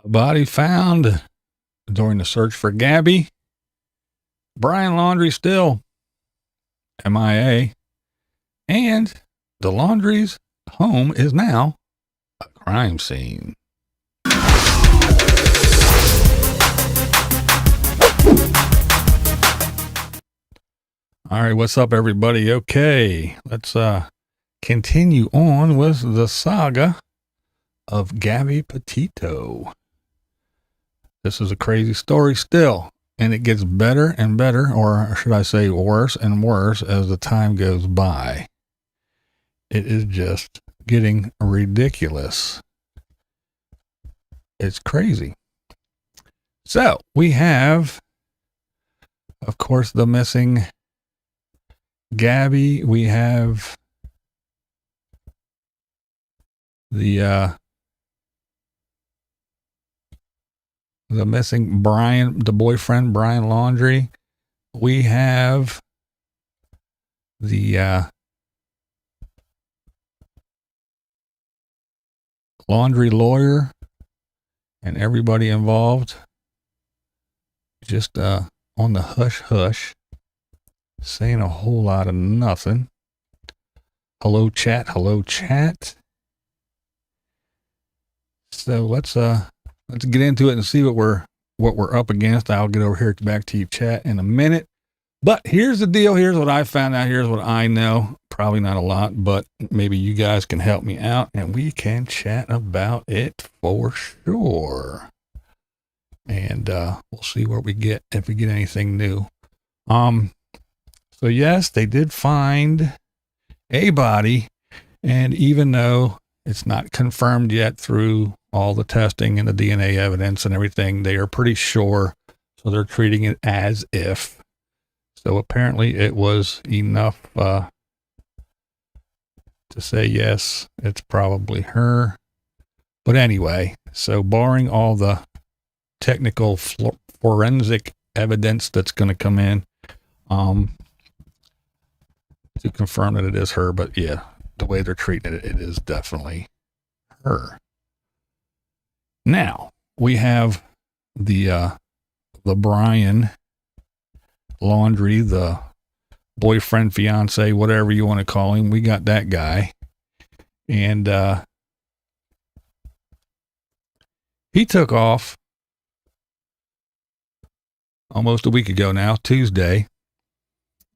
A body found during the search for Gabby. Brian Laundrie still MIA. And the Laundries' home is now a crime scene. All right, what's up, everybody? Okay, let's continue on with the saga of Gabby Petito. This is a crazy story still, and it gets better and better, or should I say worse and worse as the time goes by. It is just getting ridiculous. It's crazy. So we have, of course, the missing Gabby. We have the missing Brian, the boyfriend, Brian Laundrie. We have the Laundrie lawyer and everybody involved just on the hush hush, saying a whole lot of nothing. Hello chat. So let's get into it and see what we're up against. I'll get over here back to you chat in a minute. But here's the deal. Here's what I found out. Here's what I know. Probably not a lot, but maybe you guys can help me out and we can chat about it for sure. And we'll see where we get, if we get anything new. So yes, they did find a body, and even though it's not confirmed yet through all the testing and the DNA evidence and everything, they are pretty sure. So they're treating it as if. So apparently it was enough to say, yes, it's probably her. But anyway, so barring all the technical forensic evidence that's going to come in to confirm that it is her, but yeah, the way they're treating it, it is definitely her. Now we have the Brian Laundrie, the boyfriend, fiance, whatever you want to call him. We got that guy, and he took off almost a week ago now, Tuesday,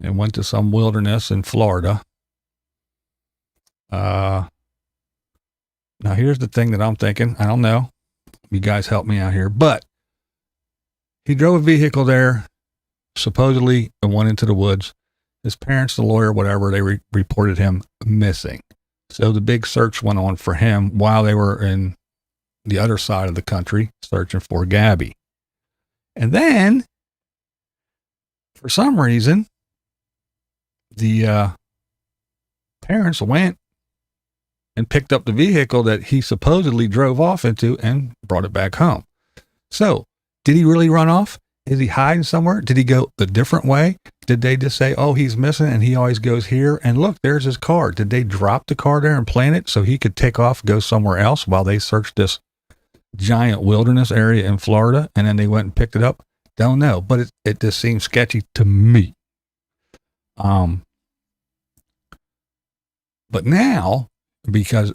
and went to some wilderness in Florida. Now here's the thing that I'm thinking. I don't know. You guys help me out here, but he drove a vehicle there, supposedly, and went into the woods. His parents, the lawyer, whatever, they reported him missing. So the big search went on for him while they were in the other side of the country searching for Gabby. And then, for some reason, the parents went and picked up the vehicle that he supposedly drove off into and brought it back home. So, did he really run off? Is he hiding somewhere? Did he go a different way? Did they just say, oh, he's missing and he always goes here? And look, there's his car. Did they drop the car there and plant it so he could take off, go somewhere else while they searched this giant wilderness area in Florida? And then they went and picked it up? Don't know, but it just seems sketchy to me. But now, because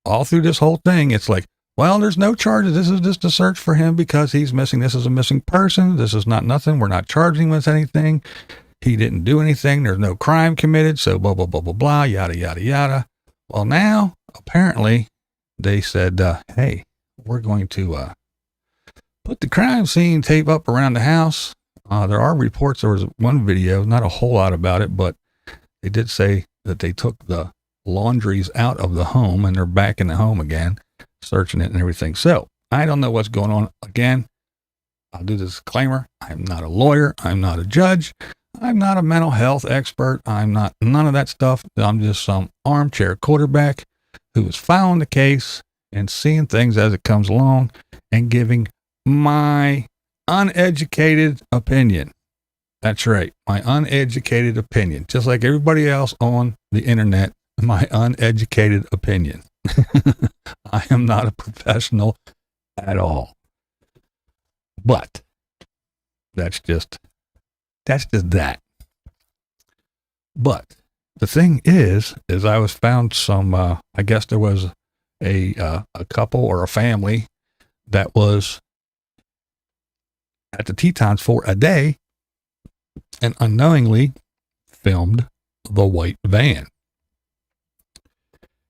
all through this whole thing, it's like, well, there's no charges. This is just a search for him because he's missing. This is a missing person. This is not nothing. We're not charging him with anything. He didn't do anything. There's no crime committed. So blah, blah, blah, blah, blah, yada, yada, yada. Well, now, apparently, they said, hey, we're going to put the crime scene tape up around the house. There are reports. There was one video, not a whole lot about it, but they did say that they took the Laundries out of the home and they're back in the home again, searching it and everything. So I don't know what's going on. Again, I'll do this disclaimer. I'm not a lawyer. I'm not a judge. I'm not a mental health expert. I'm not none of that stuff. I'm just some armchair quarterback who is following the case and seeing things as it comes along and giving my uneducated opinion. That's right. My uneducated opinion, just like everybody else on the internet, my uneducated opinion. I am not a professional at all. But that's just that. But the thing is I was found some. I guess there was a couple or a family that was at the Tetons for a day and unknowingly filmed the white van.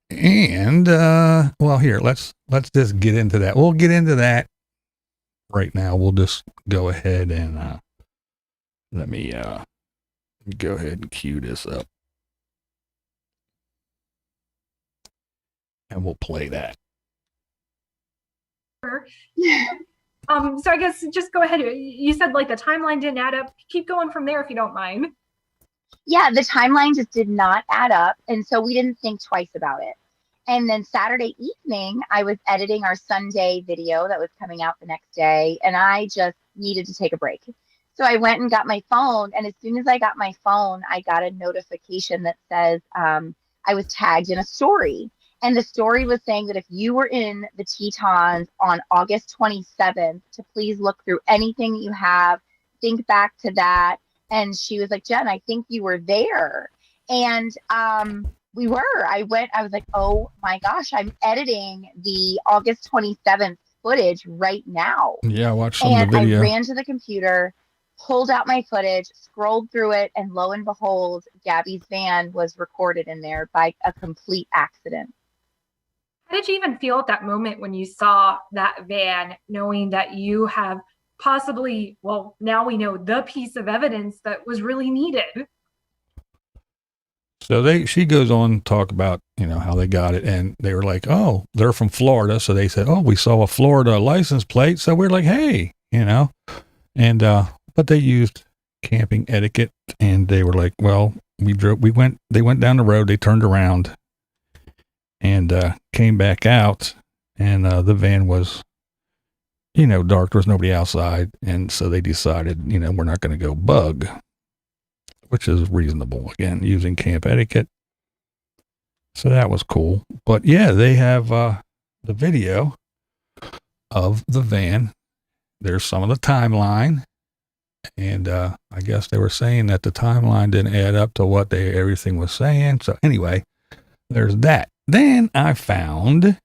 And well, here let's just get into that. We'll get into that right now. We'll just go ahead and let me go ahead and cue this up, and we'll play that. So I guess just go ahead. You said like the timeline didn't add up. Keep going from there if you don't mind. Yeah, the timeline just did not add up. And so we didn't think twice about it. And then Saturday evening, I was editing our Sunday video that was coming out the next day. And I just needed to take a break. So I went and got my phone. And as soon as I got my phone, I got a notification that says I was tagged in a story. And the story was saying that if you were in the Tetons on August 27th, to please look through anything that you have, think back to that. And she was like, Jen, I think you were there. And we were. I was like, oh my gosh, I'm editing the August 27th footage right now. Yeah, watch some of the video. I ran to the computer, pulled out my footage, scrolled through it, and lo and behold, Gabby's van was recorded in there by a complete accident. How did you even feel at that moment when you saw that van, knowing that you have possibly, well, now we know the piece of evidence that was really needed? So she goes on to talk about, how they got it. And they were like, oh, they're from Florida. So they said, oh, we saw a Florida license plate. So we're like, hey, and, but they used camping etiquette, and they were like, well, they went down the road, they turned around and came back out, and the van was, dark. There was nobody outside. And so they decided, we're not going to go bug, which is reasonable. Again, using camp etiquette. So that was cool. But yeah, they have the video of the van. There's some of the timeline. And I guess they were saying that the timeline didn't add up to what everything was saying. So anyway, there's that. Then I found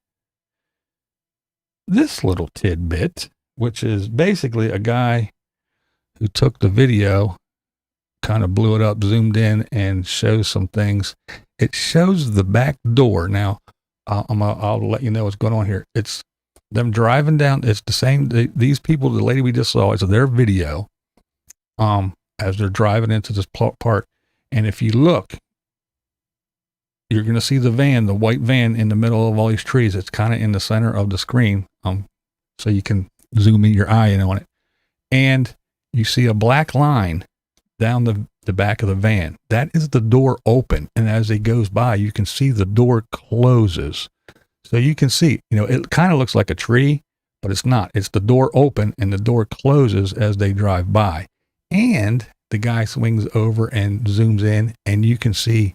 this little tidbit, which is basically a guy who took the video, kind of blew it up, zoomed in, and shows some things. It shows the back door. Now, I'll let you know what's going on here. It's them driving down. It's the same. These people, the lady we just saw, it's their video as they're driving into this park. And if you look, you're going to see the van, the white van in the middle of all these trees. It's kind of in the center of the screen. So you can zoom in your eye in on it. And you see a black line down the back of the van. That is the door open. And as it goes by, you can see the door closes. So you can see, it kind of looks like a tree, but it's not. It's the door open and the door closes as they drive by. And the guy swings over and zooms in, and you can see,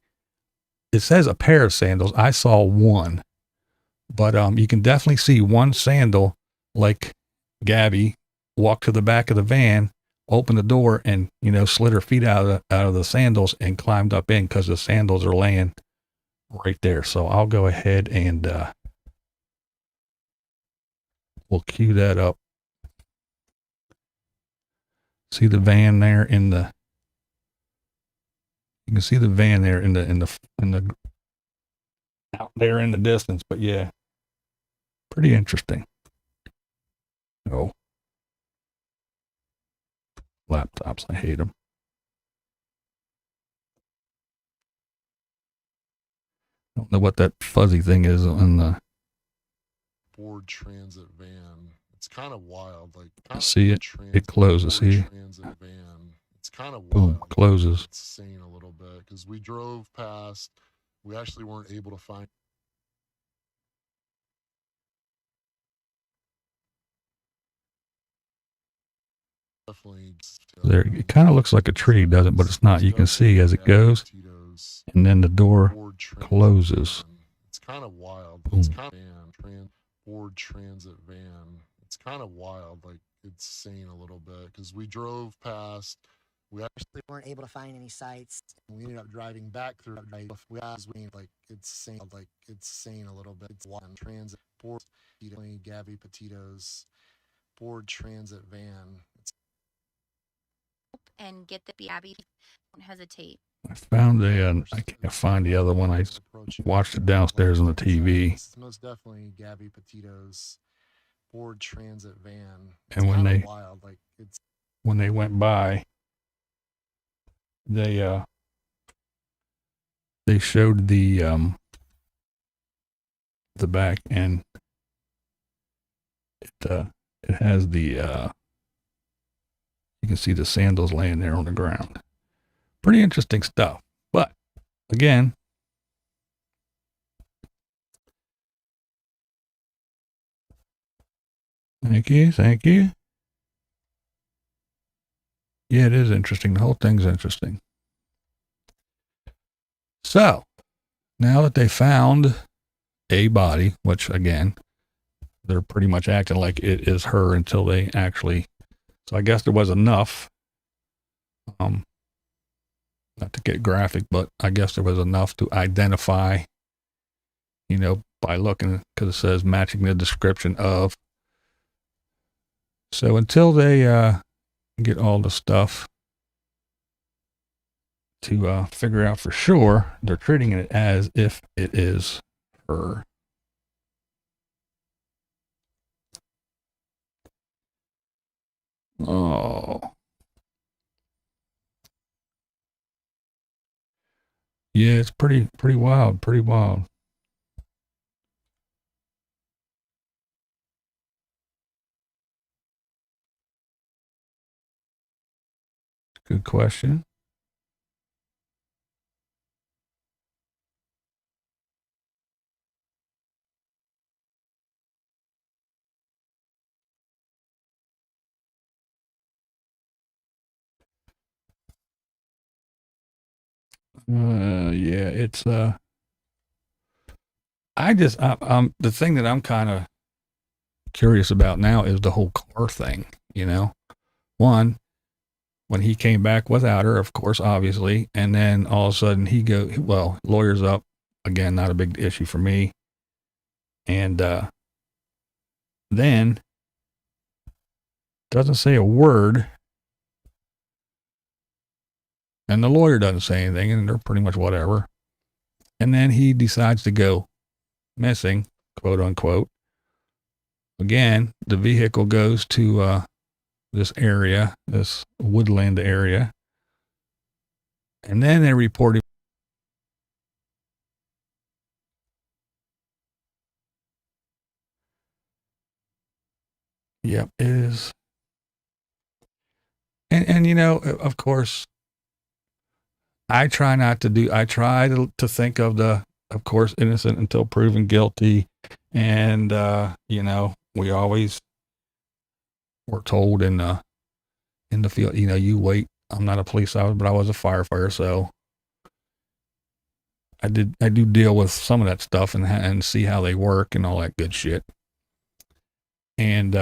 it says a pair of sandals. I saw one, but you can definitely see one sandal, like Gabby walked to the back of the van, opened the door, and slid her feet out of the sandals and climbed up in, because the sandals are laying right there. So I'll go ahead and we'll cue that up. See the van there you can see the van there in the out there in the distance. But yeah, pretty interesting. Oh, laptops, I hate them. I don't know what that fuzzy thing is on the Ford Transit van. It's kind of wild. See it? It closes. See? Transit van. It's kind of wild. Boom, closes. It's insane a little bit, because we drove past. We actually weren't able to find. Definitely. There, it kind of looks like a tree, doesn't it? But it's not. You can see as it goes, and then the door closes. It's kind of wild. Boom. It's kind of Ford Transit van. It's kind of wild. insane a little bit because we drove past. We actually weren't able to find any sites. we ended up driving back through. We like insane a little bit. It's one transit board. Gabby Petito's board transit van. And get the Gabby. Don't hesitate. I found I can't find the other one. I watched it downstairs on the TV. It's most definitely Gabby Petito's board transit van. And when they wild, like when they went by, they showed the back, and it has the you can see the sandals laying there on the ground. Pretty interesting stuff. But again, thank you. Yeah, it is interesting. The whole thing's interesting. So now that they found a body, which again, they're pretty much acting like it is her until they actually, so I guess there was enough, not to get graphic, but I guess there was enough to identify, by looking, because it says matching the description of. So until they get all the stuff to figure out for sure, they're treating it as if it is her. Oh. Yeah, it's pretty wild, Good question. Yeah, it's I'm the thing that I'm kind of curious about now is the whole car thing. One, when he came back without her, of course, obviously, and then all of a sudden lawyers up again, not a big issue for me, and then doesn't say a word. And the lawyer doesn't say anything, and they're pretty much whatever. And then he decides to go missing, quote unquote. Again, the vehicle goes to this area, this woodland area. And then they report him. Yep, it is. And of course, I try to think of of course, innocent until proven guilty. And, we always were told in the field, you wait. I'm not a police officer, but I was a firefighter. So I do deal with some of that stuff and see how they work and all that good shit. And,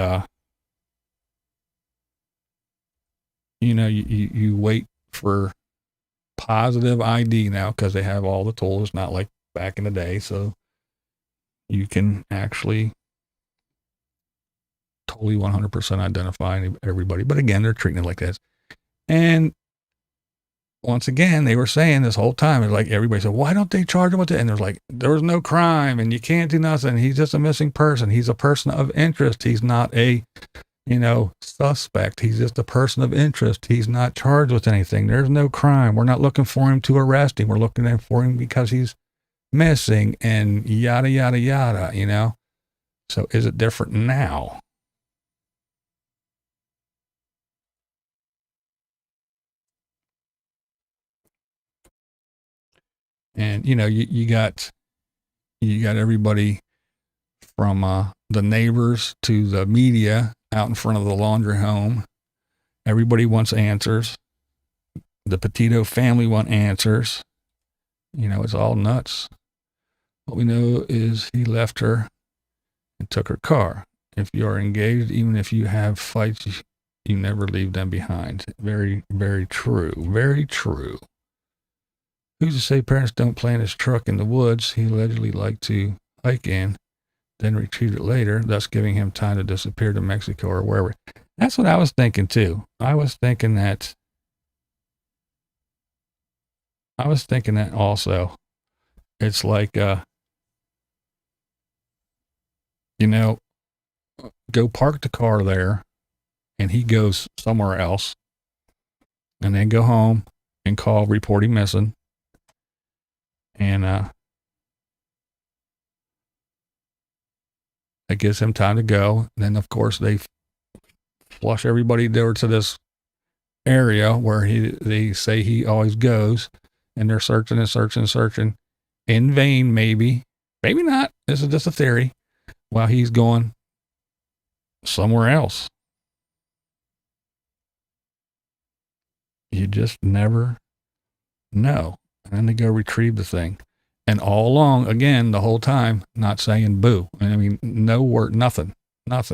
you wait for positive ID now because they have all the tools, not like back in the day. So you can actually totally 100% identify everybody. But again, they're treating it like this. And once again, they were saying this whole time, it's like everybody said, why don't they charge him with it? And there's like, there was no crime and you can't do nothing. He's just a missing person. He's a person of interest. He's not a suspect. He's just a person of interest. He's not charged with anything. There's no crime. We're not looking for him to arrest him. We're looking for him because he's missing and yada, yada, yada, So is it different now? And, you got everybody from the neighbors to the media out in front of the Laundrie home. Everybody wants answers. The Petito family want answers. It's all nuts. What we know is he left her and took her car. If you are engaged, even if you have fights, you never leave them behind. Very, very true. Very true. Who's to say parents don't plant his truck in the woods he allegedly liked to hike in, then retrieve it later, thus giving him time to disappear to Mexico or wherever? That's what I was thinking too. I was thinking that also. It's like, go park the car there and he goes somewhere else and then go home and call reporting missing. And, it gives him time to go. And then of course they flush everybody there to this area where they say he always goes, and they're searching and searching and searching in vain. Maybe not. This is just a theory. While he's going somewhere else. You just never know. And then they go retrieve the thing. And all along, again, the whole time, not saying boo. I mean, no word, nothing. Let's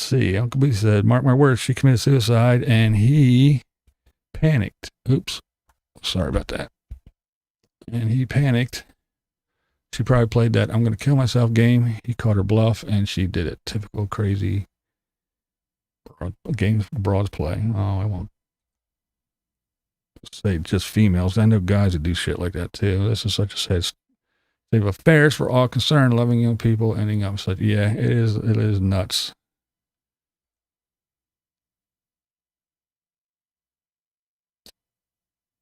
see. Uncle B said, mark my words, she committed suicide and he panicked. Oops. Sorry about that. And he panicked. She probably played that I'm going to kill myself game. He caught her bluff and she did it. Typical crazy games broads play. Oh, I won't say just females. I know guys that do shit like that too. This is such a sad state of affairs for all concerned. Loving young people ending up such. Yeah, it is nuts.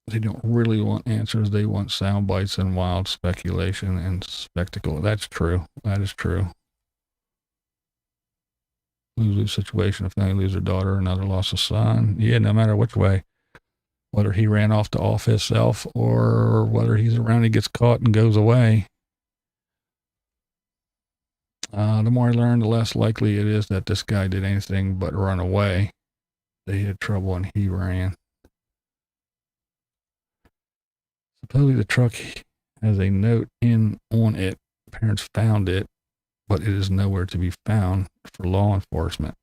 They don't really want answers. They want sound bites and wild speculation and spectacle. That's true. That is true. Lose situation. A family lose their daughter, another lost a son. Yeah, no matter which way. Whether he ran off to off himself or whether he's around, he gets caught and goes away. The more I learn, the less likely it is that this guy did anything but run away. They had trouble and he ran. Supposedly the truck has a note on it. Parents found it, but it is nowhere to be found for law enforcement.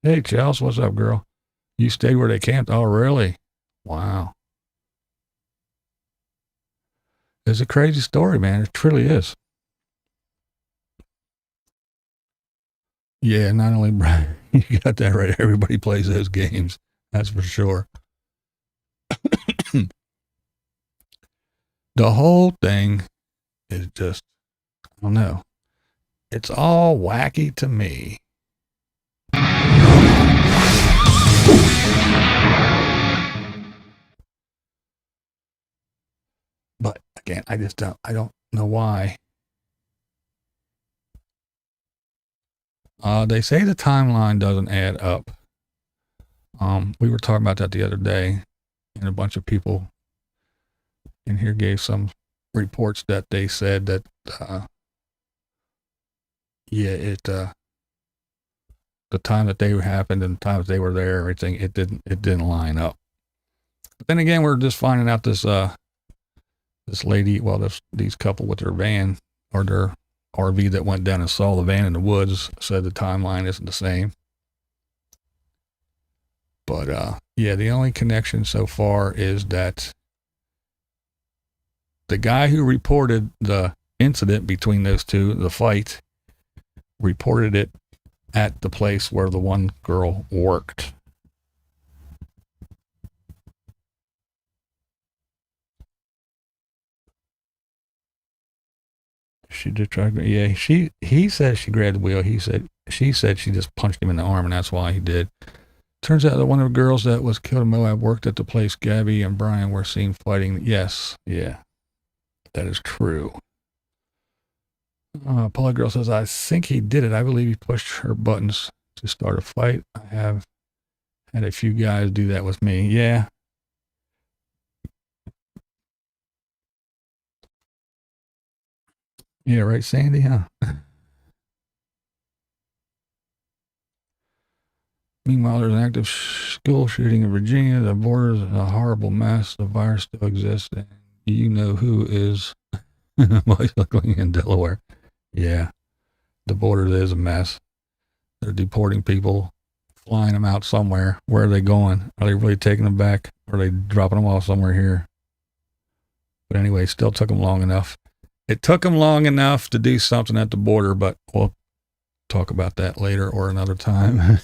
Hey, Chelsea, what's up, girl? You stayed where they camped? Oh, really? Wow. It's a crazy story, man. It truly is. Yeah, not only Brian, you got that right. Everybody plays those games. That's for sure. The whole thing is just, I don't know. It's all wacky to me. But again, I don't know why. They say the timeline doesn't add up. We were talking about that the other day, and a bunch of people in here gave some reports that they said that, the time that they happened and the time that they were there, everything, it didn't line up. But then again, we're just finding out this lady, these couple with their van or their RV that went down and saw the van in the woods said the timeline isn't the same. But, the only connection so far is that the guy who reported the incident between those two, the fight, reported it at the place where the one girl worked. She did try. Yeah, he said she grabbed the wheel. She said she just punched him in the arm, and that's why he did. Turns out that one of the girls that was killed in Moab worked at the place Gabby and Brian were seen fighting. Yes, yeah, that is true. Paula Girl says, I think he did it. I believe he pushed her buttons to start a fight. I have had a few guys do that with me. Yeah. Yeah, right, Sandy, huh? Meanwhile, there's an active school shooting in Virginia. The border is a horrible mess. The virus still exists, and you know who is bicycling in Delaware. Yeah, the border is a mess. They're deporting people, flying them out somewhere. Where are they going? Are they really taking them back? Or are they dropping them off somewhere here? But anyway, it still took them long enough. It took them long enough to do something at the border, but we'll talk about that later or another time.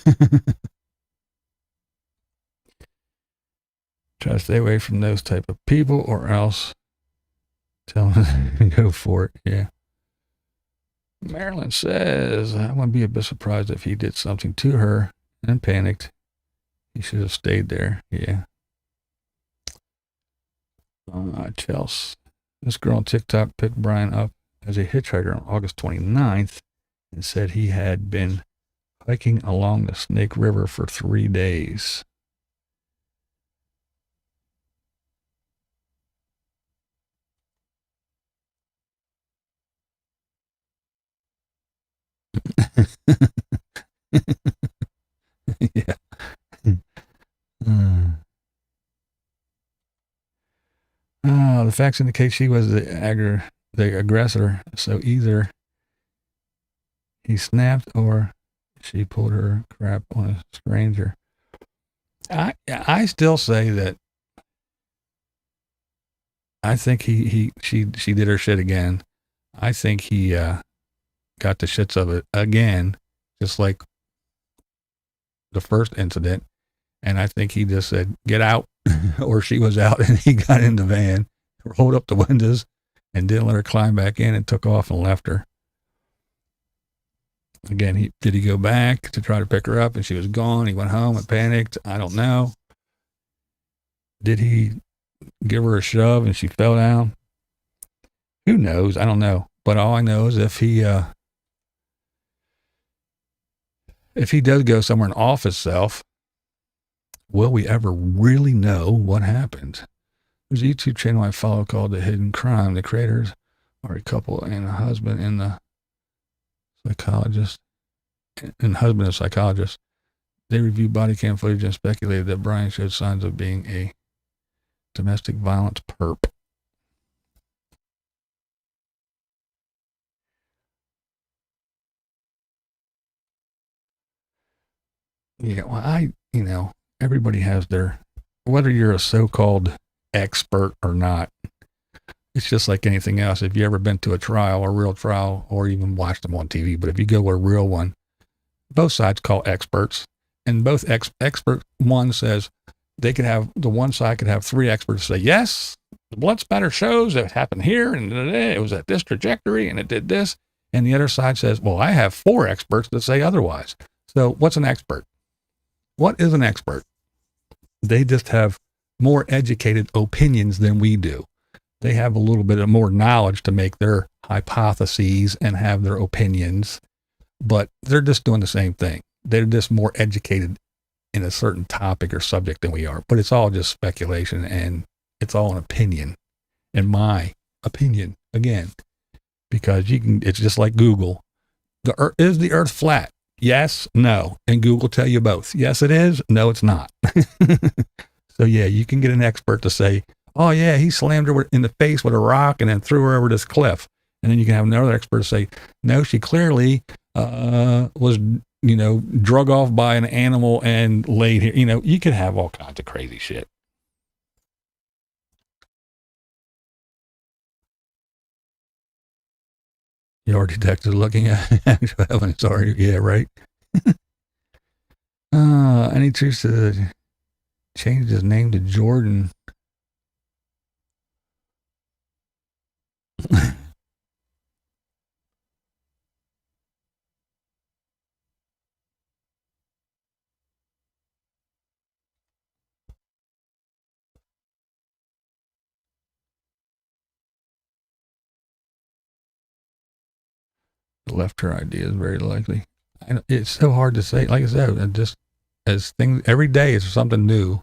Try to stay away from those type of people or else tell them to go for it. Yeah. Marilyn says, I wouldn't be a bit surprised if he did something to her and panicked. He should have stayed there. Yeah. Chelsea. This girl on TikTok picked Brian up as a hitchhiker on August 29th and said he had been hiking along the Snake River for 3 days. Yeah. The facts indicate she was the aggressor, so either he snapped or she pulled her crap on a stranger. I still say that I think she did her shit again. I think he got the shits of it again, just like the first incident. And I think he just said, get out, or she was out, and he got in the van, rolled up the windows, and didn't let her climb back in and took off and left her. Again, did he go back to try to pick her up and she was gone? He went home and panicked. I don't know. Did he give her a shove and she fell down? Who knows? I don't know. But all I know is if he does go somewhere and off himself, will we ever really know what happened? There's a YouTube channel I follow called The Hidden Crime. The creators are a couple and a husband and the psychologist, and husband and psychologist. They reviewed body cam footage and speculated that Brian showed signs of being a domestic violence perp. Yeah, well, everybody has their, whether you're a so-called expert or not, it's just like anything else. If you ever been to a trial, a real trial, or even watched them on TV, but if you go to a real one, both sides call experts, and both expert one says they could have, the one side could have 3 experts say, yes, the blood spatter shows it happened here, and it was at this trajectory, and it did this. And the other side says, well, I have 4 experts that say otherwise. So what's an expert? What is an expert? They just have more educated opinions than we do. They have a little bit of more knowledge to make their hypotheses and have their opinions, but they're just doing the same thing. They're just more educated in a certain topic or subject than we are, but it's all just speculation and it's all an opinion. In my opinion, again, because it's just like Google. Is the earth flat? Yes, no. And Google tell you both. Yes, it is. No, it's not. So yeah, you can get an expert to say, oh yeah, he slammed her in the face with a rock and then threw her over this cliff. And then you can have another expert say, no, she clearly was, drug off by an animal and laid here. You could have all kinds of crazy shit. Your detective looking at actual evidence already. Yeah, right. Any truth to change his name to Jordan? Left her idea is very likely. It's so hard to say. Like I said, just as things every day is something new.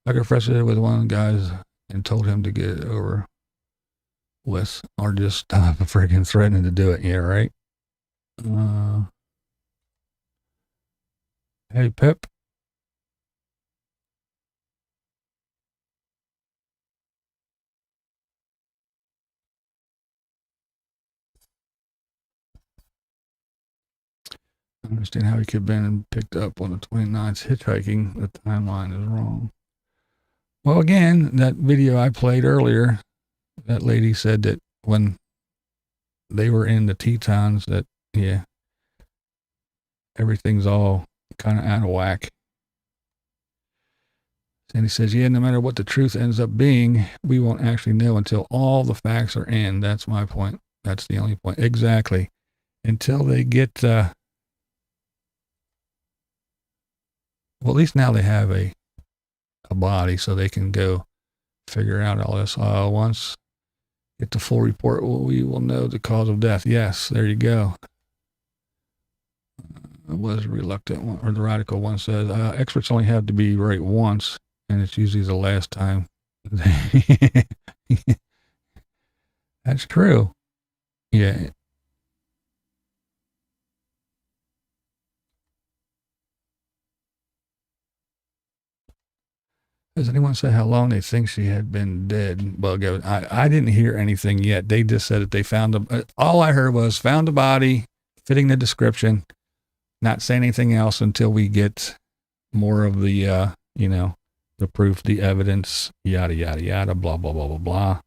I got frustrated with one of the guys and told him to get it over with, or just stop freaking threatening to do it. Yeah, right. Hey Pip, understand how he could have been picked up on the 29th hitchhiking. The timeline is wrong. Well, again, that video I played earlier, that lady said that when they were in the Tetons, that, yeah, everything's all kind of out of whack. And he says, yeah, no matter what the truth ends up being, we won't actually know until all the facts are in. That's my point. That's the only point. Exactly. Until they get, well, at least now they have a body so they can go figure out all this. Once get the full report, we will know the cause of death. Yes, there you go. It was reluctant one, or the radical one says, experts only have to be right once, and it's usually the last time. That's true. Yeah. Does anyone say how long they think she had been dead? Well, I didn't hear anything yet. They just said that they found all I heard was found a body fitting the description, not saying anything else until we get more of the, the proof, the evidence, yada, yada, yada, blah, blah, blah, blah, blah.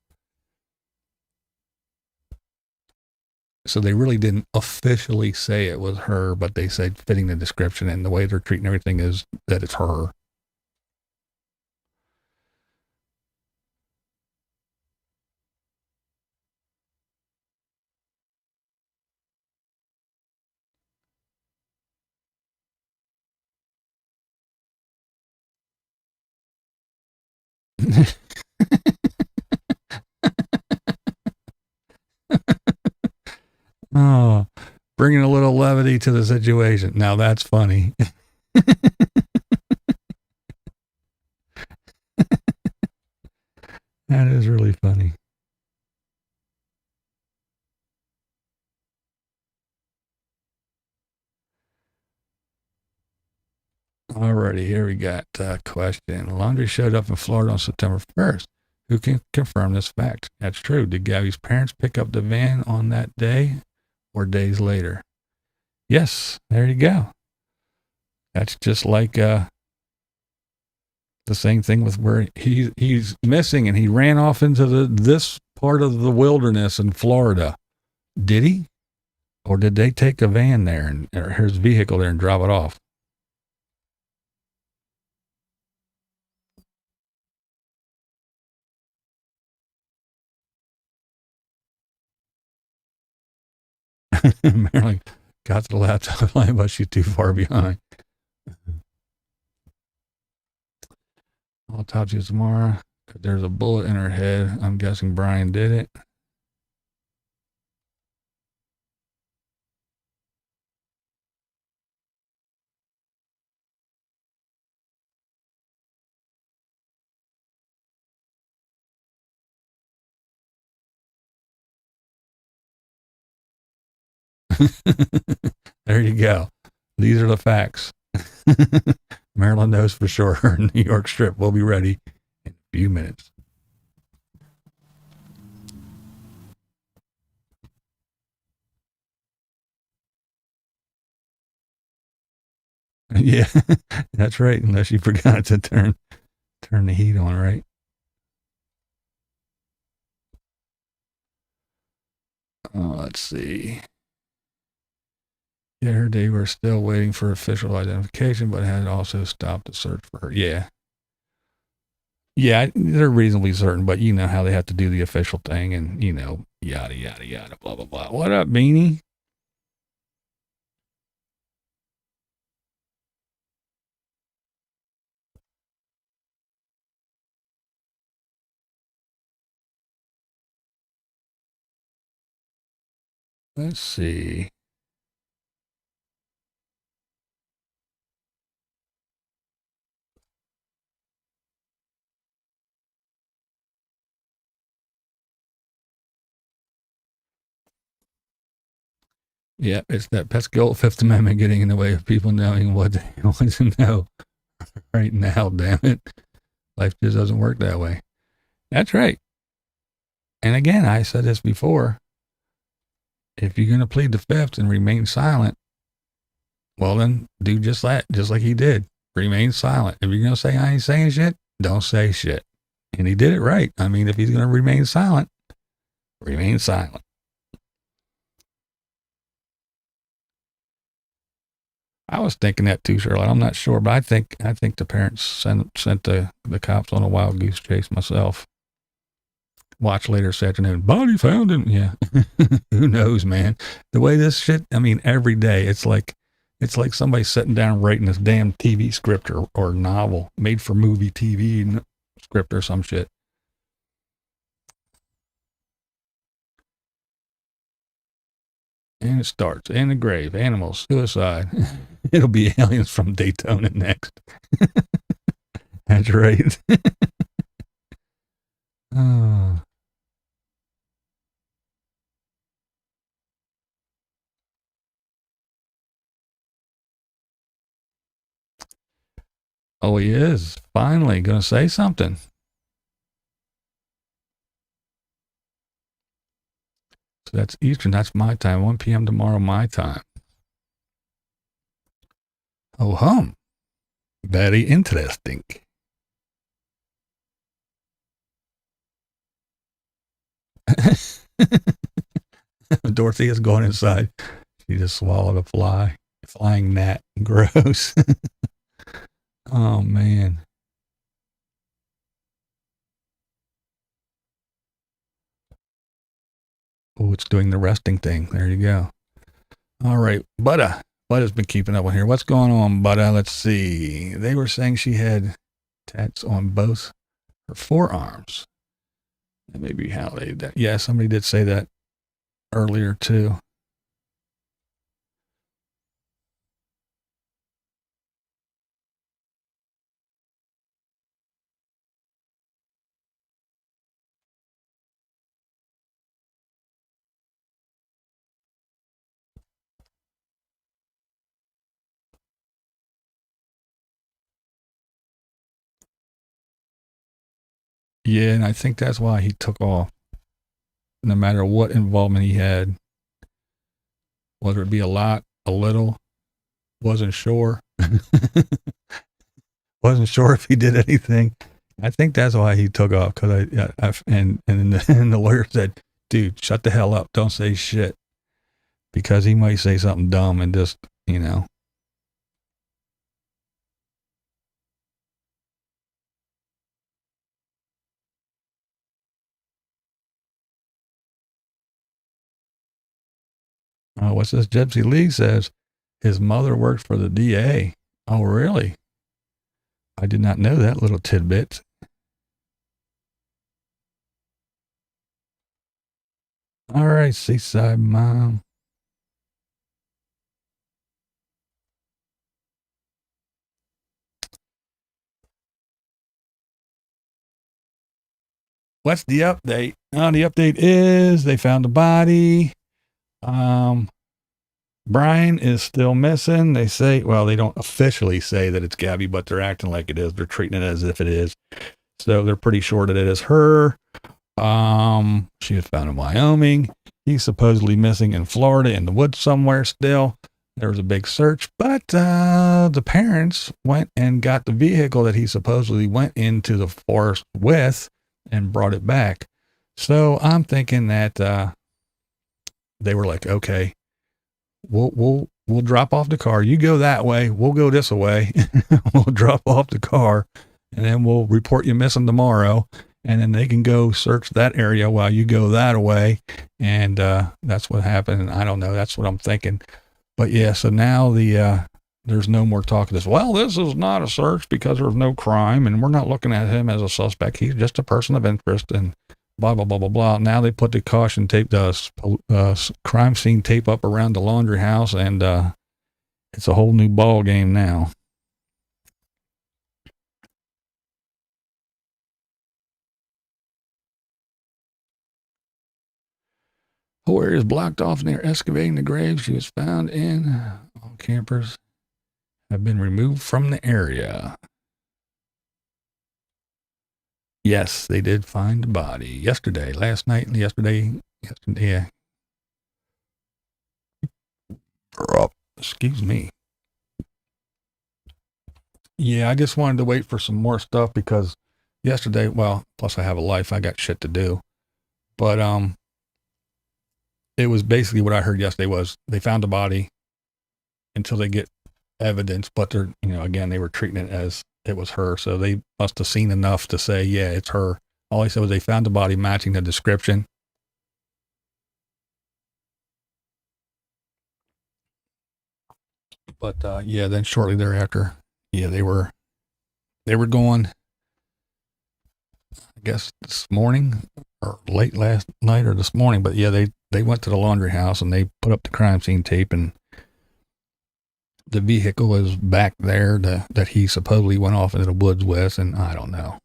So they really didn't officially say it was her, but they said fitting the description, and the way they're treating everything is that it's her. Oh, bringing a little levity to the situation. Now that's funny. That is really funny. Alrighty, here we got a question. Laundrie showed up in Florida on September 1st. Who can confirm this fact? That's true. Did Gabby's parents pick up the van on that day or days later? Yes, there you go. That's just like the same thing with where he's missing and he ran off into this part of the wilderness in Florida. Did he? Or did they take a van there or his vehicle there and drop it off? Marilyn got to the laptop line, but she's too far behind. Autopsy is tomorrow. There's a bullet in her head. I'm guessing Brian did it. There you go. These are the facts. Maryland knows for sure. New York Strip will be ready in a few minutes. Yeah, that's right. Unless you forgot to turn the heat on, right? Let's see. Yeah, they were still waiting for official identification, but had also stopped the search for her. Yeah. Yeah, they're reasonably certain, but you know how they have to do the official thing and, yada, yada, yada, blah, blah, blah. What up, Beanie? Let's see. Yeah, it's that pesky Fifth Amendment getting in the way of people knowing what they want to know right now, damn it. Life just doesn't work that way. That's right. And again, I said this before. If you're going to plead the fifth and remain silent, Well, then do just that, just like he did. Remain silent. If you're going to say I ain't saying shit, don't say shit. And he did it right. I mean, if he's going to remain silent, remain silent. I was thinking that too, Charlotte. I'm not sure, but I think the parents sent the cops on a wild goose chase myself. Watch later this afternoon. Body found him. Yeah. Who knows, man? The way this shit, I mean, every day, it's like somebody sitting down writing this damn TV script or novel made for movie TV script or some shit. And it starts. In the grave. Animals. Suicide. It'll be aliens from Daytona next. That's right. Oh. Oh, he is finally going to say something. So that's Eastern. That's my time. 1 p.m. tomorrow, my time. Oh, hum. Very interesting. Dorothy is going inside. She just swallowed a flying gnat. Gross. Oh, man. Oh, it's doing the resting thing. There you go. All right. Butta's been keeping up on here. What's going on, Butta? Let's see. They were saying she had tats on both her forearms. That may be how they did. Yeah, somebody did say that earlier, too. Yeah, and I think that's why he took off. No matter what involvement he had, whether it be a lot, a little, wasn't sure. Wasn't sure if he did anything. I think that's why he took off. Cause and the lawyer said, "Dude, shut the hell up! Don't say shit," because he might say something dumb and just, you know. What's this? Gypsy Lee says his mother worked for the DA. Oh, really? I did not know that little tidbit. All right, Seaside Mom. What's the update? The update is they found the body. Brian is still missing. They say, well, they don't officially say that it's Gabby, but they're acting like it is. They're treating it as if it is. So they're pretty sure that it is her. She was found in Wyoming. He's supposedly missing in Florida in the woods somewhere still. There was a big search, but the parents went and got the vehicle that he supposedly went into the forest with and brought it back. So I'm thinking that they were like, okay, we'll drop off the car. You go that way. We'll go this way. We'll drop off the car, and then we'll report you missing tomorrow. And then they can go search that area while you go that way. And that's what happened. And I don't know. That's what I'm thinking. But yeah, so now there's no more talk of this. Well, this is not a search because there's no crime, and we're not looking at him as a suspect. He's just a person of interest, and blah, blah, blah, blah, blah. Now they put the caution tape, crime scene tape up around the Laundrie house, and it's a whole new ball game now. Whole area is blocked off and they're excavating the grave she was found in. All campers have been removed from the area. Yes, they did find the body last night, yesterday, yeah. Excuse me. Yeah, I just wanted to wait for some more stuff because yesterday, well, plus I have a life, I got shit to do. But it was basically what I heard yesterday was they found the body until they get evidence, but they're, again, they were treating it as it was her. So they must have seen enough to say, yeah, it's her. All they said was they found the body matching the description. But yeah, then shortly thereafter, yeah, they were going, I guess this morning or late last night or this morning, but yeah, they went to the laundry house and they put up the crime scene tape, and the vehicle is back there that he supposedly went off into the woods with, and I don't know.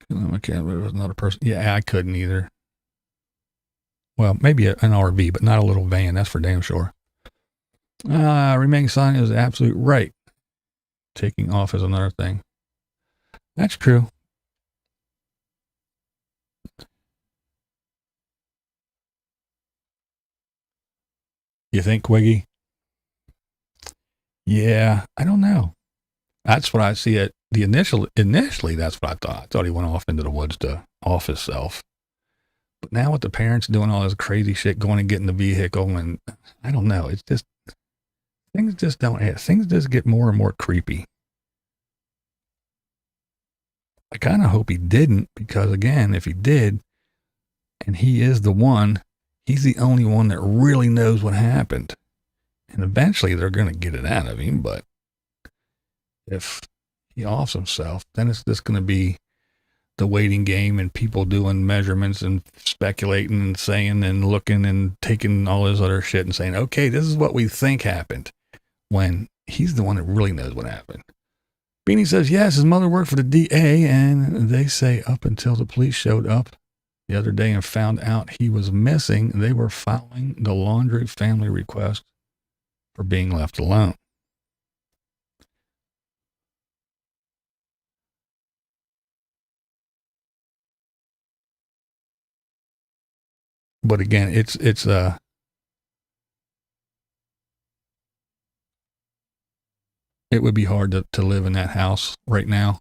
I can't believe it was another person. Yeah, I couldn't either. Well, maybe an RV, but not a little van. That's for damn sure. Remaining sign is absolute right. Taking off is another thing. That's true. You think, Quiggy? Yeah, I don't know. That's what I see at the initially, that's what I thought. I thought he went off into the woods to off himself. But now with the parents doing all this crazy shit, going and getting the vehicle, and I don't know. It's just, things just get more and more creepy. I kind of hope he didn't, because again, if he did, and he is the one, he's the only one that really knows what happened. And eventually they're going to get it out of him. But if he offs himself, then it's just going to be the waiting game and people doing measurements and speculating and saying and looking and taking all this other shit and saying, okay, this is what we think happened, when he's the one that really knows what happened. Beanie says, yes, his mother worked for the DA, and they say up until the police showed up the other day and found out he was missing, they were filing the Laundrie family request for being left alone. But again, it would be hard to live in that house right now.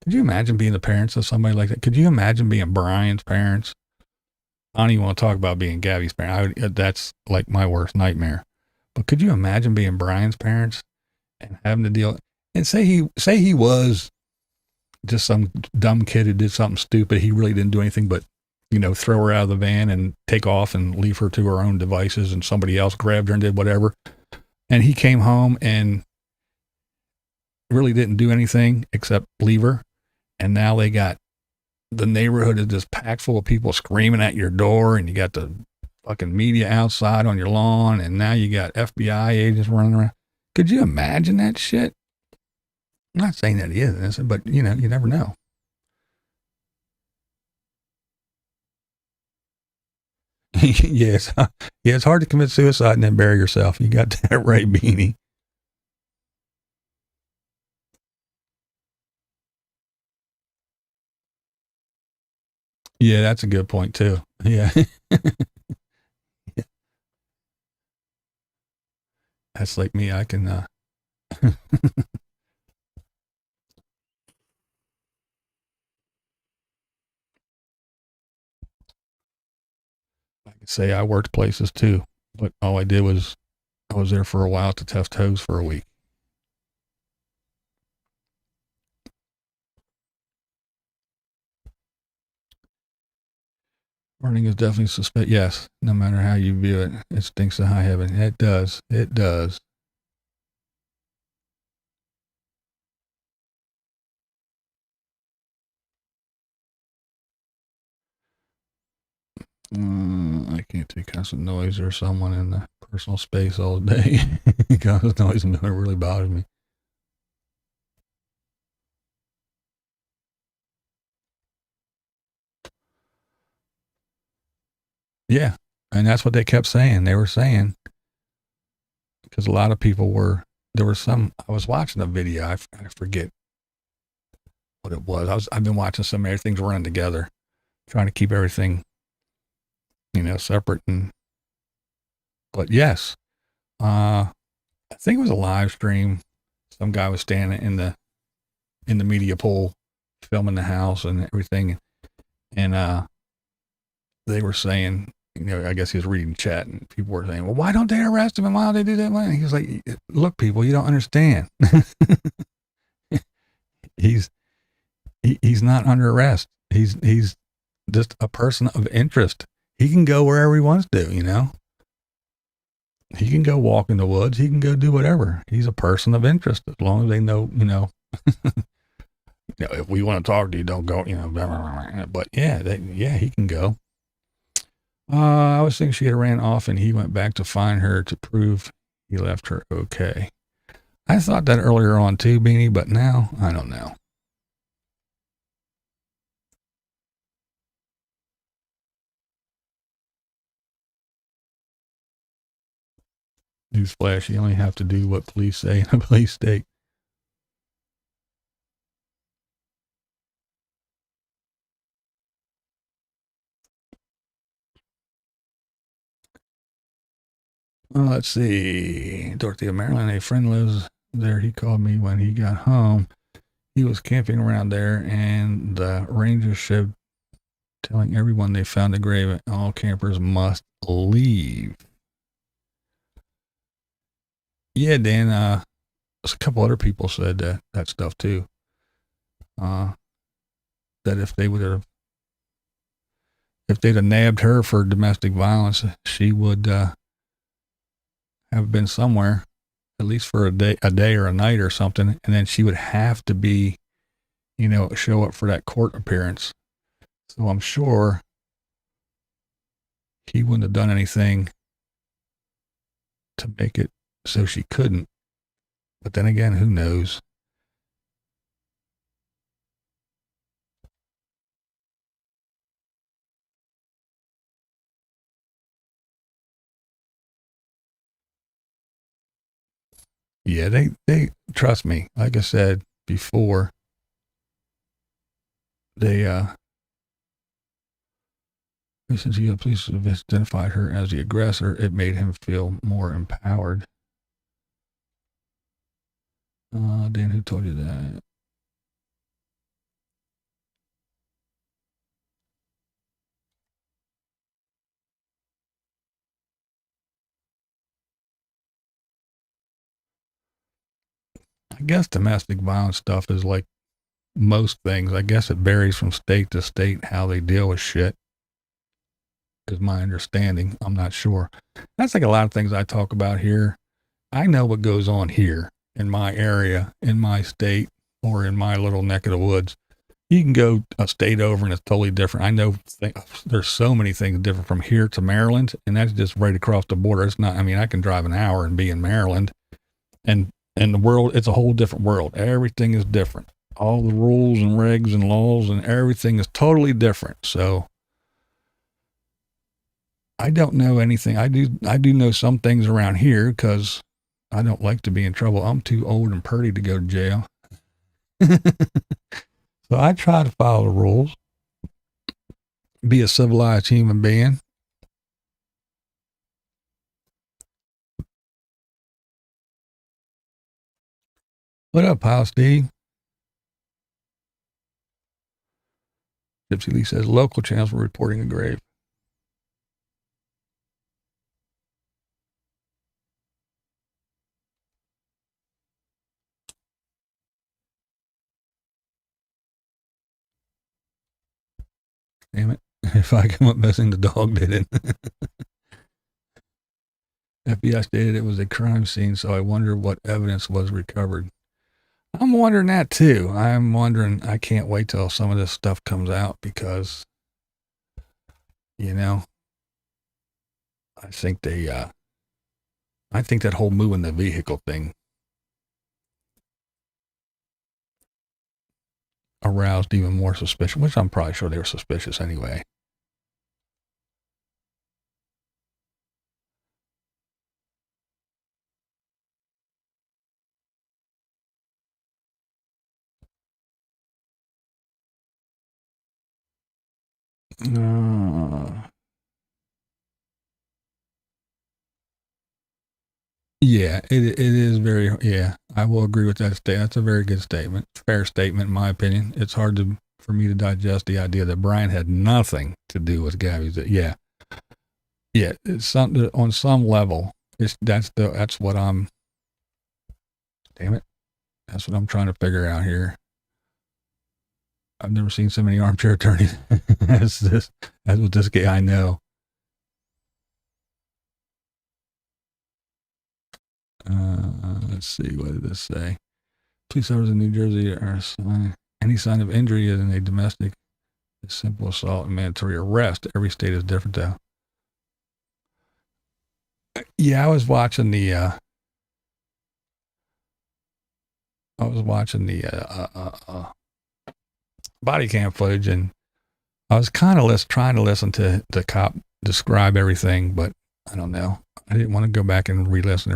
Could you imagine being the parents of somebody like that? Could you imagine being Brian's parents? I don't even want to talk about being Gabby's parents. That's like my worst nightmare. But could you imagine being Brian's parents and having to deal, and say he was just some dumb kid who did something stupid. He really didn't do anything but, throw her out of the van and take off and leave her to her own devices, and somebody else grabbed her and did whatever. And he came home and really didn't do anything except leave her. And now they got, the neighborhood is just packed full of people screaming at your door, and you got the fucking media outside on your lawn, and now you got FBI agents running around. Could you imagine that shit? I'm not saying that he is innocent, but you never know. Yes. Yeah, it's hard to commit suicide and then bury yourself. You got that right, Beanie. Yeah, that's a good point too. Yeah. Yeah. That's like me. I can, I can say I worked places too, but all I did was I was there for a while to test hose for a week. Burning is definitely suspect. Yes, no matter how you view it, it stinks to high heaven. It does. It does. I can't take constant noise or someone in the personal space all day. Constant noise really bothers me. Yeah, and that's what they kept saying. They were saying, because a lot of people there was some, I was watching a video, I forget what it was. I've been watching some everything's running together, trying to keep everything, separate. But yes, I think it was a live stream some guy was standing in the media pool filming the house and everything. And they were saying, I guess he was reading chat and people were saying, well, why don't they arrest him? And why don't they do that? And he was like, look, people, you don't understand. He's not under arrest. He's just a person of interest. He can go wherever he wants to, He can go walk in the woods. He can go do whatever. He's a person of interest as long as they know, if we want to talk to you, don't go, blah, blah, blah. But he can go. I was thinking she had ran off and he went back to find her to prove he left her okay. I thought that earlier on too, Beanie, but now I don't know. Newsflash, you only have to do what police say in a police state. Well, let's see. Dorothea, Maryland, a friend lives there. He called me when he got home. He was camping around there, and the rangers showed telling everyone they found the grave and all campers must leave. Yeah, Dan, a couple other people said that stuff too. That if they'd have nabbed her for domestic violence, she would have been somewhere, at least for a day or a night or something, and then she would have to be, show up for that court appearance. So I'm sure he wouldn't have done anything to make it so she couldn't. But then again, who knows? Yeah, they trust me. Like I said before, since the police have identified her as the aggressor, it made him feel more empowered. Dan, who told you that? I guess domestic violence stuff is like most things. I guess it varies from state to state how they deal with shit, is my understanding. I'm not sure. That's like a lot of things I talk about here. I know what goes on here in my area, in my state, or in my little neck of the woods. You can go a state over and it's totally different. I know there's so many things different from here to Maryland, and that's just right across the border. It's not, I can drive an hour and be in Maryland, and the world, it's a whole different world. Everything is different. All the rules and regs and laws and everything is totally different. So I don't know anything. I do know some things around here because I don't like to be in trouble. I'm too old and purty to go to jail. So I try to follow the rules, be a civilized human being. What up, Pal Steve? Gypsy Lee says local channels were reporting a grave. Damn it. If I come up missing, the dog did it. FBI stated it was a crime scene, so I wonder what evidence was recovered. I'm wondering that too. I'm wondering, I can't wait till some of this stuff comes out because, I think I think that whole moving the vehicle thing aroused even more suspicion, which I'm probably sure they were suspicious anyway. Yeah, it is very, yeah, I will agree with that statement. That's a very good statement. Fair statement, in my opinion. It's hard for me to digest the idea that Brian had nothing to do with Gabby's. Yeah. Yeah. It's something on some level. That's what damn it. That's what I'm trying to figure out here. I've never seen so many armchair attorneys as with this guy I know. Let's see. What did this say? Police officers in New Jersey are any sign of injury in a domestic, simple assault, and mandatory arrest. Every state is different, though. Yeah, I was watching the body cam footage, and I was kind of trying to listen to the cop describe everything, but I don't know. I didn't want to go back and re-listen.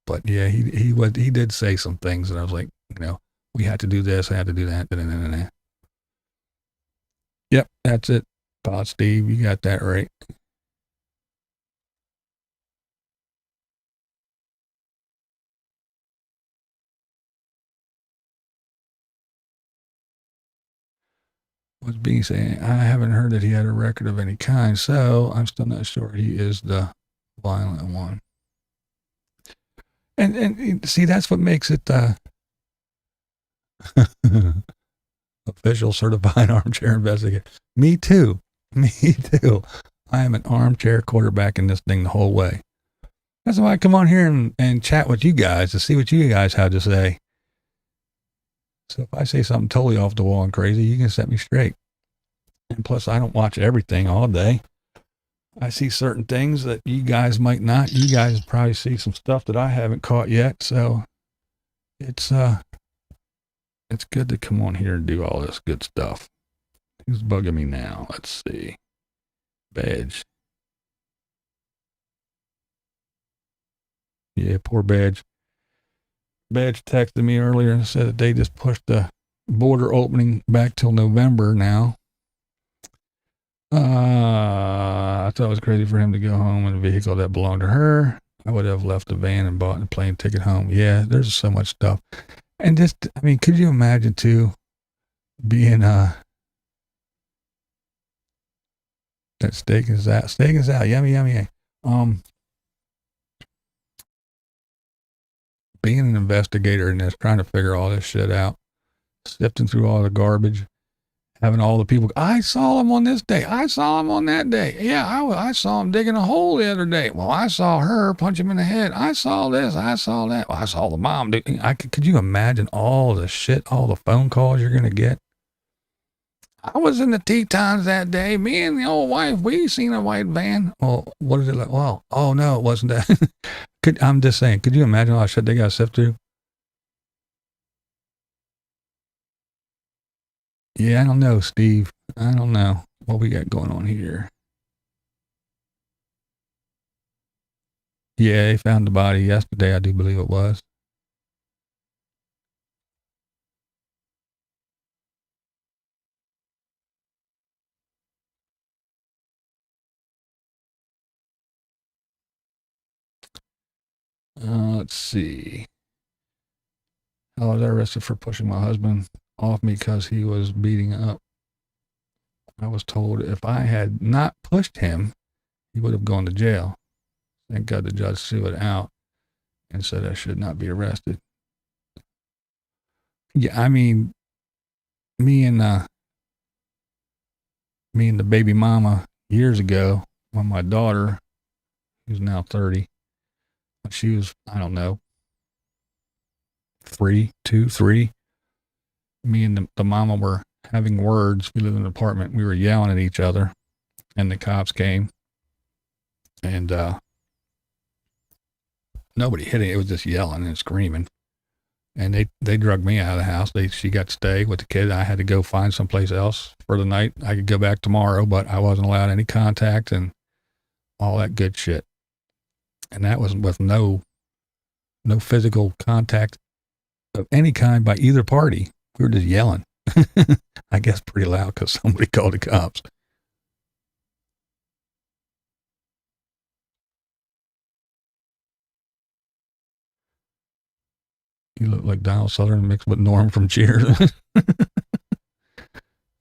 But yeah, he did say some things, and I was like, we had to do this, I had to do that. Yep, that's it. Todd Steve, you got that right. What's being said? I haven't heard that he had a record of any kind, so I'm still not sure he is the violent one. And see, that's what makes it official certified armchair investigator. Me too. I am an armchair quarterback in this thing the whole way. That's why I come on here and chat with you guys to see what you guys have to say. So if I say something totally off the wall and crazy, you can set me straight. And plus, I don't watch everything all day. I see certain things that you guys might not. You guys probably see some stuff that I haven't caught yet. So it's good to come on here and do all this good stuff. Who's bugging me now? Let's see. Badge. Yeah, poor Badge. Badge texted me earlier and said that they just pushed the border opening back till November now. I thought it was crazy for him to go home in a vehicle that belonged to her. I would have left the van and bought a plane ticket home. Yeah, there's so much stuff. And just, I mean, could you imagine too, being, that steak is out, yummy. Being an investigator and just trying to figure all this shit out, sifting through all the garbage, having all the people, I saw him on this day. I saw him on that day. Yeah, I saw him digging a hole the other day. Well, I saw her punch him in the head. I saw this. I saw that. Well, I saw the mom do. Could you imagine all the shit, all the phone calls you're going to get? I was in the Tetons that day. Me and the old wife, we seen a white van. Well, what is it like? Well, oh no, it wasn't that. I'm just saying, could you imagine all the shit they got to sift through? Yeah, I don't know, Steve. I don't know what we got going on here. Yeah, they found the body yesterday, I do believe it was. Let's see. I was arrested for pushing my husband off me because he was beating up. I was told if I had not pushed him, he would have gone to jail. Thank God the judge threw it out and said I should not be arrested. Yeah, I mean, me and the baby mama years ago, when my daughter, who's now 30, when she was, I don't know, 3, me and the mama were having words. We lived in an apartment. We were yelling at each other, and the cops came, and nobody hit it. It was just yelling and screaming. And they drugged me out of the house. She got to stay with the kid. I had to go find someplace else for the night. I could go back tomorrow, but I wasn't allowed any contact and all that good shit. And that was with no physical contact of any kind by either party. We were just yelling. I guess pretty loud because somebody called the cops. You look like Donald Sutherland mixed with Norm from Cheers.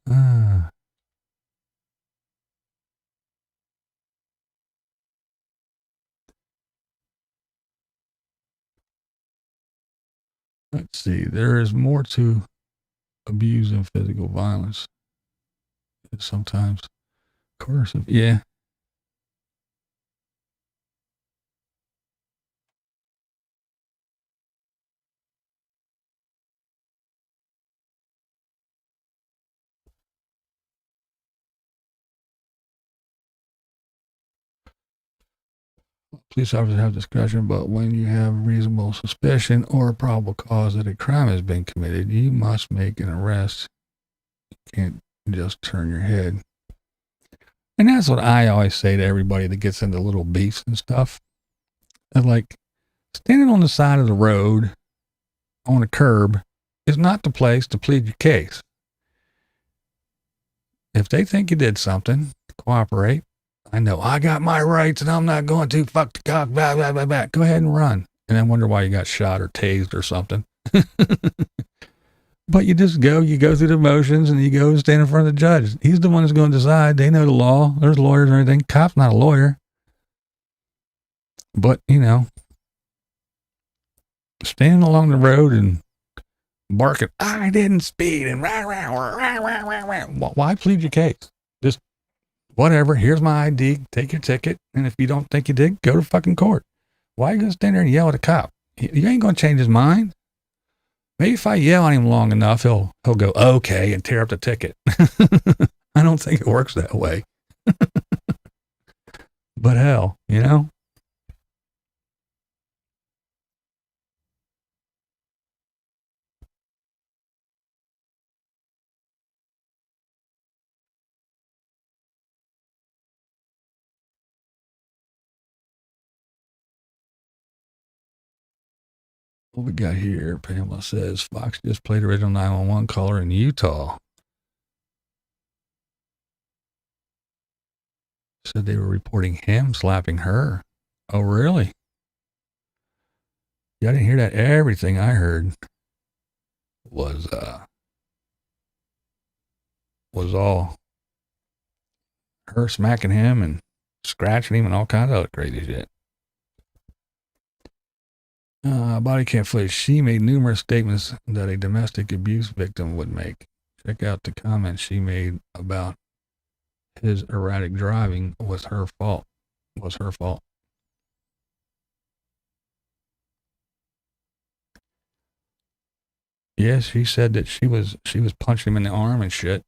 Ah. Let's see. There is more to abuse than physical violence. It's sometimes coercive. Yeah. Police officers have discretion, but when you have reasonable suspicion or a probable cause that a crime has been committed, you must make an arrest. You can't just turn your head. And that's what I always say to everybody that gets into little beefs and stuff. And like, standing on the side of the road on a curb is not the place to plead your case. If they think you did something, cooperate. I know I got my rights and I'm not going to fuck the cop, blah, blah, blah, blah. Go ahead and run. And then wonder why you got shot or tased or something. But you just go through the motions and you go and stand in front of the judge. He's the one who's going to decide. They know the law. There's lawyers and everything. Cop's not a lawyer. But, you know, standing along the road and barking, I didn't speed, and rah, rah, rah, rah, rah, rah. Why plead your case? Just whatever. Here's my ID. Take your ticket. And if you don't think you did, go to fucking court. Why are you going to stand there and yell at a cop? You ain't going to change his mind. Maybe if I yell at him long enough, he'll go, okay, and tear up the ticket. I don't think it works that way. But hell, you know? What we got here? Pamela says Fox just played original 911 caller in Utah. Said they were reporting him slapping her. Oh, really? Yeah, I didn't hear that. Everything I heard was all her smacking him and scratching him and all kinds of other crazy shit. Body cam footage. She made numerous statements that a domestic abuse victim would make. Check out the comments she made about his erratic driving was her fault. Yes, she said that she was punching him in the arm and shit.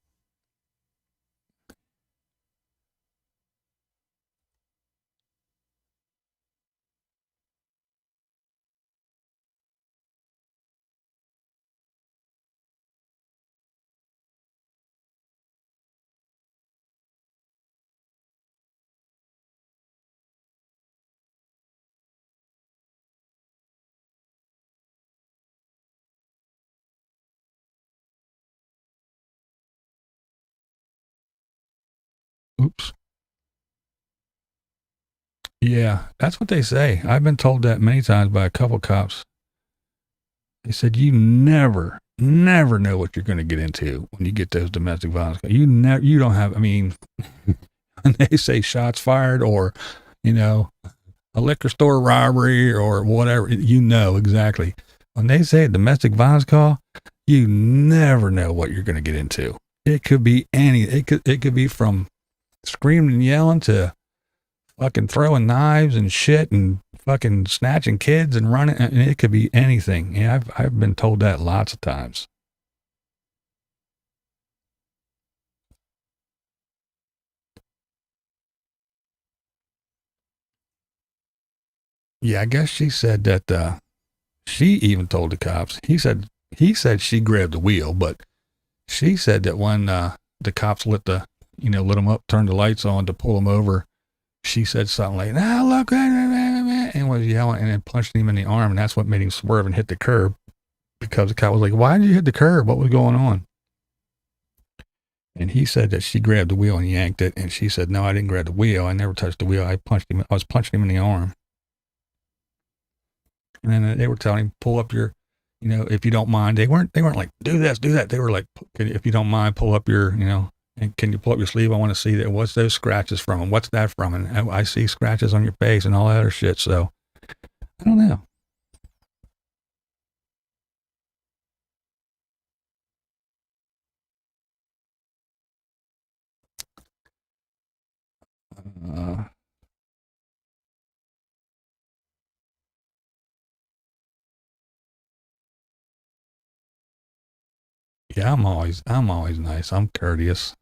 Oops. Yeah, that's what they say. I've been told that many times by a couple cops. They said you never know what you're going to get into when you get those domestic violence. You don't have, I mean, when they say shots fired or, you know, a liquor store robbery or whatever, you know exactly. When they say a domestic violence call, you never know what you're going to get into. It could be it could be from screaming and yelling to fucking throwing knives and shit and fucking snatching kids and running. And it could be anything. Yeah, I've been told that lots of times. Yeah, I guess she said that she even told the cops. He said she grabbed the wheel, but she said that when the cops let them up, turned the lights on to pull them over, she said something like, "Now look," and was yelling and then punched him in the arm, and that's what made him swerve and hit the curb. Because the cop was like, "Why did you hit the curb? What was going on?" And he said that she grabbed the wheel and yanked it, and she said, "No, I didn't grab the wheel. I never touched the wheel. I was punching him in the arm." And then they were telling him, "Pull up your you know, if you don't mind, they weren't like, do this, do that. They were like, if you don't mind, pull up your, you know, and can you pull up your sleeve? I want to see that. What's those scratches from? And what's that from? And I see scratches on your face and all that other shit. So I don't know. Uh, yeah, I'm always nice. I'm courteous.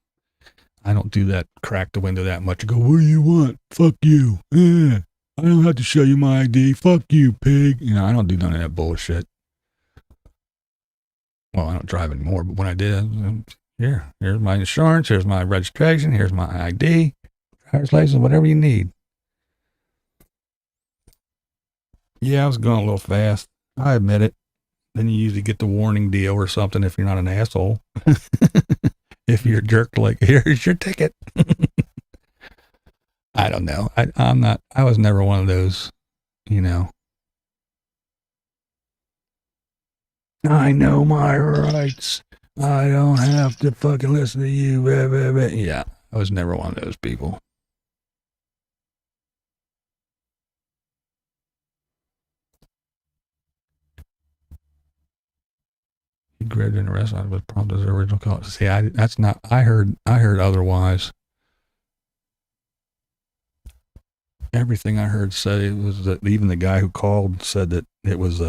I don't do that, crack the window that much and go, what do you want? Fuck you. I don't have to show you my ID. Fuck you, pig. You know, I don't do none of that bullshit. Well, I don't drive anymore, but when I did, here's my insurance, here's my registration, here's my ID, driver's license, whatever you need. Yeah, I was going a little fast. I admit it. Then you usually get the warning deal or something if you're not an asshole. If you're jerked, like, here's your ticket. I don't know. I was never one of those, you know. I know my rights. I don't have to fucking listen to you. Blah, blah, blah. Yeah, I was never one of those people. He grabbed in the restaurant with prompt as original call. See, that's not. I heard otherwise. Everything I heard said it was that even the guy who called said that it was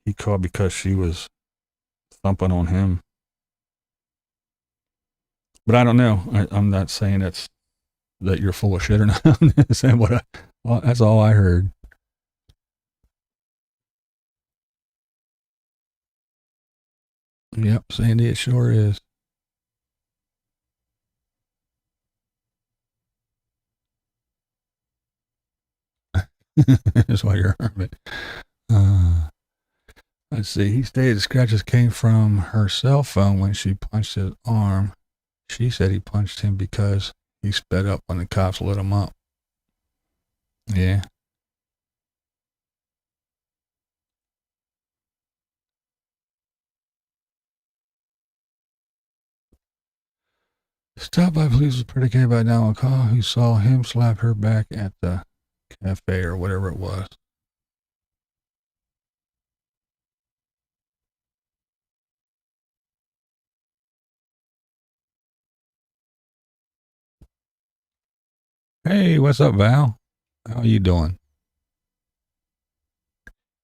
he called because she was thumping on him. But I don't know. I'm not saying that you're full of shit or not. I'm saying that's all I heard. Yep, Sandy, it sure is. That's why you're a hermit. Let's see. He stated the scratches came from her cell phone when she punched his arm. She said he punched him because he sped up when the cops lit him up. Yeah. Stopped by police was predicated by Donald Call, who saw him slap her back at the cafe or whatever it was. Hey, what's up, Val? How you doing?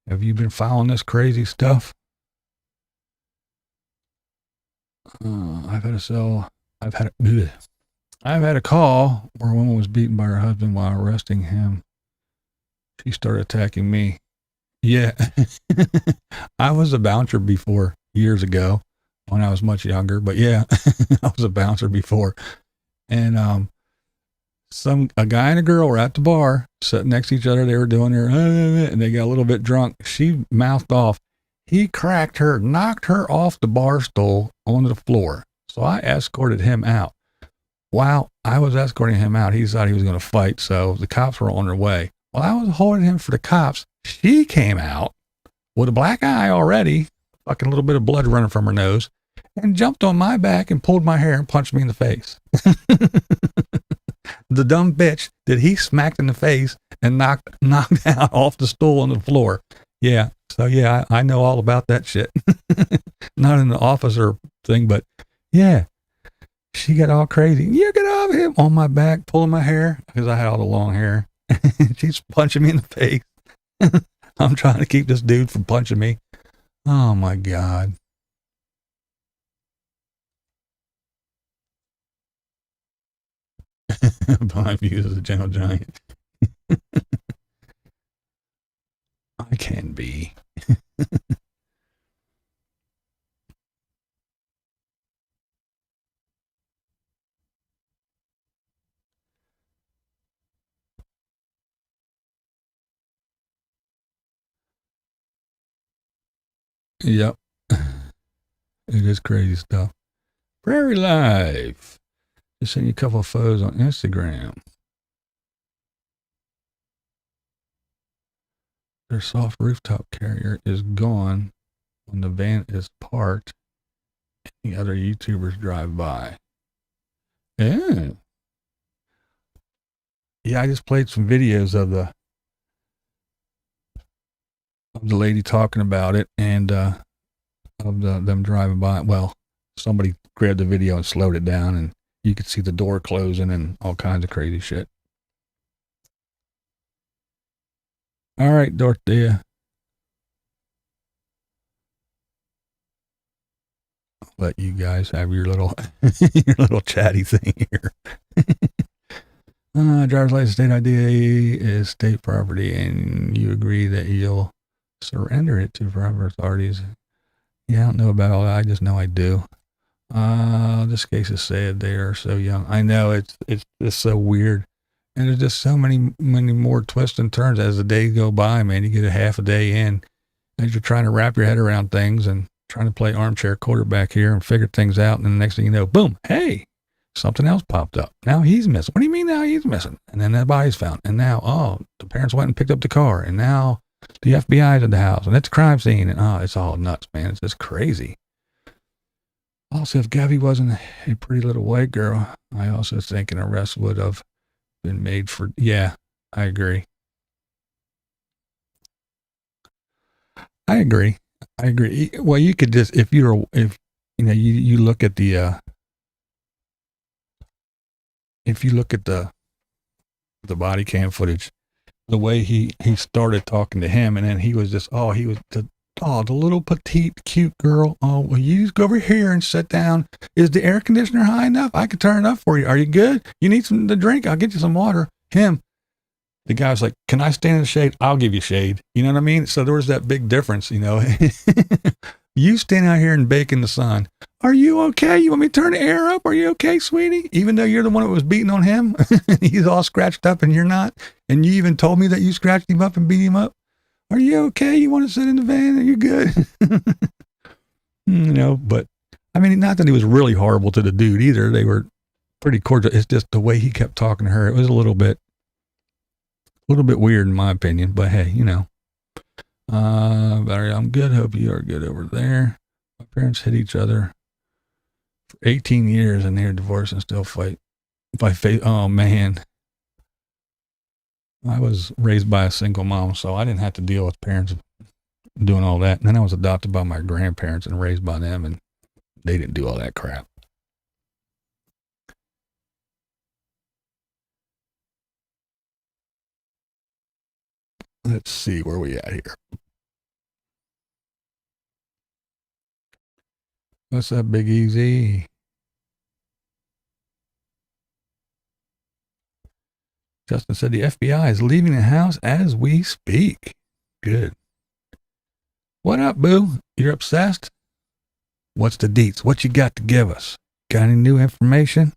Have you been following this crazy stuff? I've had a call where a woman was beaten by her husband while arresting him. She started attacking me. Yeah. I was a bouncer before, years ago, when I was much younger, but yeah, I was a bouncer before. And a guy and a girl were at the bar sitting next to each other. They were doing their and they got a little bit drunk. She mouthed off. He cracked her, knocked her off the bar stool onto the floor. So I escorted him out. While I was escorting him out, he decided he was going to fight. So the cops were on their way. While I was holding him for the cops, she came out with a black eye already, fucking little bit of blood running from her nose, and jumped on my back and pulled my hair and punched me in the face. The dumb bitch that he smacked in the face and knocked out off the stool on the floor. Yeah. So yeah, I know all about that shit. Not in the officer thing, but yeah. She got all crazy. You get off him on my back, pulling my hair because I had all the long hair. She's punching me in the face. I'm trying to keep this dude from punching me. Oh my God. My views as a gentle giant. I can be. Yep. It is crazy stuff. Prairie Life. Just send you a couple of photos on Instagram. Their soft rooftop carrier is gone when the van is parked and the other YouTubers drive by. Yeah. Yeah, I just played some videos of the lady talking about it and of them driving by. Well, somebody grabbed the video and slowed it down, and you could see the door closing and all kinds of crazy shit. All right, Dorothea. I'll let you guys have your little your little chatty thing here. Driver's license state ID is state property, and you agree that you'll surrender it to forever authorities. Yeah, I don't know about all that. I just know I do. This case is sad. They are so young. I know it's just so weird, and there's just so many more twists and turns as the days go by. Man, you get a half a day in as you're trying to wrap your head around things and trying to play armchair quarterback here and figure things out, and then the next thing you know, boom, hey, something else popped up. Now he's missing. What do you mean now he's missing? And then that body's found. And now, oh, the parents went and picked up the car. And now the FBI's at the house. And it's a crime scene. And oh, it's all nuts, man. It's just crazy. Also, if Gabby wasn't a pretty little white girl, I also think an arrest would have been made for, yeah, I agree. I agree. Well, you could just, if you know, you look at the, if you look at the body cam footage, the way he started talking to him, and then he was just, the little petite, cute girl. Oh, well, you go over here and sit down. Is the air conditioner high enough? I can turn it up for you. Are you good? You need something to drink? I'll get you some water. Him, the guy was like, can I stand in the shade? I'll give you shade. You know what I mean? So there was that big difference, you know. You stand out here and bake in the sun. Are you okay? You want me to turn the air up? Are you okay, sweetie? Even though you're the one that was beating on him, he's all scratched up and you're not. And you even told me that you scratched him up and beat him up. Are you okay? You want to sit in the van? Are you good? You know, but I mean, not that he was really horrible to the dude either. They were pretty cordial. It's just the way he kept talking to her. It was a little bit weird in my opinion, but hey, you know. Valerie, I'm good. Hope you are good over there. My parents hit each other for 18 years and they're divorced and still fight by faith. Oh man. I was raised by a single mom, so I didn't have to deal with parents doing all that. And then I was adopted by my grandparents and raised by them, and they didn't do all that crap. Let's see where we at here. What's up, Big Easy? Justin said the FBI is leaving the house as we speak. Good. What up, boo? You're obsessed? What's the deets? What you got to give us? Got any new information?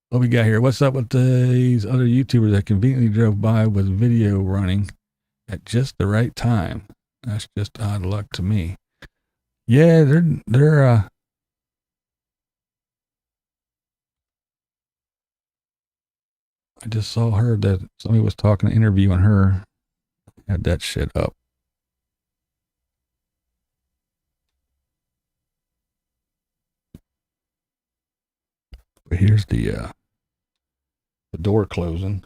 What we got here? What's up with these other YouTubers that conveniently drove by with video running at just the right time? That's just odd luck to me. Yeah, they're I just saw her that somebody was talking, interviewing her, had that shit up. But here's the door closing.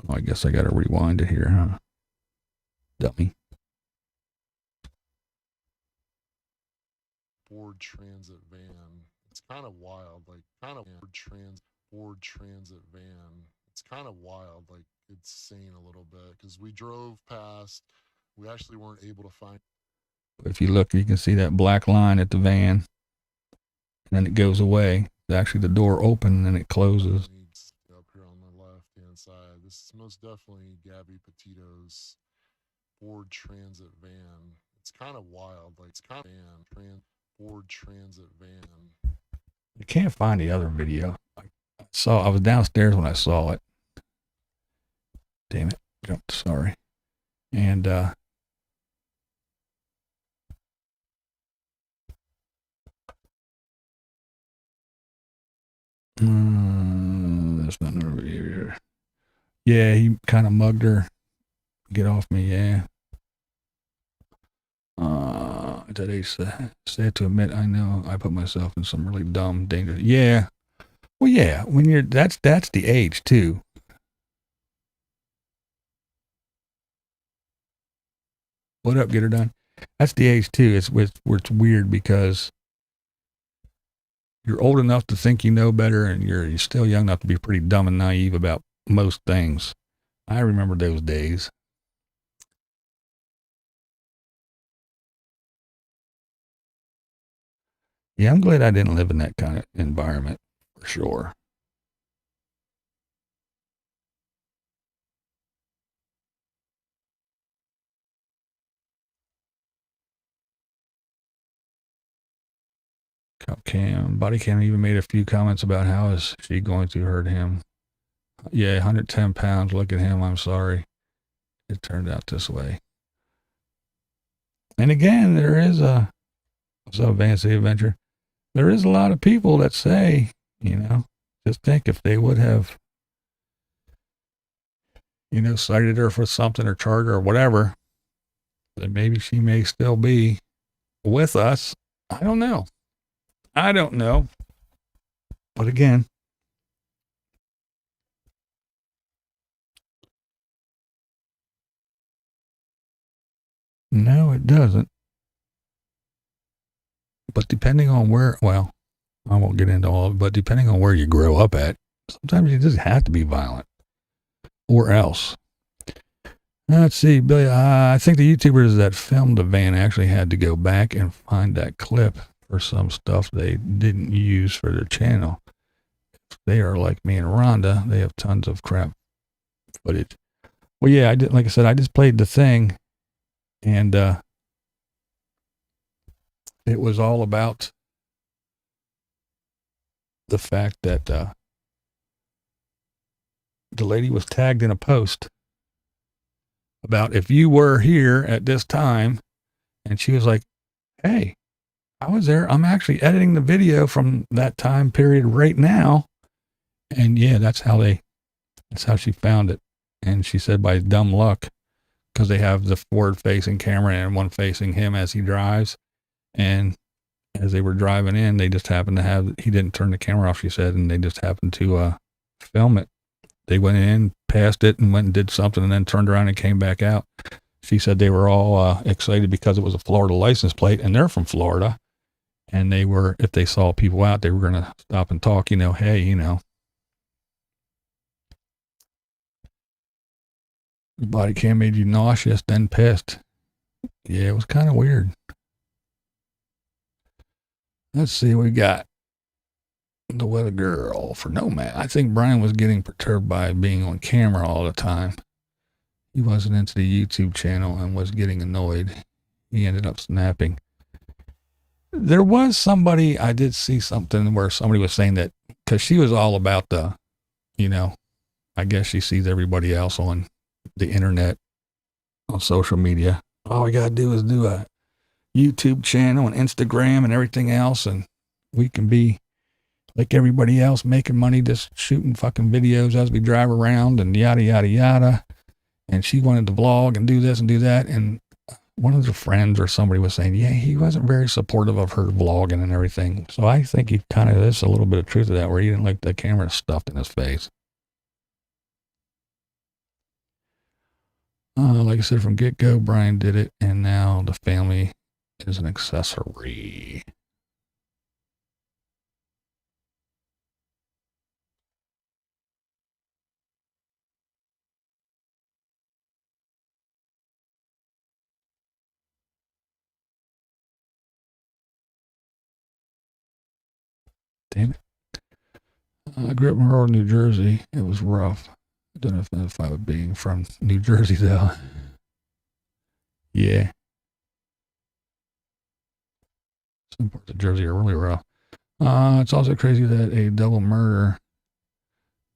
Oh, I guess I got to rewind it here, huh? Dummy. Ford Transit van. It's kind of wild, like Ford Transit van. It's kind of wild, like it's saying a little bit because we drove past. We actually weren't able to find. If you look, you can see that black line at the van, and then it goes away. Actually, the door opens and then it closes. Up here on the left-hand side, this is most definitely Gabby Petito's Ford Transit van. It's kind of wild, like it's kind of Ford Transit van. You can't find the other video. I was downstairs when I saw it. Damn it. Sorry. And That's not normal behavior. Yeah, he kind of mugged her. Get off me, yeah. At that age, sad to admit, I know I put myself in some really dumb, dangerous. Yeah. Well, yeah, when you're, that's the age too. What up, get her done? That's the age too. It's where it's weird because you're old enough to think you know better, and you're still young enough to be pretty dumb and naive about most things. I remember those days. Yeah, I'm glad I didn't live in that kind of environment, for sure. Body cam even made a few comments about how is she going to hurt him. Yeah, 110 pounds. Look at him. I'm sorry. It turned out this way. And again, there is what's up, Fancy Adventure? There is a lot of people that say, just think if they would have, cited her for something or charged her or whatever, then maybe she may still be with us. I don't know. But again, no, it doesn't. But depending on where, well, I won't get into all of it, but depending on where you grow up at, sometimes you just have to be violent or else. Let's see, Billy, I think the YouTubers that filmed the van actually had to go back and find that clip for some stuff they didn't use for their channel. If they are like me and Rhonda, they have tons of crap footage. Well, yeah, I did. Like I said, I just played the thing, and it was all about the fact that the lady was tagged in a post about if you were here at this time, and she was like, hey, I was there. I'm actually editing the video from that time period right now. And yeah, that's how she found it. And she said by dumb luck, because they have the forward facing camera and one facing him as he drives. And as they were driving in, they just happened to he didn't turn the camera off, she said, and they just happened to film it. They went in, passed it, and went and did something, and then turned around and came back out. She said they were all excited because it was a Florida license plate, and they're from Florida. And they were, if they saw people out, they were going to stop and talk, hey, the body cam made you nauseous, then pissed. Yeah, it was kind of weird. Let's see what we got. The weather girl for Nomad. I think Brian was getting perturbed by being on camera all the time. He wasn't into the YouTube channel and was getting annoyed. He ended up snapping. There was somebody, I did see something where somebody was saying that, because she was all about the, I guess she sees everybody else on the internet, on social media. All we got to do is do a YouTube channel and Instagram and everything else, and we can be like everybody else, making money just shooting fucking videos as we drive around and yada, yada, yada. And she wanted to vlog and do this and do that. And one of the friends or somebody was saying, yeah, he wasn't very supportive of her vlogging and everything. So I think he kind of, there's a little bit of truth to that, where he didn't like the camera stuffed in his face. Like I said, from get-go, Brian did it, and now the family is an accessory. Damn it. I grew up in rural New Jersey. It was rough. I don't identify with being from New Jersey, though. Yeah. Some parts of Jersey are really rough. It's also crazy that a double murder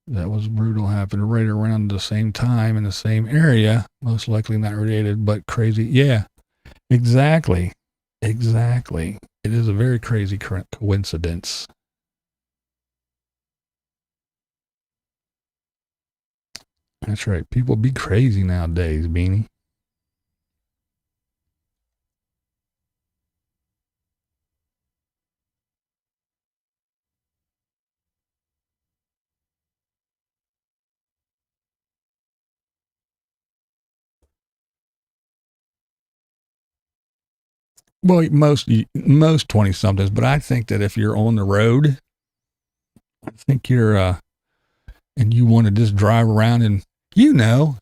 that was brutal happened right around the same time in the same area. Most likely not related, but crazy. Yeah, exactly. Exactly. It is a very crazy coincidence. That's right. People be crazy nowadays, Beanie. Well, most 20 somethings, but I think that if you're on the road, I think you're and you want to just drive around and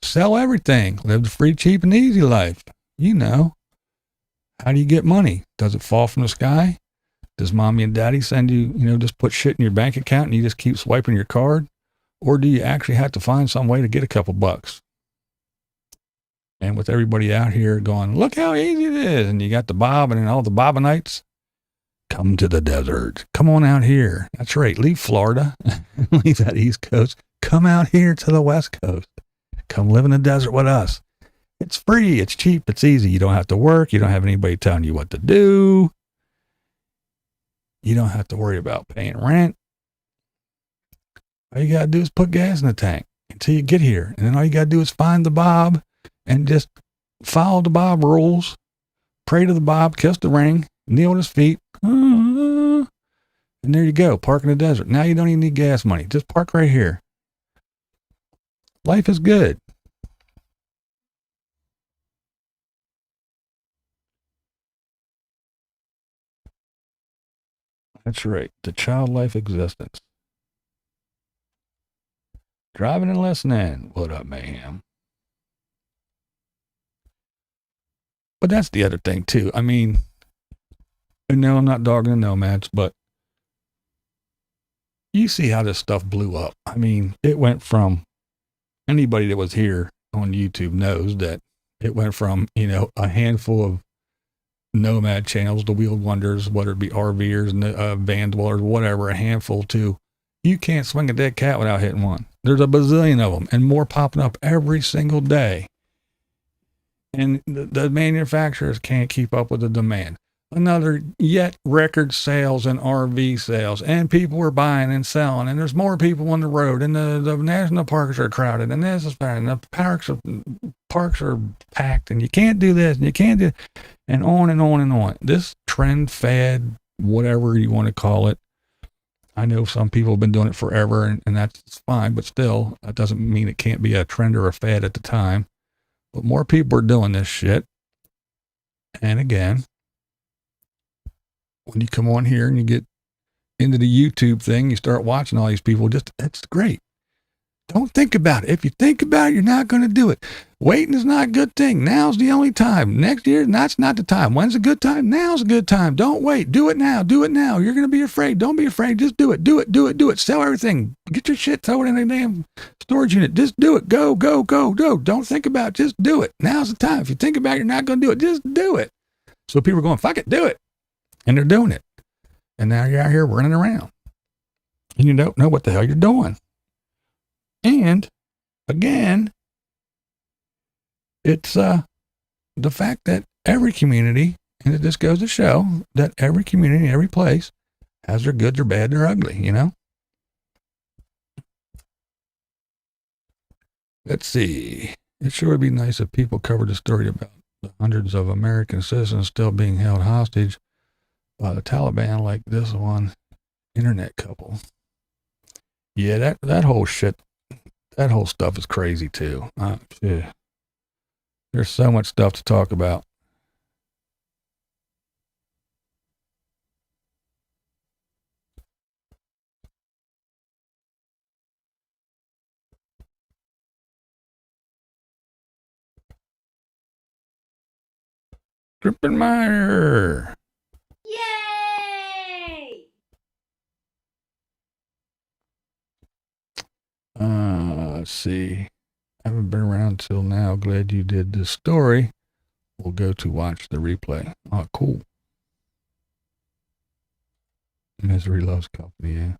sell everything, live the free, cheap, and easy life. How do you get money? Does it fall from the sky? Does mommy and daddy send you, just put shit in your bank account and you just keep swiping your card? Or do you actually have to find some way to get a couple bucks? And with everybody out here going, look how easy it is. And you got the Bob and all the Bobanites. Come to the desert. Come on out here. That's right. Leave Florida. Leave that East Coast. Come out here to the West Coast. Come live in the desert with us. It's free. It's cheap. It's easy. You don't have to work. You don't have anybody telling you what to do. You don't have to worry about paying rent. All you got to do is put gas in the tank until you get here. And then all you got to do is find the Bob and just follow the Bob rules. Pray to the Bob, kiss the ring, kneel at his feet. And there you go. Park in the desert. Now you don't even need gas money. Just park right here. Life is good. That's right. The child life existence. Driving and listening. What up, mayhem? But that's the other thing, too. I mean, no, I'm not dogging the nomads, but you see how this stuff blew up. I mean, it went from anybody that was here on YouTube knows that it went from, a handful of nomad channels, the Wheeled Wonders, whether it be RVers, van dwellers, whatever, a handful to you can't swing a dead cat without hitting one. There's a bazillion of them and more popping up every single day. And the manufacturers can't keep up with the demand. Another yet record sales and RV sales, and people are buying and selling, and there's more people on the road, and the national parks are crowded, and this is bad, and the parks are packed, and you can't do this, and you can't do, and on and on and on. This trend, fad, whatever you want to call it. I know some people have been doing it forever, and that's fine, but still, that doesn't mean it can't be a trend or a fad at the time. But more people are doing this shit. And again, when you come on here and you get into the YouTube thing, you start watching all these people, it's great. Don't think about it. If you think about it, you're not going to do it. Waiting is not a good thing. Now's the only time. Next year, that's not the time. When's a good time? Now's a good time. Don't wait. Do it now. Do it now. You're going to be afraid. Don't be afraid. Just do it. Do it. Do it. Do it. Sell everything. Get your shit. Throw it in a damn storage unit. Just do it. Go, go, go, go. Don't think about it. Just do it. Now's the time. If you think about it, you're not going to do it. Just do it. So people are going, fuck it, do it. And they're doing it. And now you're out here running around. And you don't know what the hell you're doing. And again, it's the fact that every community, and it just goes to show that every community, every place has their good, their bad, their ugly, Let's see. It sure would be nice if people covered the story about the hundreds of American citizens still being held hostage by the Taliban, like this one internet couple. Yeah, that whole shit. That whole stuff is crazy too. There's so much stuff to talk about. Grippenmeyer. Yay! Let's see. I haven't been around till now. Glad you did this story. We'll go to watch the replay. Oh, cool. Misery loves company, yeah.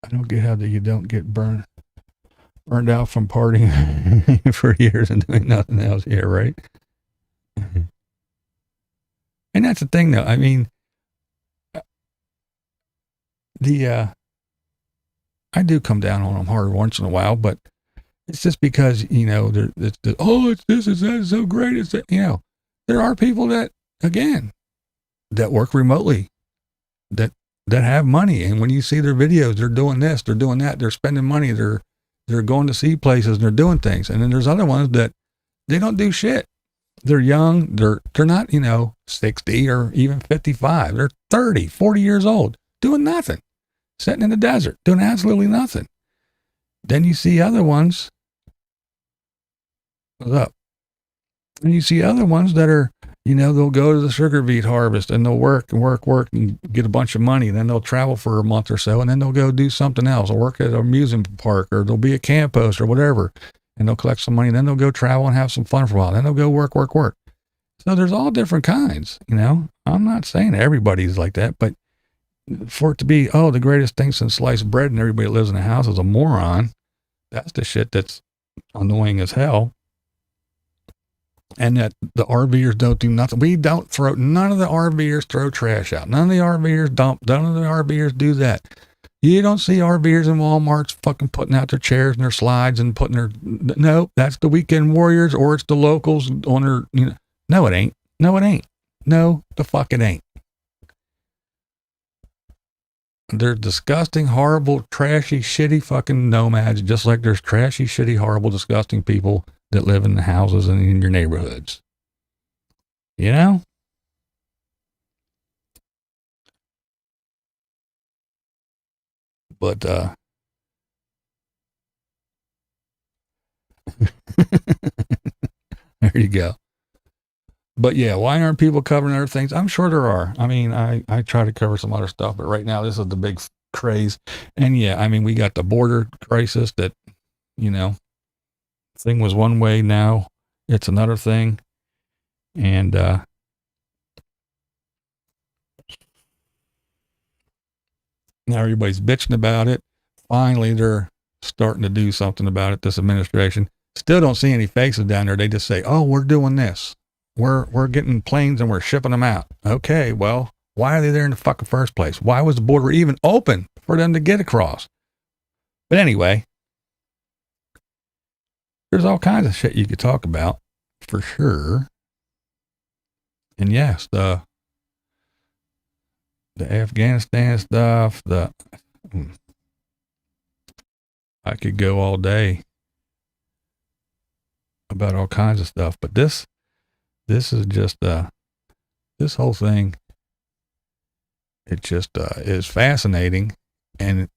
I don't get how that you don't get burned out from partying for years and doing nothing else. Yeah, right. And that's the thing, though. I mean, I do come down on them hard once in a while, but it's just because, it's this, it's that, it's so great. It's that, there are people that, again, that work remotely, that have money. And when you see their videos, they're doing this, they're doing that, they're spending money, they're going to see places, and they're doing things. And then there's other ones that they don't do shit. They're young. They're not, 60 or even 55. They're 30, 40 years old, doing nothing, sitting in the desert, doing absolutely nothing. Then you see other ones. What's up? And you see other ones that are, they'll go to the sugar beet harvest and they'll work and get a bunch of money. And then they'll travel for a month or so, and then they'll go do something else, or work at an amusement park, or they'll be a camp host or whatever. And they'll collect some money. Then they'll go travel and have some fun for a while. Then they'll go work. So there's all different kinds, I'm not saying everybody's like that, but for it to be, the greatest thing since sliced bread and everybody that lives in a house is a moron, that's the shit that's annoying as hell. And that the RVers don't do nothing. None of the RVers throw trash out. None of the RVers dump. None of the RVers do that. You don't see RVers in Walmarts fucking putting out their chairs and their slides and no, that's the weekend warriors, or it's the locals on their, no, it ain't. No, it ain't. No, the fuck it ain't. They're disgusting, horrible, trashy, shitty fucking nomads, just like there's trashy, shitty, horrible, disgusting people that live in the houses and in your neighborhoods. But, there you go. But yeah, why aren't people covering other things? I'm sure there are. I mean, I try to cover some other stuff, but right now this is the big craze. And yeah, I mean, we got the border crisis that, thing was one way, now it's another thing. And, now everybody's bitching about it. Finally, they're starting to do something about it. This administration still don't see any faces down there. They just say, "Oh, we're doing this. We're getting planes and we're shipping them out." Okay, well, why are they there in the fucking first place? Why was the border even open for them to get across? But anyway, there's all kinds of shit you could talk about, for sure. And yes, the Afghanistan stuff, I could go all day about all kinds of stuff, but this is just, this whole thing, it just, is fascinating. And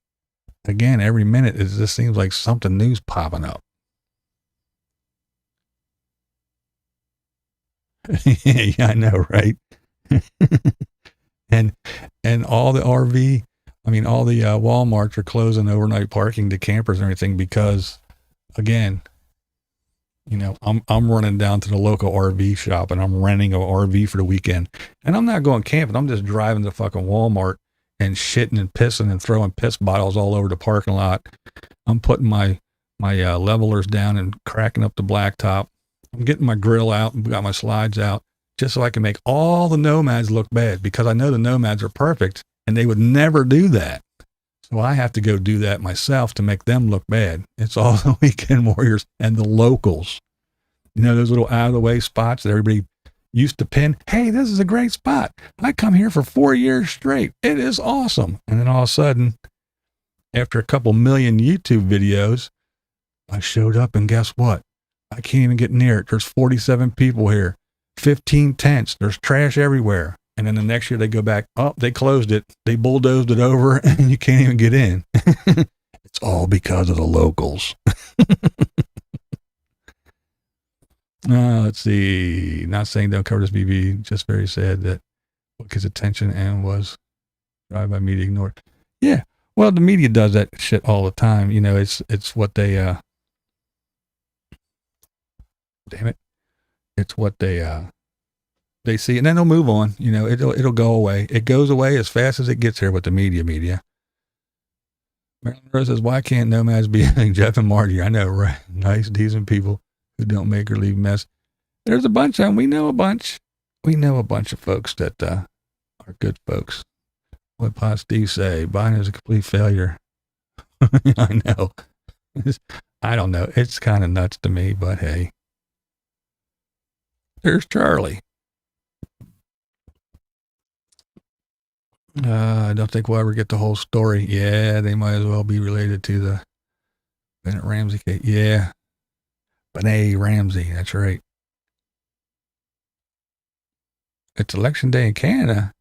again, every minute it just seems like something new's popping up. Yeah, I know, right? and all the RV, all the Walmarts are closing overnight parking to campers and everything because, again, I'm running down to the local RV shop and I'm renting an RV for the weekend, and I'm not going camping. I'm just driving to fucking Walmart and shitting and pissing and throwing piss bottles all over the parking lot. I'm putting my levelers down and cracking up the blacktop. I'm getting my grill out and got my slides out just so I can make all the nomads look bad, because I know the nomads are perfect and they would never do that. So I have to go do that myself to make them look bad. It's all the weekend warriors and the locals. Those little out of the way spots that everybody used to pin. Hey, this is a great spot. I come here for 4 years straight. It is awesome. And then all of a sudden, after a couple million YouTube videos, I showed up and guess what? I can't even get near it. There's 47 people here, 15 tents. There's trash everywhere. And then the next year they go back. Oh, they closed it. They bulldozed it over and you can't even get in. It's all because of the locals. Let's see. Not saying don't cover this BB. Just very sad that took his attention and was drive by media ignored. Yeah. Well, the media does that shit all the time. It's what they, damn it. It's what they see, and then they'll move on. It'll go away. It goes away as fast as it gets here with the media. Marilyn Rose says, why can't nomads be like Jeff and Margie? I know, right? Nice, decent people who don't make or leave mess. There's a bunch of them. We know a bunch. We know a bunch of folks that are good folks. What Pot Steve say? Biden is a complete failure. I know. I don't know. It's kind of nuts to me, but hey. There's Charlie. I don't think we'll ever get the whole story. Yeah, they might as well be related to the Bennett Ramsey case. Yeah. Benet Ramsey. That's right. It's election day in Canada.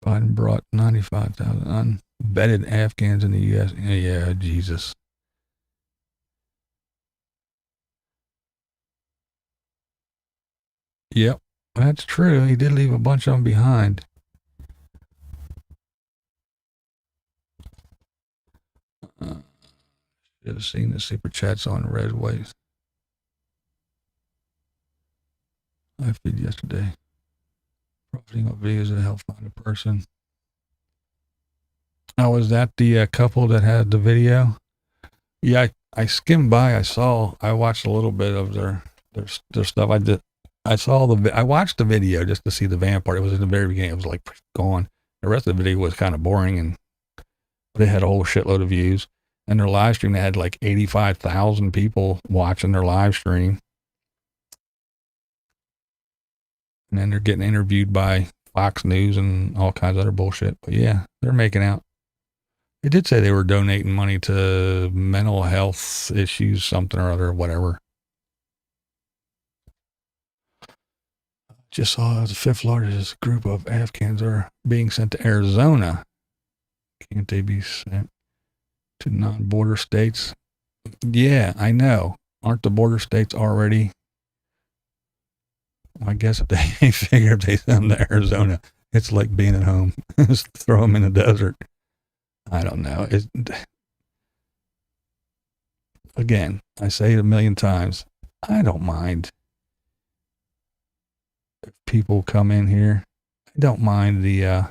Biden brought 95,000 unvetted Afghans in the U.S. Yeah, Jesus. Yep, that's true. He did leave a bunch of them behind. Should have seen the super chats on Red Waves. I feed yesterday. Profiting off videos to help find a person. Oh, was that the couple that had the video? Yeah, I skimmed by. I watched a little bit of their stuff. I watched the video just to see the van part. It was in the very beginning. It was like gone. The rest of the video was kind of boring, and they had a whole shitload of views. And their live stream, they had like 85,000 people watching their live stream. And then they're getting interviewed by Fox News and all kinds of other bullshit. But yeah, they're making out. They did say they were donating money to mental health issues, something or other, whatever. Just saw the fifth largest group of Afghans are being sent to Arizona. Can't they be sent to non-border states? Yeah, I know. Aren't the border states already? I guess if they figure if they send them to Arizona, it's like being at home. Just throw them in the desert. I don't know. Again, I say it a million times. I don't mind if people come in here. I don't mind the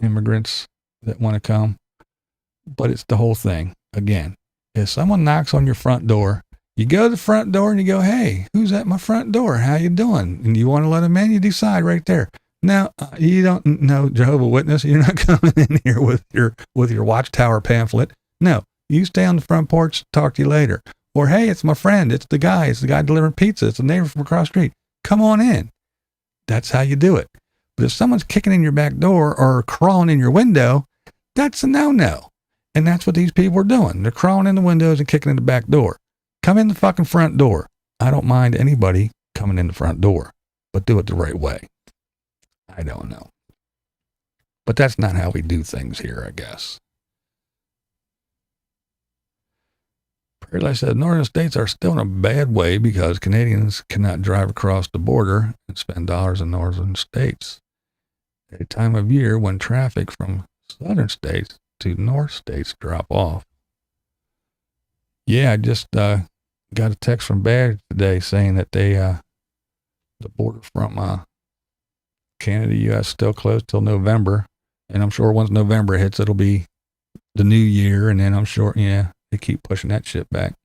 immigrants that want to come, but it's the whole thing. Again, if someone knocks on your front door, you go to the front door and you go, "Hey, who's at my front door? How you doing?" And you want to let them in, you decide right there. Now, you don't know Jehovah's Witness. You're not coming in here with your Watchtower pamphlet. No, you stay on the front porch. Talk to you later. Or, hey, it's my friend. It's the guy delivering pizza. It's the neighbor from across the street. Come on in. That's how you do it. But if someone's kicking in your back door or crawling in your window, that's a no-no. And that's what these people are doing. They're crawling in the windows and kicking in the back door. Come in the fucking front door. I don't mind anybody coming in the front door, but do it the right way. I don't know. But that's not how we do things here, I guess. Paradise said northern states are still in a bad way because Canadians cannot drive across the border and spend dollars in northern states at a time of year when traffic from southern states to north states drop off. Yeah, I just got a text from Bad today saying that they the border from Canada, U.S. still closed till November, and I'm sure once November hits, it'll be the new year, and then I'm sure, yeah, they keep pushing that shit back.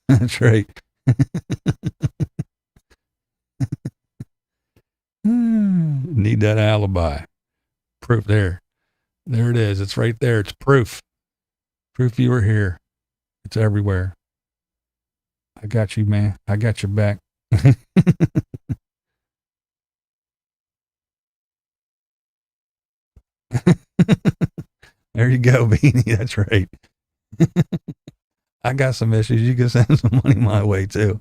That's right. Need that alibi. Proof there. There it is. It's right there. It's proof. Proof you were here. It's everywhere. I got you, man. I got your back. There you go, Beanie. That's right. I got some issues. You can send some money my way too.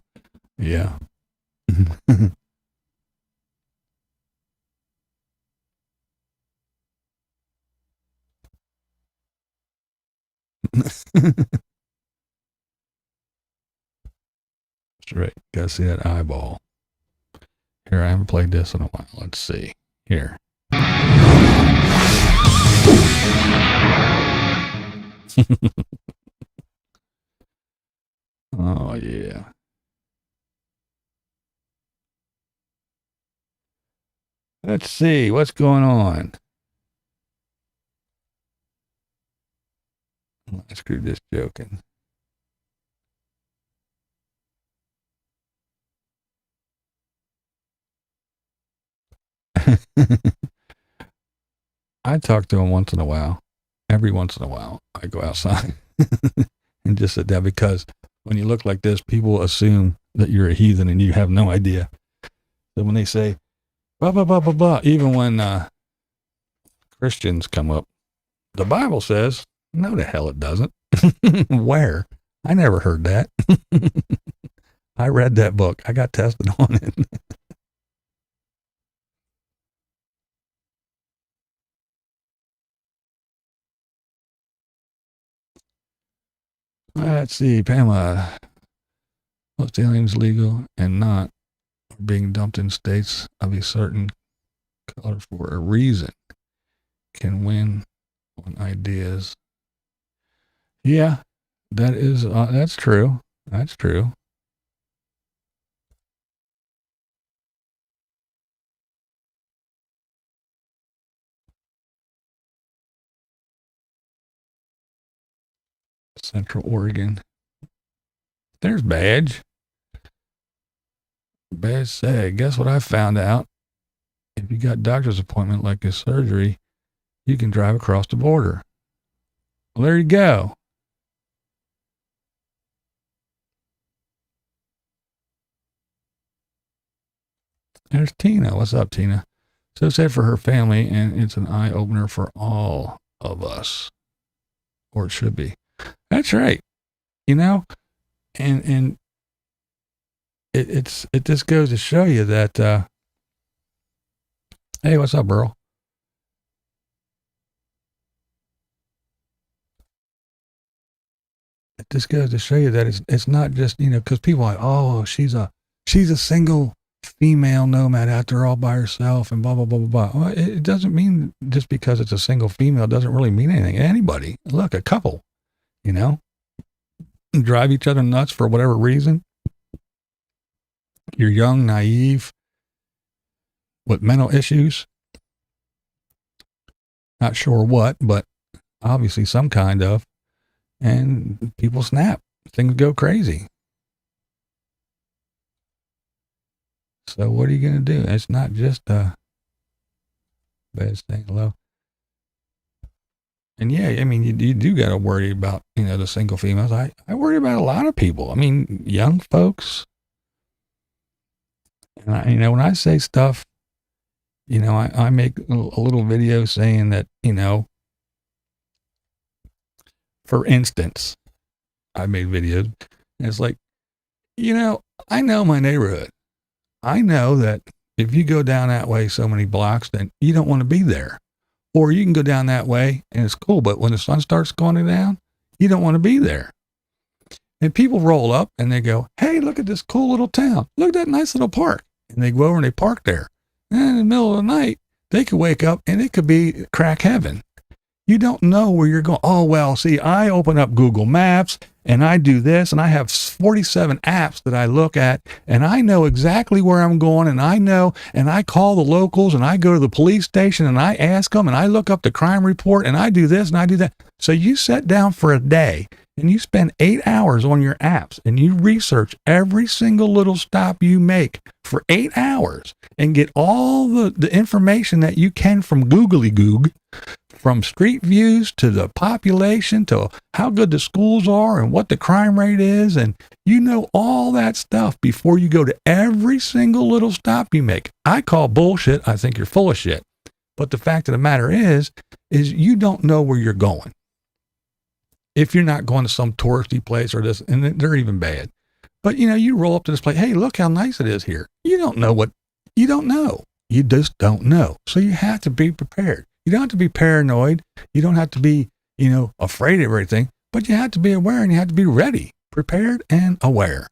Yeah. That's right. Gotta see that eyeball. Here, I haven't played this in a while. Let's see. Here. Oh, yeah. Let's see. What's going on? I screwed this joking. I talk to him once in a while. Every once in a while, I go outside and just sit down, because when you look like this, people assume that you're a heathen and you have no idea. So when they say, blah, blah, blah, blah, blah, even when Christians come up, the Bible says, no, the hell it doesn't. Where? I never heard that. I read that book. I got tested on it. Let's see, Pamela. Most aliens legal and not are being dumped in states of a certain color for a reason. Can win on ideas. Yeah, that's true. That's true. Central Oregon. There's Badge. Badge said, guess what I found out? If you got doctor's appointment like a surgery, you can drive across the border. Well, there you go. There's Tina. What's up, Tina? So sad for her family, and it's an eye-opener for all of us. Or it should be. That's right. You know, and it just goes to show you that, hey, what's up, Burl? It just goes to show you that it's not just, because people are like, oh, she's a single female nomad out there all by herself and blah, blah, blah, blah, blah. Well, it doesn't mean just because it's a single female, it doesn't really mean anything. Anybody, look, a couple, drive each other nuts for whatever reason. You're young, naive, with mental issues. Not sure what, but obviously some kind of. And people snap. Things go crazy. So what are you going to do? It's not just Bad saying hello. And yeah, I mean, you do got to worry about, the single females. I worry about a lot of people. I mean, young folks. And when I say stuff, I make a little video saying that, for instance, I made videos, and it's like, I know my neighborhood. I know that if you go down that way so many blocks, then you don't want to be there. Or you can go down that way and it's cool, but when the sun starts going down, you don't want to be there. And people roll up and they go, hey, look at this cool little town. Look at that nice little park. And they go over and they park there. And in the middle of the night, they could wake up and it could be crack heaven. You don't know where you're going. Oh, well, see, I open up Google Maps and I do this and I have 47 apps that I look at and I know exactly where I'm going and I know, and I call the locals and I go to the police station and I ask them and I look up the crime report and I do this and I do that. So you sit down for a day and you spend 8 hours on your apps and you research every single little stop you make for 8 hours and get all the information that you can from Googly Goog, from street views to the population to how good the schools are and what the crime rate is. And all that stuff before you go to every single little stop you make. I call bullshit. I think you're full of shit. But the fact of the matter is you don't know where you're going. If you're not going to some touristy place or this, and they're even bad. But, you roll up to this place. Hey, look how nice it is here. You don't know. You just don't know. So you have to be prepared. You don't have to be paranoid. You don't have to be, afraid of everything, but you have to be aware and you have to be ready, prepared and aware.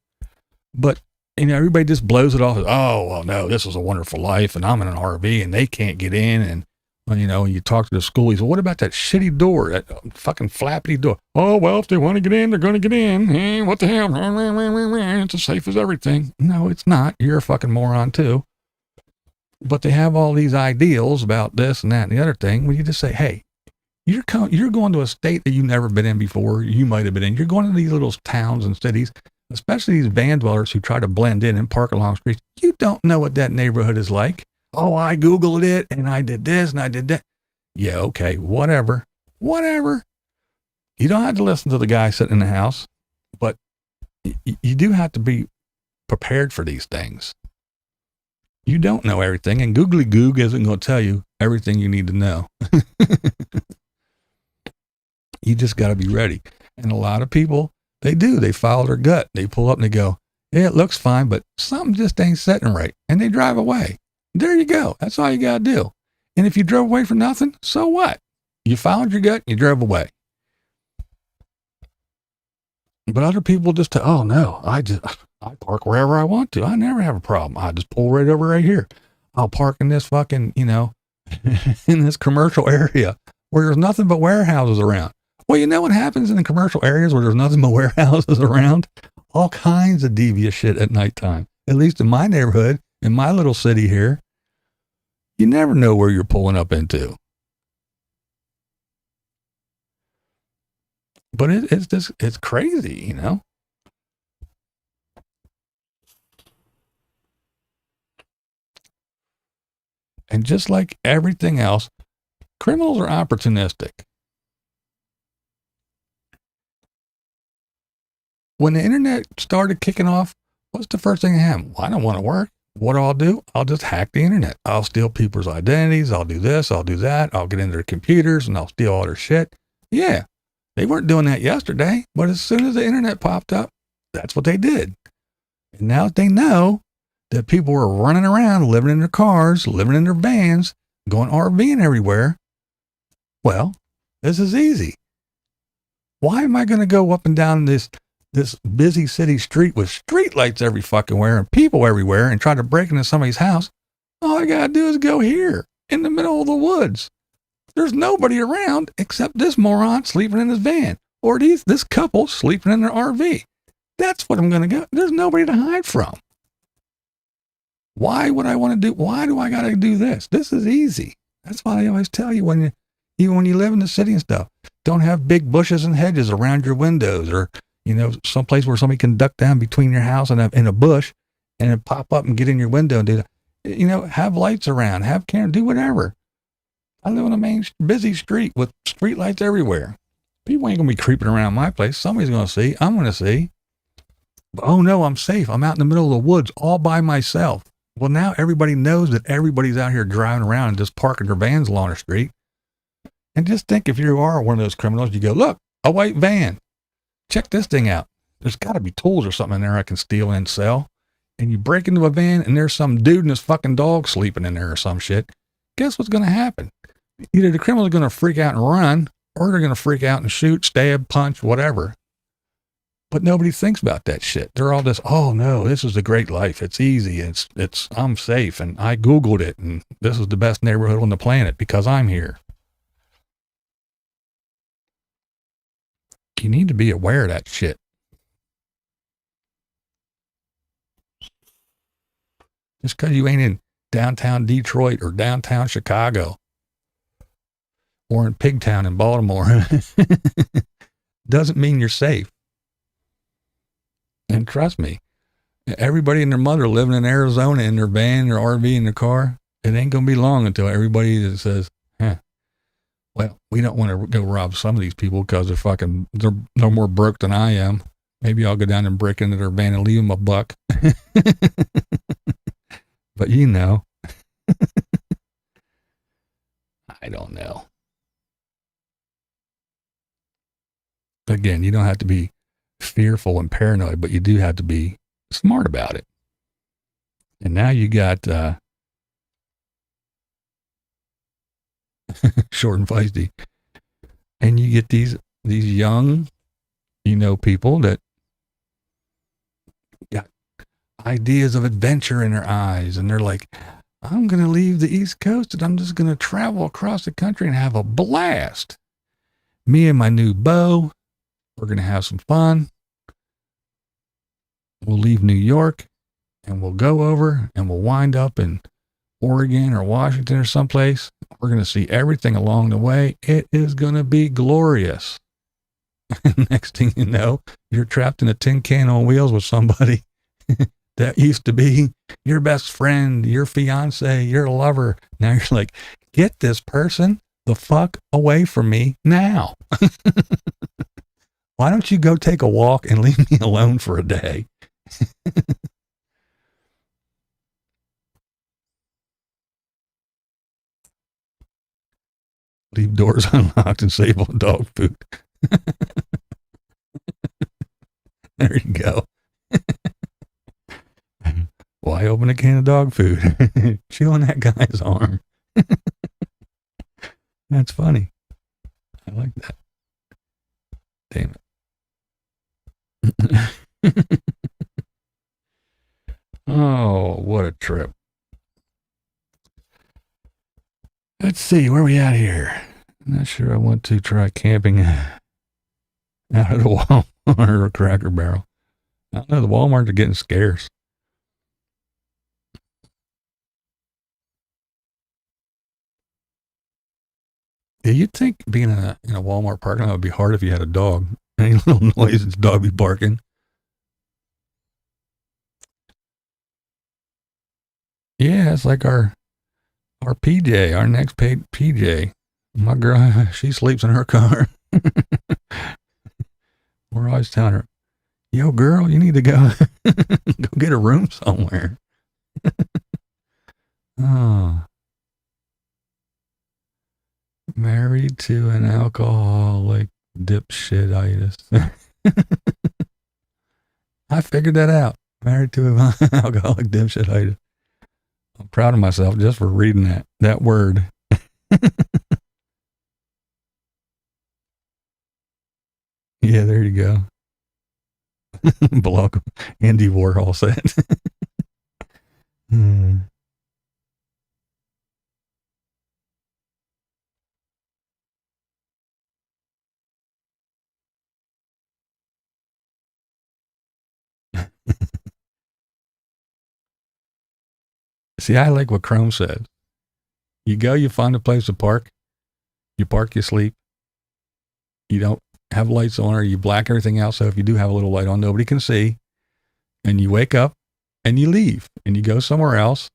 But everybody just blows it off as, oh, well, no, this is a wonderful life, and I'm in an RV, and they can't get in, and, you talk to the schoolies, well, what about that shitty door, that fucking flappy door? Oh, well, if they want to get in, they're going to get in. Hey, what the hell? It's as safe as everything. No, it's not. You're a fucking moron, too. But they have all these ideals about this and that and the other thing, when you just say, hey, you're going to a state that you've never been in before, you might have been in. You're going to these little towns and cities, especially these van dwellers who try to blend in and park along streets. You don't know what that neighborhood is like. Oh, I Googled it and I did this and I did that. Yeah, okay, whatever. You don't have to listen to the guy sitting in the house, but you do have to be prepared for these things. You don't know everything, and Googly Goog isn't going to tell you everything you need to know. You just got to be ready. And a lot of people, they follow their gut. They pull up and they go, yeah, it looks fine, but something just ain't setting right. And they drive away. There you go. That's all you got to do. And if you drove away for nothing, so what? You followed your gut, you drove away. But other people just, oh no, I park wherever I want to. I never have a problem. I just pull right over right here. I'll park in this fucking, in this commercial area where there's nothing but warehouses around. Well, you know what happens in the commercial areas where there's nothing but warehouses around? All kinds of devious shit at nighttime. At least in my neighborhood, in my little city here, you never know where you're pulling up into. But it's crazy, And just like everything else, criminals are opportunistic. When the internet started kicking off, what's the first thing that happened? Well, I don't want to work. What do? I'll just hack the internet. I'll steal people's identities. I'll do this. I'll do that. I'll get into their computers and I'll steal all their shit. Yeah. They weren't doing that yesterday, but as soon as the internet popped up, that's what they did. And now that they know that people were running around, living in their cars, living in their vans, going RVing everywhere, well, this is easy. Why am I going to go up and down this busy city street with street lights every fucking where and people everywhere and try to break into somebody's house? All I got to do is go here in the middle of the woods. There's nobody around except this moron sleeping in his van or this couple sleeping in their RV. That's what I'm going to go. There's nobody to hide from. Why would I want to do? Why do I got to do this? This is easy. That's why I always tell you even when you live in the city and stuff, don't have big bushes and hedges around your windows or, someplace where somebody can duck down between your house and a bush and then pop up and get in your window and do that. Have lights around, have cameras, do whatever. I live on a main busy street with street lights everywhere. People ain't going to be creeping around my place. Somebody's going to see. I'm going to see. But, oh no, I'm safe. I'm out in the middle of the woods all by myself. Well, now everybody knows that everybody's out here driving around and just parking their vans along the street. And just think, if you are one of those criminals, you go, look, a white van. Check this thing out. There's got to be tools or something in there I can steal and sell. And you break into a van and there's some dude and his fucking dog sleeping in there or some shit. Guess what's going to happen? Either the criminals are going to freak out and run, or they're going to freak out and shoot, stab, punch, whatever. But nobody thinks about that shit. They're all just, oh no, this is a great life. It's easy. I'm safe. And I Googled it. And this is the best neighborhood on the planet because I'm here. You need to be aware of that shit. Just because you ain't in downtown Detroit or downtown Chicago or in Pigtown in Baltimore doesn't mean you're safe. And trust me, everybody and their mother living in Arizona in their van, their RV, in their car, it ain't going to be long until everybody says, well, we don't want to go rob some of these people because they're no more broke than I am. Maybe I'll go down and break into their van and leave them $1. But I don't know. Again, you don't have to be fearful and paranoid, but you do have to be smart about it. And now you got short and feisty, and you get these young, people that got ideas of adventure in their eyes. And they're like, I'm going to leave the East Coast and I'm just going to travel across the country and have a blast. Me and my new beau, we're going to have some fun. We'll leave New York and we'll go over and we'll wind up in Oregon or Washington or someplace. We're going to see everything along the way. It is going to be glorious. Next thing you know, you're trapped in a tin can on wheels with somebody that used to be your best friend, your fiance, your lover. Now you're like, get this person the fuck away from me now. Why don't you go take a walk and leave me alone for a day? Leave doors unlocked and save on dog food. There you go. Why open a can of dog food? Chew on that guy's arm. That's funny. I like that. Damn it. Oh, what a trip. Let's see, where are we at here? I'm not sure I want to try camping out of the Walmart or Cracker Barrel. I don't know, the Walmarts are getting scarce. Yeah, you'd think being in a Walmart parking lot would be hard if you had a dog. Any little noise, it's dog be barking. Yeah, it's like our PJ, our next paid PJ. My girl, she sleeps in her car. We're always telling her, yo, girl, you need to go get a room somewhere. Oh. Married to an alcoholic dipshititis. I figured that out. Married to an alcoholic dipshititis. I'm proud of myself just for reading that word. Yeah, there you go. Below Andy Warhol said. See, I like what Chrome says. You go, you find a place to park. You park, you sleep. You don't have lights on or you black everything out. So if you do have a little light on, nobody can see. And you wake up and you leave and you go somewhere else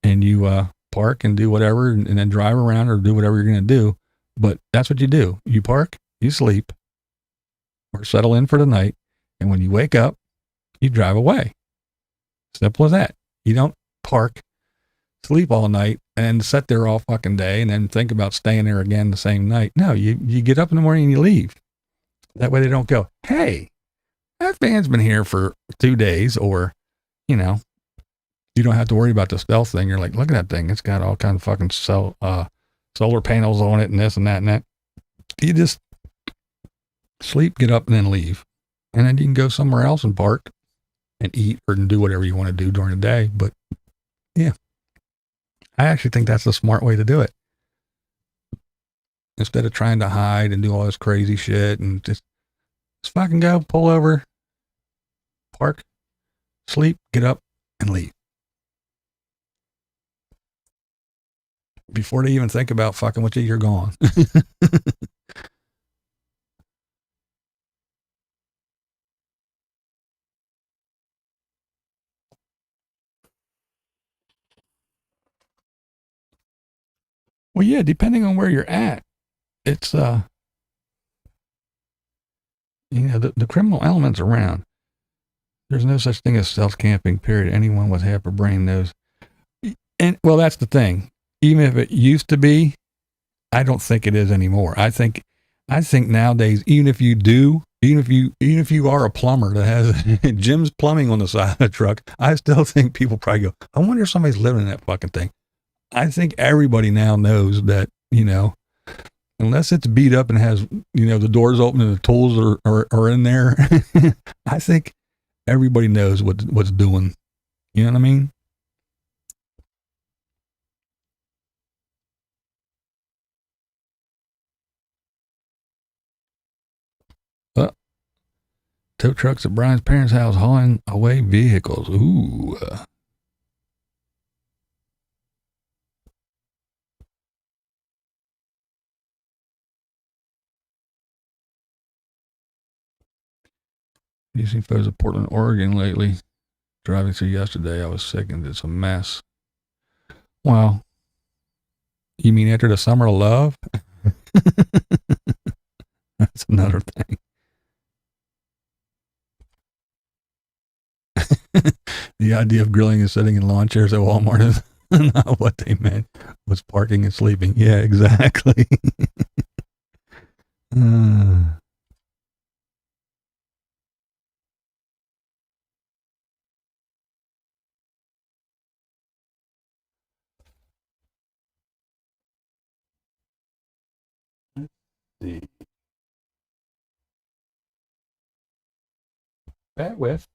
and you park and do whatever and then drive around or do whatever you're going to do. But that's what you do. You park, you sleep or settle in for the night. And when you wake up, you drive away. Simple as that. You don't park, sleep all night and sit there all fucking day and then think about staying there again the same night. No, you get up in the morning and you leave. That way they don't go, hey, that van's been here for 2 days, or, you don't have to worry about the stealth thing. You're like, look at that thing. It's got all kinds of fucking solar panels on it and this and that and that. You just sleep, get up and then leave. And then you can go somewhere else and park and eat or do whatever you want to do during the day. But yeah, I actually think that's the smart way to do it. Instead of trying to hide and do all this crazy shit and just fucking go, pull over, park, sleep, get up and leave. Before they even think about fucking with you, you're gone. Well, yeah, depending on where you're at, it's, the criminal element's around. There's no such thing as stealth camping, period. Anyone with half a brain knows. And, well, that's the thing. Even if it used to be, I don't think it is anymore. I think nowadays, even if you are a plumber that has Jim's Plumbing on the side of the truck, I still think people probably go, I wonder if somebody's living in that fucking thing. I think everybody now knows that, unless it's beat up and has, the doors open and the tools are in there, I think everybody knows what's doing. You know what I mean? Tow trucks at Brian's parents' house hauling away vehicles. Ooh. You seen photos of Portland, Oregon lately? Driving through yesterday, I was sick and it's a mess. Well, you mean after the summer of love? That's another thing. The idea of grilling and sitting in lawn chairs at Walmart is not what they meant. Was parking and sleeping. Yeah, exactly. Let's see. Bat with.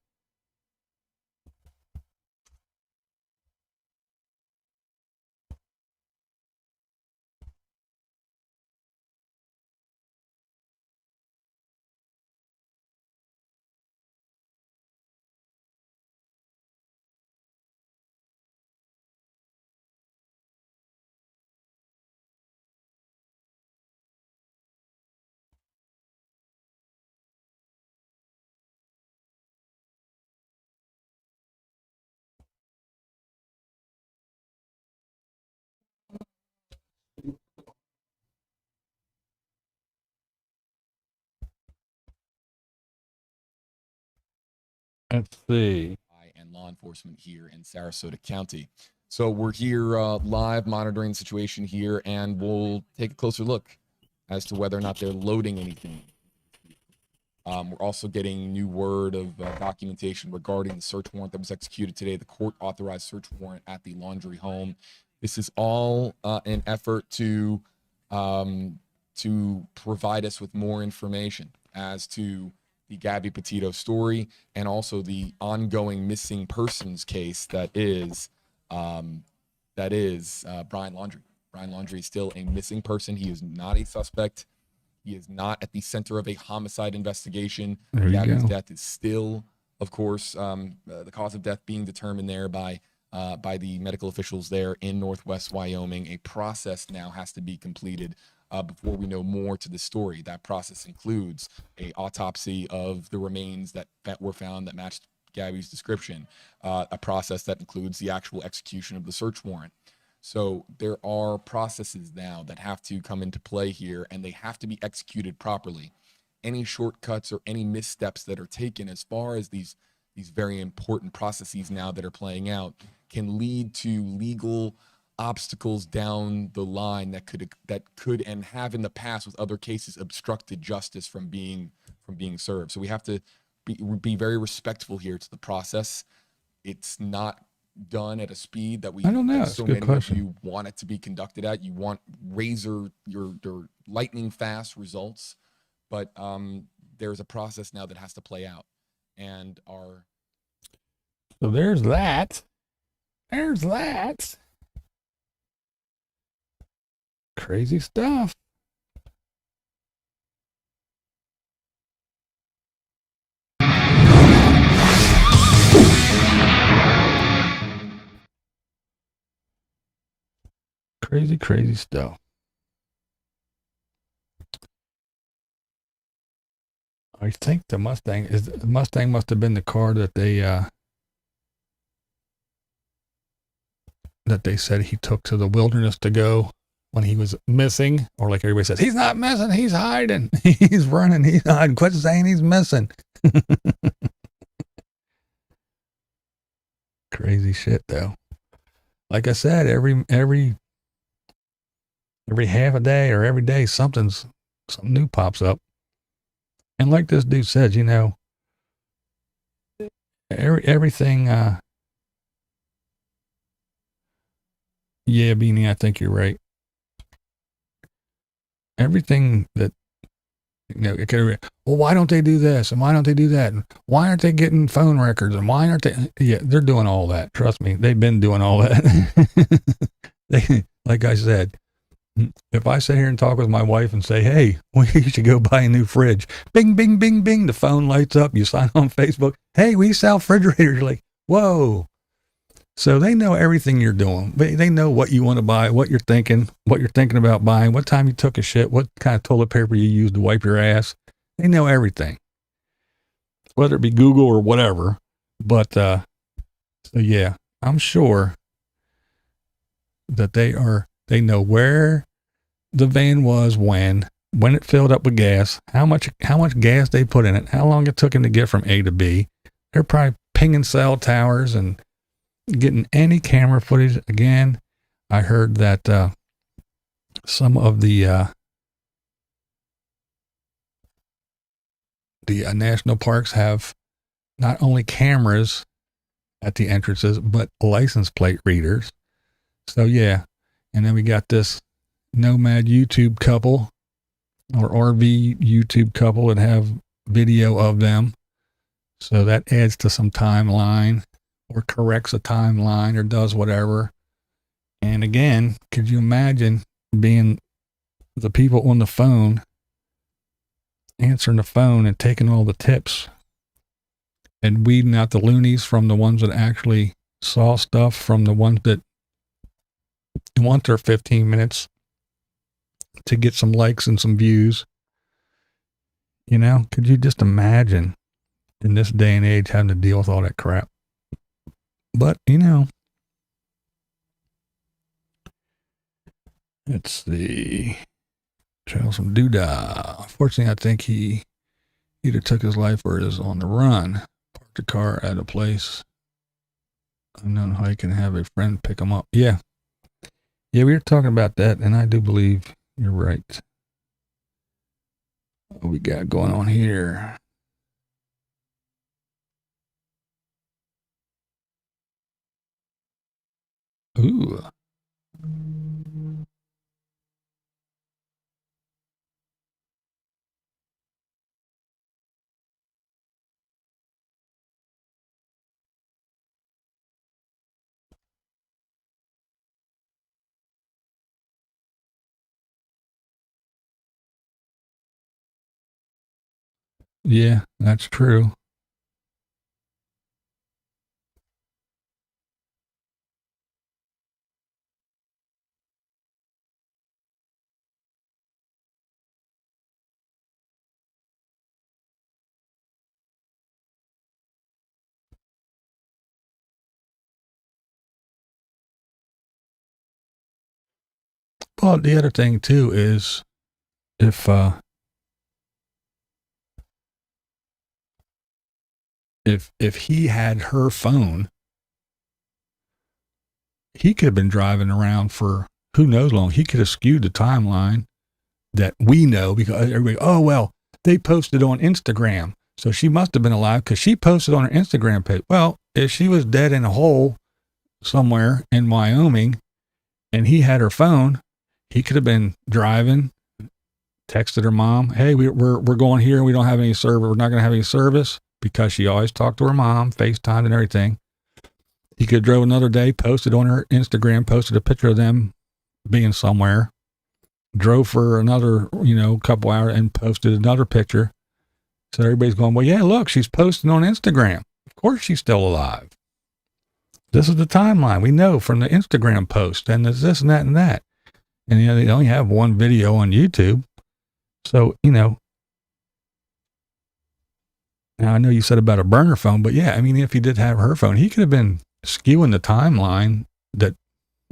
Let's see. And law enforcement here in Sarasota County. So we're here live monitoring the situation here, and we'll take a closer look as to whether or not they're loading anything. We're also getting new word of documentation regarding the search warrant that was executed today, the court authorized search warrant at the Laundrie home. This is all an effort to provide us with more information as to the Gabby Petito story and also the ongoing missing persons case that is Brian Laundrie. Brian Laundrie is still a missing person. He is not a suspect. He is not at the center of a homicide investigation. Gabby's death is still, of course, the cause of death being determined there by the medical officials there in Northwest Wyoming. A process now has to be completed before we know more to the story. That process includes a autopsy of the remains that were found that matched Gabby's description, a process that includes the actual execution of the search warrant. So there are processes now that have to come into play here, and they have to be executed properly. Any shortcuts or any missteps that are taken as far as these very important processes now that are playing out can lead to legal obstacles down the line that could and have in the past with other cases obstructed justice from being served. So we have to be very respectful here to the process. It's not done at a speed that I don't know. so many of you want it to be conducted at. You want your lightning fast results, but there's a process now that has to play out, and so there's that. There's that. Crazy stuff. Crazy stuff. I think the Mustang must have been the car that they said he took to the wilderness to go when he was missing, or like everybody says, he's not missing, he's hiding, he's running, he's hiding. Quit saying he's missing. Crazy shit, though. Like I said, every half a day or every day, something new pops up. And like this dude said, you know, everything. Yeah, Beanie, I think you're right. Everything that Well, why don't they do this? And why don't they do that? And why aren't they getting phone records? And why aren't they? Yeah, they're doing all that. Trust me. They've been doing all that. Like I said, if I sit here and talk with my wife and say, hey, we should go buy a new fridge, bing, bing, bing, bing, the phone lights up. You sign on Facebook. Hey, we sell refrigerators. You're like, whoa. So they know everything you're doing. They know what you want to buy, what you're thinking about buying, what time you took a shit, what kind of toilet paper you used to wipe your ass. They know everything, whether it be Google or whatever. But, so yeah, I'm sure that they know where the van was, when it filled up with gas, how much gas they put in it, how long it took him to get from A to B. They're probably pinging cell towers and getting any camera footage. Again, I heard that some of the national parks have not only cameras at the entrances, but license plate readers. So yeah, and then we got this nomad YouTube couple or RV YouTube couple that have video of them. So that adds to some timeline or corrects a timeline or does whatever. And again, could you imagine being the people on the phone, answering the phone and taking all the tips and weeding out the loonies from the ones that actually saw stuff from the ones that want their 15 minutes to get some likes and some views? You know, could you just imagine in this day and age having to deal with all that crap? But, you know, it's the trail some doodah. Unfortunately, I think he either took his life or is on the run. Parked the car at a place unknown how he can have a friend pick him up. Yeah. Yeah, we were talking about that, and I do believe you're right. What we got going on here? Ooh. Yeah, that's true. Well, the other thing too is if he had her phone, he could have been driving around for who knows long. He could have skewed the timeline that we know because everybody, oh, well, they posted on Instagram. So she must have been alive because she posted on her Instagram page. Well, if she was dead in a hole somewhere in Wyoming and he had her phone, he could have been driving, texted her mom, hey, we're going here. We don't have any service. We're not going to have any service, because she always talked to her mom, FaceTime and everything. He could have drove another day, posted on her Instagram, posted a picture of them being somewhere, drove for another, couple hours and posted another picture. So everybody's going, well, yeah, look, she's posting on Instagram. Of course she's still alive. This is the timeline. We know from the Instagram post, and there's this and that and that. And they only have one video on YouTube. So, now I know you said about a burner phone, but yeah, I mean, if he did have her phone, he could have been skewing the timeline that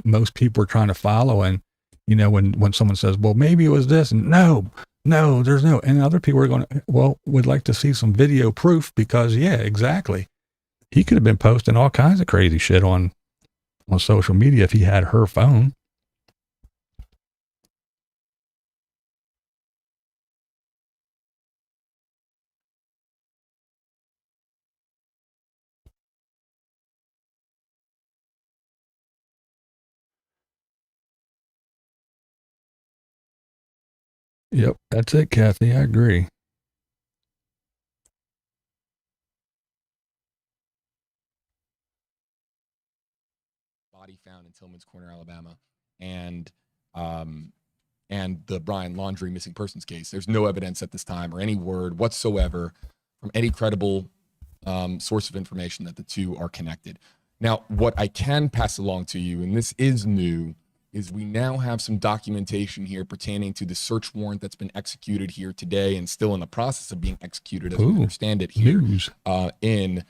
most people are trying to follow. And, when someone says, well, maybe it was this, and no, there's no, and other people are going, well, would like to see some video proof, because yeah, exactly. He could have been posting all kinds of crazy shit on social media if he had her phone. Yep, that's it, Kathy. I agree. Body found in Tillman's Corner, Alabama, and the Brian Laundrie missing persons case. There's no evidence at this time or any word whatsoever from any credible source of information that the two are connected. Now, what I can pass along to you, and this is new, is we now have some documentation here pertaining to the search warrant that's been executed here today and still in the process of being executed, as we understand it here in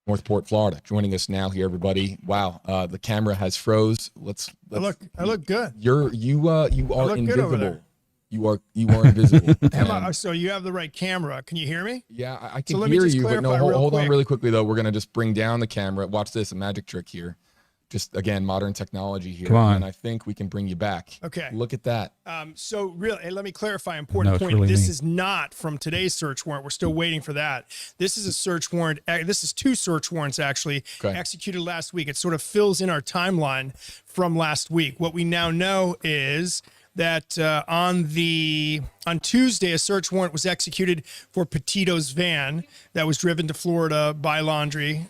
Northport, Florida. Joining us now here, everybody. Wow, the camera has froze. I look good. You are invisible. You are invisible. So you have the right camera. Can you hear me? Yeah, I can hear you, but no, hold on really quickly though. We're gonna just bring down the camera. Watch this, a magic trick here. Just again, modern technology here. Come on. And I think we can bring you back. Okay. Look at that. So really, let me clarify an important point. Really this neat. is not from today's search warrant. We're still waiting for that. This is a search warrant. This is 2 search warrants actually executed last week. It sort of fills in our timeline from last week. What we now know is that on Tuesday, a search warrant was executed for Petito's van that was driven to Florida by Laundrie.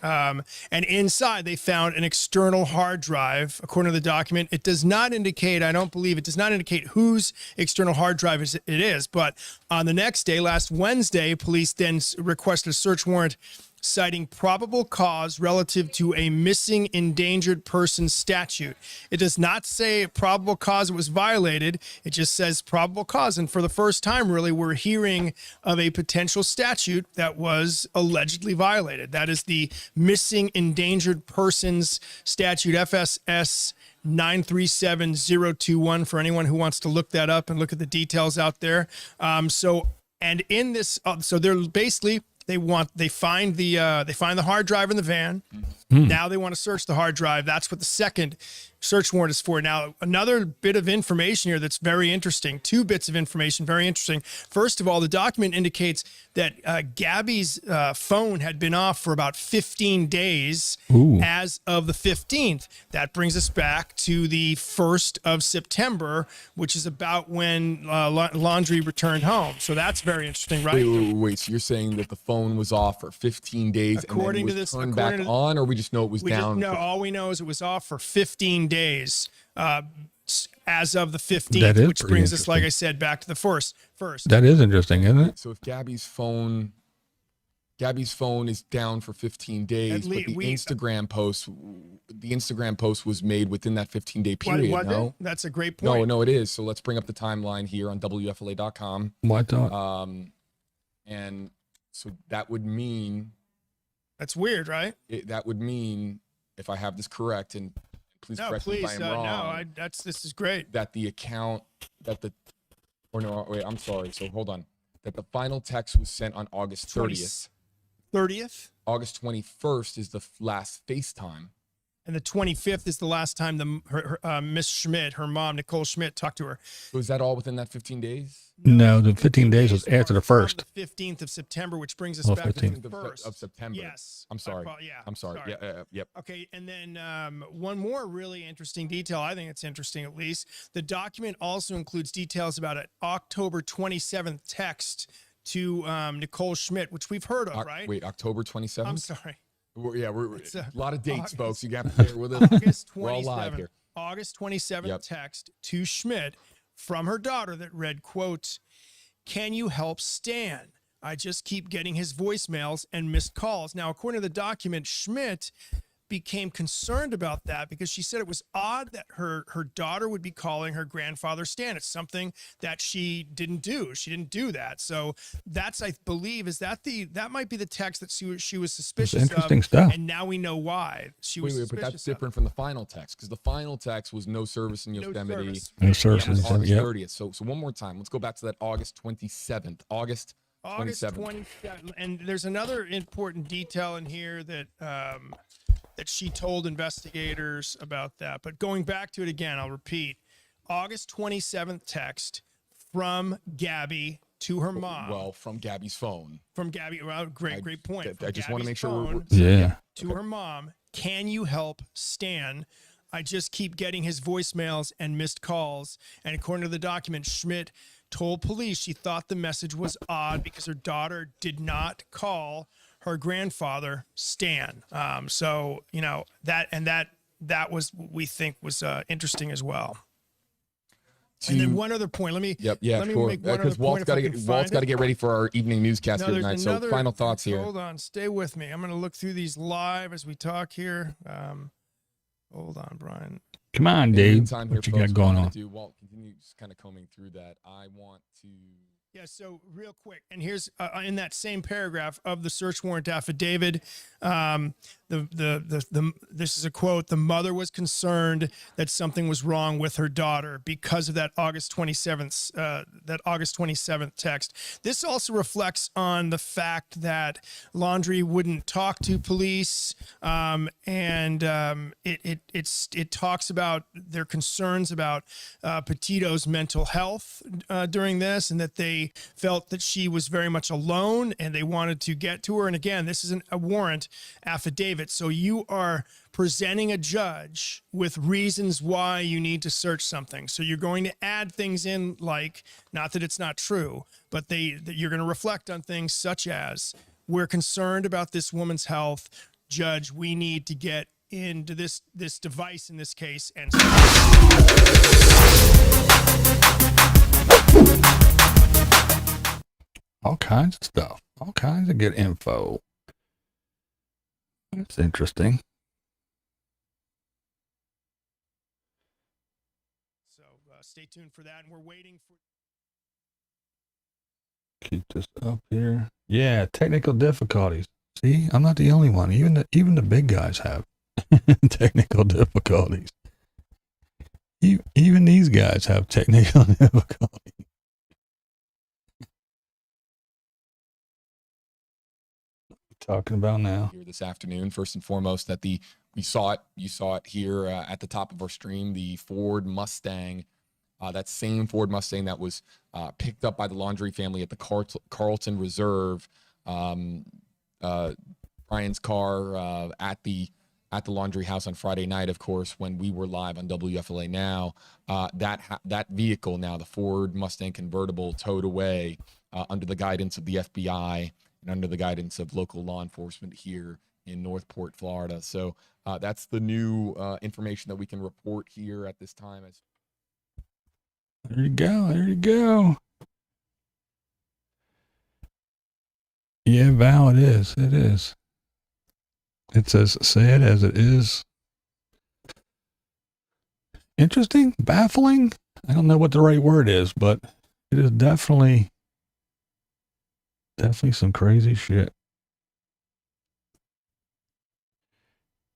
And inside, they found an external hard drive. According to the document, it does not indicate, it does not indicate whose external hard drive it is. But on the next day, last Wednesday, police then requested a search warrant citing probable cause relative to a missing endangered person statute. It does not say probable cause it was violated. It just says probable cause. And for the first time, really, we're hearing of a potential statute that was allegedly violated. That is the Missing Endangered Persons Statute, FSS 937021, for anyone who wants to look that up and look at the details out there. And in this, so they're basically, they find the hard drive in the van. Now they want to search the hard drive. That's what the second search warrant is for. Now, another bit of information here that's very interesting. 2 bits of information, very interesting. First of all, the document indicates that Gabby's phone had been off for about 15 days as of the 15th. That brings us back to the 1st of September, which is about when Laundrie returned home. So that's very interesting, right? Wait. So you're saying that the phone was off for 15 days according and then was turned back on, or we just know it was down? No, all we know is it was off for 15 days as of the 15th, which brings us, like I said, back to the first. That is interesting, isn't it? So if Gabby's phone is down for 15 days, but the Instagram post was made within that 15-day period. No, that's a great point. No, it is. So let's bring up the timeline here on WFLA.com. Why not? And so that would mean, that's weird, right? That would mean, if I have this correct, and please correct me if I am wrong. This is great. That the account I'm sorry. So hold on. That the final text was sent on August 30th. 30th? August 21st is the last FaceTime. And the 25th is the last time Miss Schmidt, her mom, Nicole Schmidt, talked to her. So is that all within that 15 days? No, the 15 days was after the 1st. The 15th of September, which brings us back to the 1st of September. Yes. I'm sorry. I'm sorry. Yeah. Yep. Okay. And then one more really interesting detail. I think it's interesting, at least. The document also includes details about an October 27th text to Nicole Schmidt, which we've heard of, right? Wait, October 27th? I'm sorry. We're a lot of dates, folks. You got to bear with us. August 27th. We're all live here. August 27th text to Schmidt from her daughter that read, quote, "Can you help Stan? I just keep getting his voicemails and missed calls." Now, according to the document, Schmidt became concerned about that because she said it was odd that her daughter would be calling her grandfather Stan. It's something that she didn't do. She didn't do that. So that's, I believe, that might be the text that she was suspicious of. Interesting stuff. And now we know why she was suspicious. But that's different from the final text, because the final text was no service in Yosemite. No service in August Yosemite. 30th. So one more time, let's go back to that August 27th. August 27th. And there's another important detail in here that that she told investigators about that. But going back to it again, I'll repeat. August 27th text from Gabby to her mom. Well, from Gabby's phone. From Gabby. Well, great point. I just want to make sure phone Yeah. to her mom. "Can you help Stan? I just keep getting his voicemails and missed calls. And according to the document, Schmidt told police she thought the message was odd because her daughter did not call her grandfather Stan. So, you know, that was, we think, was interesting as well. And then one other point. Let me sure. make one other Because Walt's point. got to get ready for our evening newscast here tonight. So final thoughts here. Hold on, stay with me. I'm going to look through these live as we talk here. Hold on, Brian. Come on, dude. What you got going on? Walt, continue kind of combing through that. I want to. Yeah, so real quick, and here's in that same paragraph of the search warrant affidavit, this is a quote: "The mother was concerned that something was wrong with her daughter because of that August 27th text." This also reflects on the fact that Laundrie wouldn't talk to police, and it talks about their concerns about Petito's mental health during this, and that they felt that she was very much alone and they wanted to get to her. And again, this is a warrant affidavit. So you are presenting a judge with reasons why you need to search something. So you're going to add things in, like, not that it's not true, but that you're going to reflect on things such as, we're concerned about this woman's health. Judge, we need to get into this device in this case and all kinds of stuff, all kinds of good info. That's interesting. So stay tuned for that, and we're waiting for. Keep this up here. Yeah, technical difficulties. See, I'm not the only one. Even the big guys have technical difficulties. Even these guys have technical difficulties. Talking about now here this afternoon. First and foremost, that you saw it here at the top of our stream, the Ford Mustang, that same Ford Mustang that was picked up by the Laundrie family at the Carlton Reserve, Brian's car at the Laundrie house on Friday night, of course, when we were live on WFLA Now. That vehicle now, the Ford Mustang convertible, towed away under the guidance of the FBI and under the guidance of local law enforcement here in Northport, Florida. So that's the new information that we can report here at this time. There you go. There you go. Yeah, Val, it is. It is. It says, say it as it is. Interesting, baffling. I don't know what the right word is, but it is definitely some crazy shit.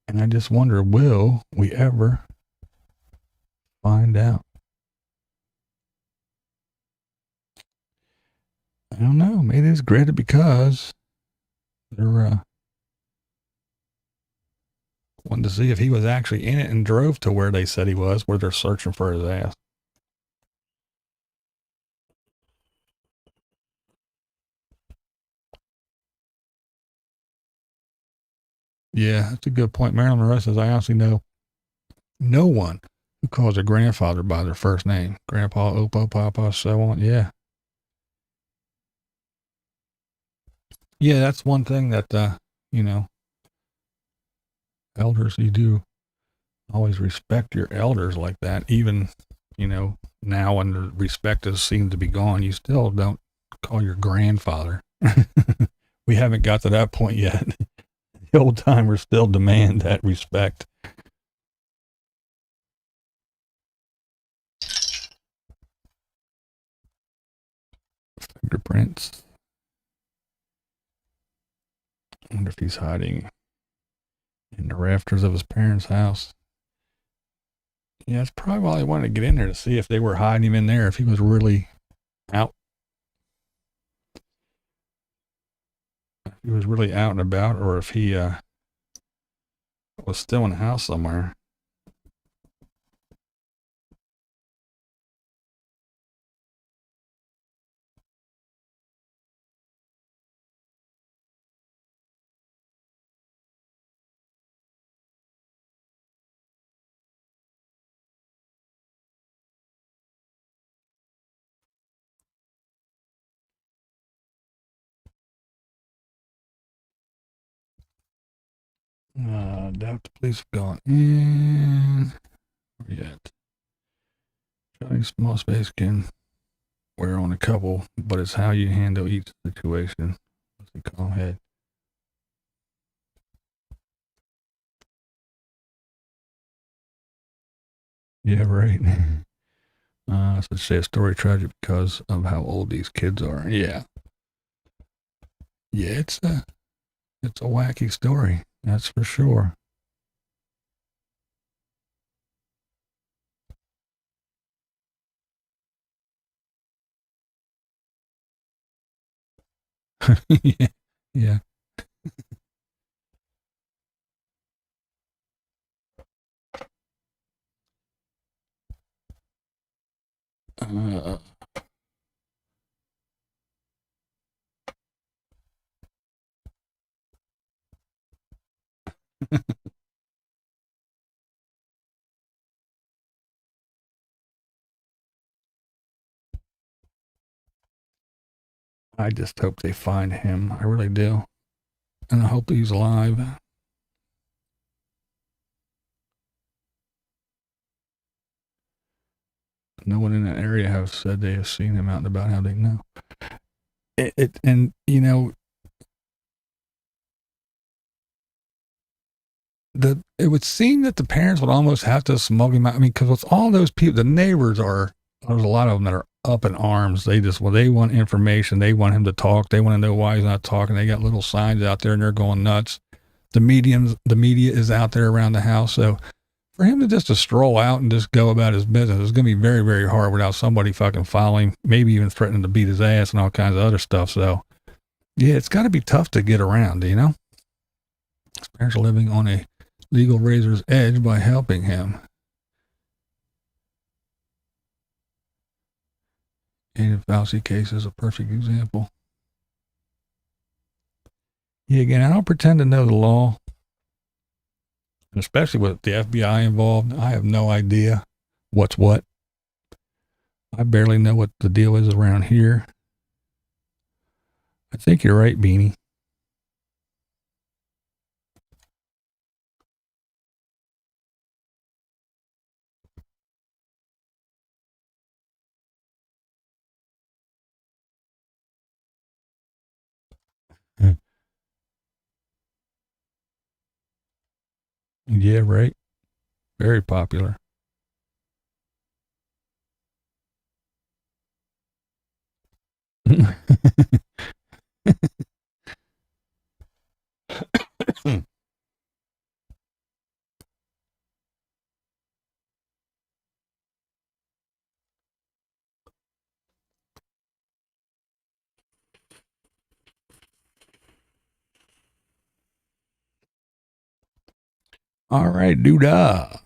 And I just wonder, will we ever find out? I don't know. Maybe it's graded because they're wanted to see if he was actually in it and drove to where they said he was, where they're searching for his ass. Yeah, that's a good point. Marilyn Monroe says, I honestly know no one who calls their grandfather by their first name. Grandpa, Opa, Papa, so on. Yeah. Yeah, that's one thing that, elders, you do always respect your elders like that. Even, now when the respect has seemed to be gone, you still don't call your grandfather. We haven't got to that point yet. The old timers still demand that respect. Fingerprints. I wonder if he's hiding in the rafters of his parents' house. Yeah, that's probably why they wanted to get in there, to see if they were hiding him in there, if he was really out. If he was really out and about, or if he was still in the house somewhere. Doubt the police have gone in yet. Johnny Small Space can wear on a couple, but it's how you handle each situation. What's it called? Head. Yeah, right. So say a story tragic because of how old these kids are. Yeah. Yeah, it's a wacky story. That's for sure. Yeah. Yeah. Uh, I just hope they find him. I really do. And I hope he's alive. No one in that area has said they have seen him out and about. How they know it? And you know, it would seem that the parents would almost have to smuggle him out. I mean, because with all those people, the neighbors there's a lot of them that are up in arms. They want information. They want him to talk. They want to know why he's not talking. They got little signs out there and they're going nuts. The media is out there around the house. So for him to stroll out and just go about his business, it's going to be very, very hard without somebody fucking following, maybe even threatening to beat his ass and all kinds of other stuff. So yeah, it's got to be tough to get around, you know? His parents are living on a legal razor's edge by helping him. And the Fauci case is a perfect example. Yeah, again, I don't pretend to know the law, especially with the FBI involved. I have no idea what's what. I barely know what the deal is around here. I think you're right, Beanie. Yeah, right. Very popular. All right, doodah.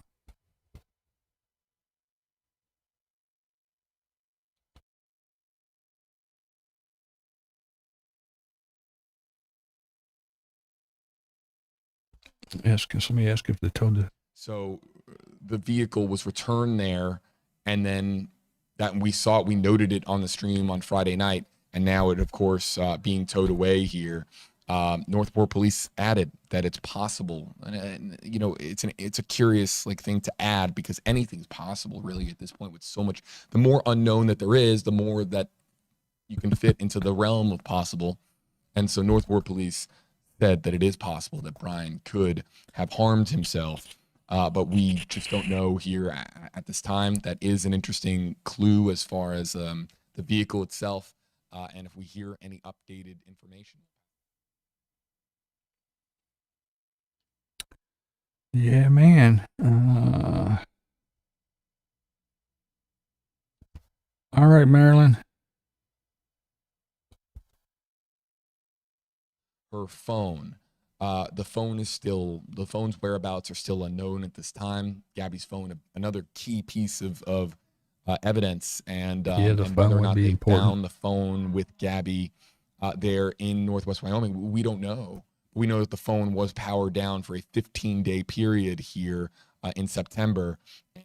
Somebody ask if they told you. So the vehicle was returned there, and then we noted it on the stream on Friday night, and now it, of course, being towed away here. Northport Police added that it's possible, and you know, it's a curious thing to add, because anything's possible really at this point, with so much. The more unknown that there is, the more that you can fit into the realm of possible. And so Northport Police said that it is possible that Brian could have harmed himself, but we just don't know here at this time. That is an interesting clue as far as the vehicle itself, and if we hear any updated information. Yeah, man. All right, Marilyn. Her phone. The phone's whereabouts are still unknown at this time. Gabby's phone, another key piece of evidence, and whether or not they found the phone with Gabby there in Northwest Wyoming, we don't know. We know that the phone was powered down for a 15-day period here in September,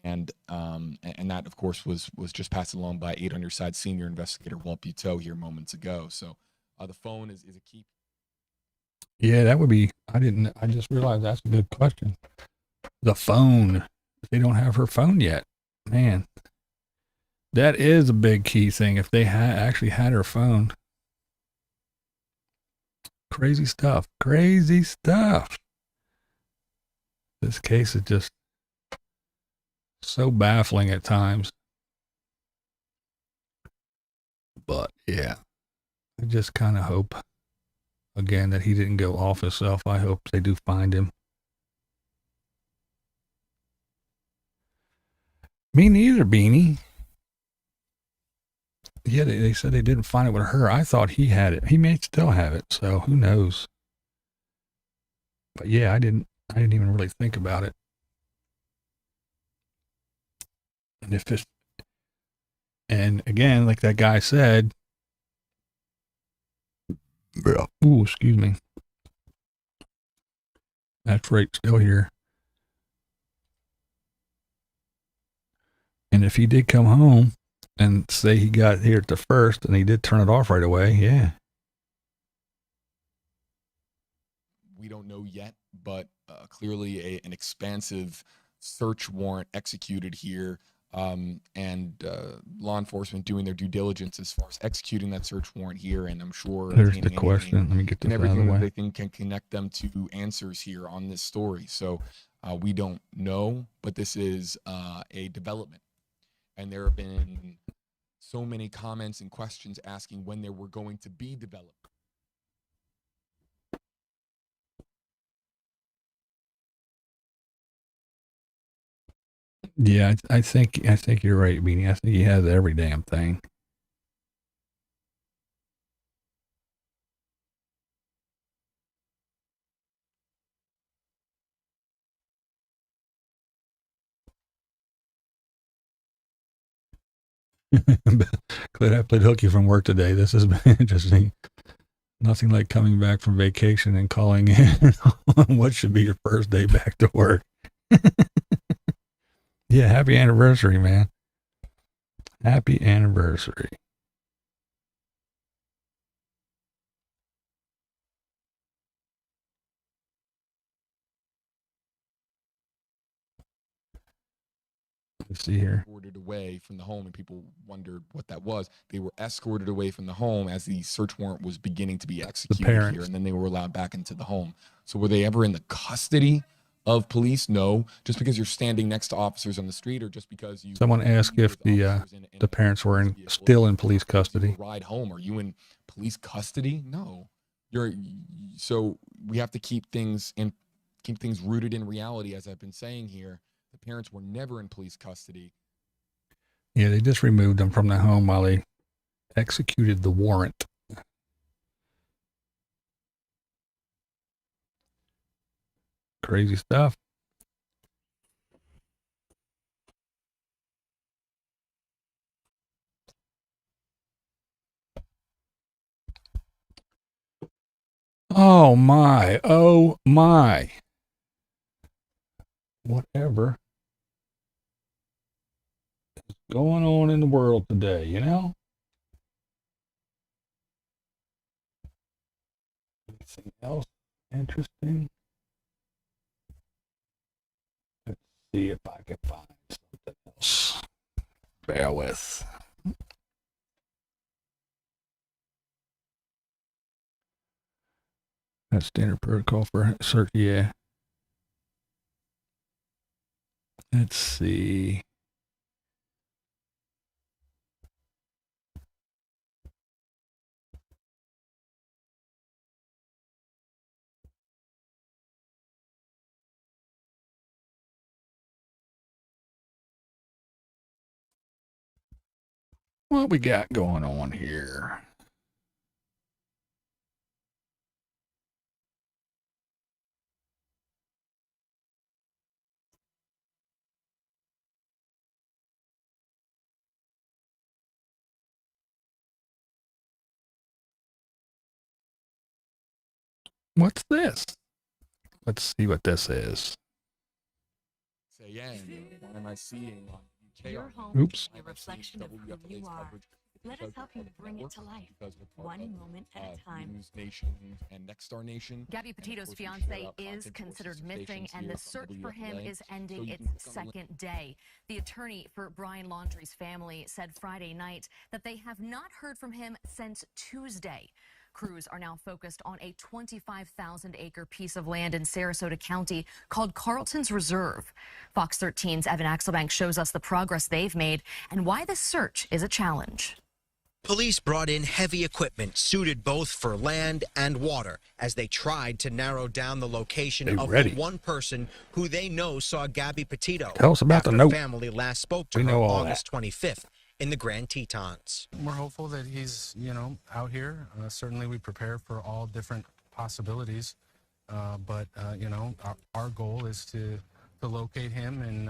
and that, of course, was just passed along by 8 on your side senior investigator Walt Petito here moments ago. So the phone is a key. Yeah, that would be, I just realized that's a good question. The phone. They don't have her phone yet. Man, that is a big key thing. If they actually had her phone. Crazy stuff. Crazy stuff. This case is just so baffling at times. But yeah, I just kind of hope, again, that he didn't go off himself. I hope they do find him. Me neither, Beanie. Yeah, they said they didn't find it with her. I thought he had it. He may still have it, so who knows? But yeah, I didn't even really think about it. And if it's, and again, like that guy said, ooh, excuse me. That's right, still here. And if he did come home and say he got here at the first and he did turn it off right away, yeah. We don't know yet, but clearly an expansive search warrant executed here, and law enforcement doing their due diligence as far as executing that search warrant here. And I'm sure there's the question. Let me get this and everything out of the way. that they think can connect them to answers here on this story. So we don't know, but this is a development. And there have been so many comments and questions asking when there were going to be development. Yeah, I think you're right, Beanie. I think he has every damn thing. Glad I played hooky from work today. This has been interesting. Nothing like coming back from vacation and calling in on what should be your first day back to work. Yeah, happy anniversary, man. Happy anniversary. Let's see here. Escorted away from the home, and people wondered what that was. They were escorted away from the home as the search warrant was beginning to be executed here, and then they were allowed back into the home. So were they ever in the custody of police? No. Just because you're standing next to officers on the street, or just because you. Someone asked if the parents were still in police custody. Ride home. Are you in police custody? No. So we have to keep things rooted in reality, as I've been saying here. The parents were never in police custody. Yeah, they just removed them from the home while they executed the warrant. Crazy stuff. Oh my. Oh my. Whatever is going on in the world today, you know? Anything else interesting? Let's see if I can find something else. Bear with. That's standard protocol for search. Yeah. Let's see. What we got going on here? What's this? Let's see what this is. Say, yeah, why am I seeing on Your home Oops. can be a reflection of who you are. Let us help you bring it to life, one moment at a time. News Nation and Next Star Nation. Gabby Petito's fiance is considered missing, and the search for him is ending its second day. The attorney for Brian Laundrie's family said Friday night that they have not heard from him since Tuesday. Crews are now focused on a 25,000-acre piece of land in Sarasota County called Carlton's Reserve. Fox 13's Evan Axelbank shows us the progress they've made and why this search is a challenge. Police brought in heavy equipment suited both for land and water as they tried to narrow down the location of the one person who they know saw Gabby Petito. Tell us about the note. Family last spoke to her August 25th in the Grand Tetons. We're hopeful that he's, out here. Certainly we prepare for all different possibilities. But our goal is to locate him and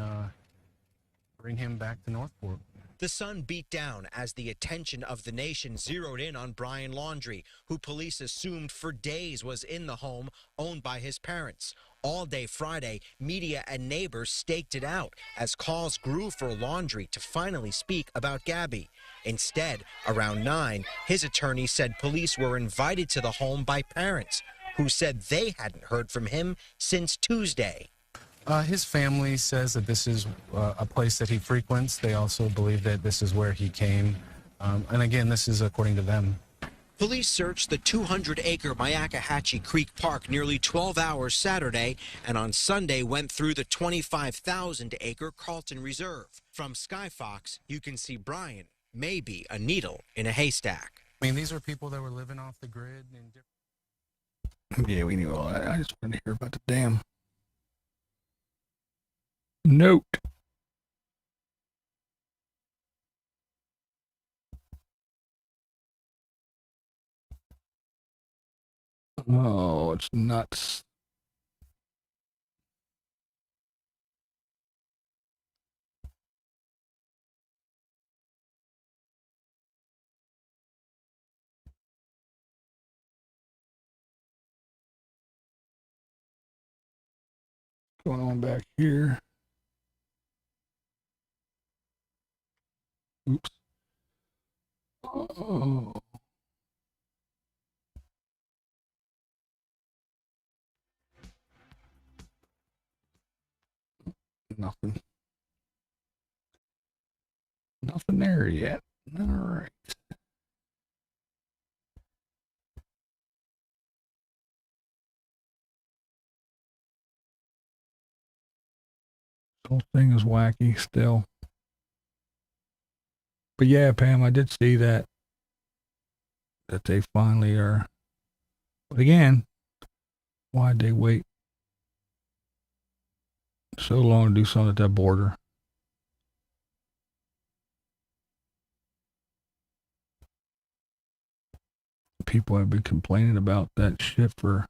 bring him back to Northport. The sun beat down as the attention of the nation zeroed in on Brian Laundrie, who police assumed for days was in the home owned by his parents. All day Friday, media and neighbors staked it out as calls grew for Laundrie to finally speak about Gabby. Instead, around 9, his attorney said police were invited to the home by parents who said they hadn't heard from him since Tuesday. His family says that this is a place that he frequents. They also believe that this is where he came. And again, this is according to them. Police searched the 200-acre Myakkahatchee Creek Park nearly 12 hours Saturday, and on Sunday went through the 25,000-acre Carlton Reserve. From Sky Fox, you can see Brian, maybe a needle in a haystack. I mean, these are people that were living off the grid. Yeah, we knew all that. I just wanted to hear about the damn note. Oh, it's nuts. What's going on back here? Oops. Oh. Nothing. Nothing there yet. All right. This whole thing is wacky still. But yeah, Pam, I did see that they finally are. But again, why'd they wait so long to do something at that border? People have been complaining about that shit for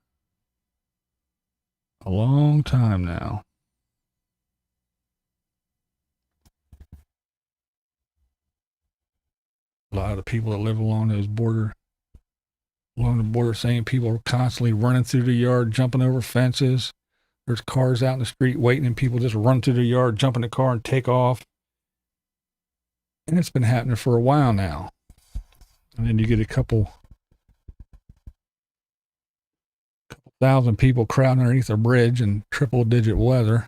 a long time now. A lot of the people that live along the border saying people are constantly running through the yard, jumping over fences. There's cars out in the street waiting and people just run through the yard, jump in the car and take off. And it's been happening for a while now. And then you get a couple thousand people crowding underneath a bridge in triple-digit weather.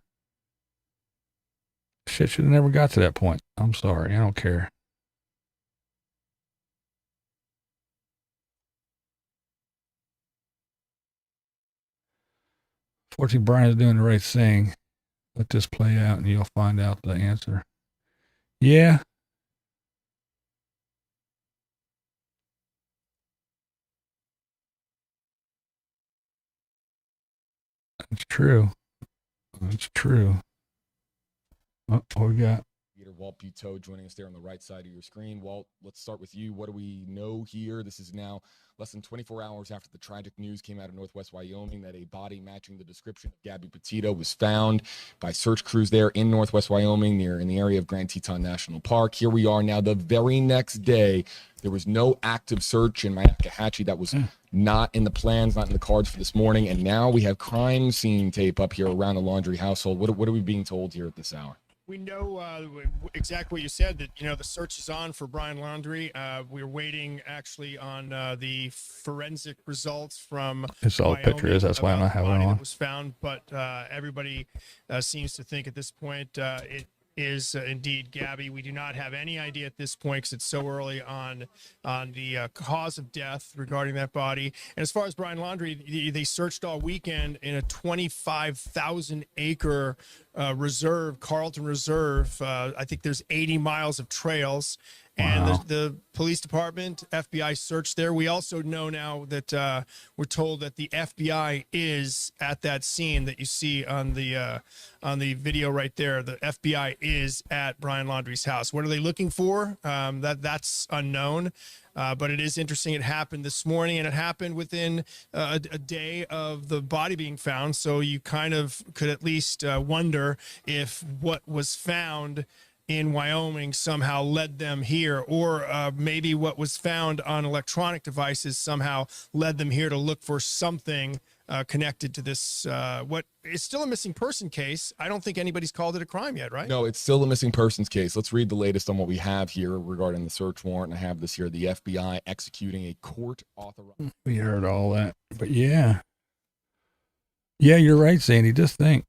Shit should have never got to that point. I'm sorry. I don't care. Fortunately, Brian's doing the right thing. Let this play out and you'll find out the answer. Yeah. It's true. It's true. Oh, what we got? Walt Petito joining us there on the right side of your screen. Walt, let's start with you. What do we know here? This is now less than 24 hours after the tragic news came out of Northwest Wyoming that a body matching the description of Gabby Petito was found by search crews there in Northwest Wyoming, in the area of Grand Teton National Park. Here we are now the very next day. There was no active search in Myakkahatchee. That was not in the plans, not in the cards for this morning. And now we have crime scene tape up here around the Laundrie household. What are we being told here at this hour? We know exactly what you said, that, you know, the search is on for Brian Laundrie. We're waiting actually on the forensic results from It's all the picture is. That's why I'm not having it body on. that was found, but everybody seems to think at this point it is indeed Gabby. We do not have any idea at this point because it's so early on the cause of death regarding that body. And as far as Brian Laundrie, they searched all weekend in a 25,000 acre reserve, Carlton Reserve. I think there's 80 miles of trails. And Wow. the police department, FBI searched there. We also know now that we're told that the FBI is at that scene that you see on the video right there. The FBI is at Brian Laundrie's house. What are they looking for? That's unknown. But it is interesting. It happened this morning, and it happened within a day of the body being found. So you kind of could at least wonder if what was found in Wyoming somehow led them here, or maybe what was found on electronic devices somehow led them here to look for something connected to this. What is still a missing person case. I don't think anybody's called it a crime yet, right? No, it's still a missing persons case. Let's read the latest on what we have here regarding the search warrant. I have this here: the FBI executing a court authorized. We heard all that, but yeah, you're right, Sandy. Just think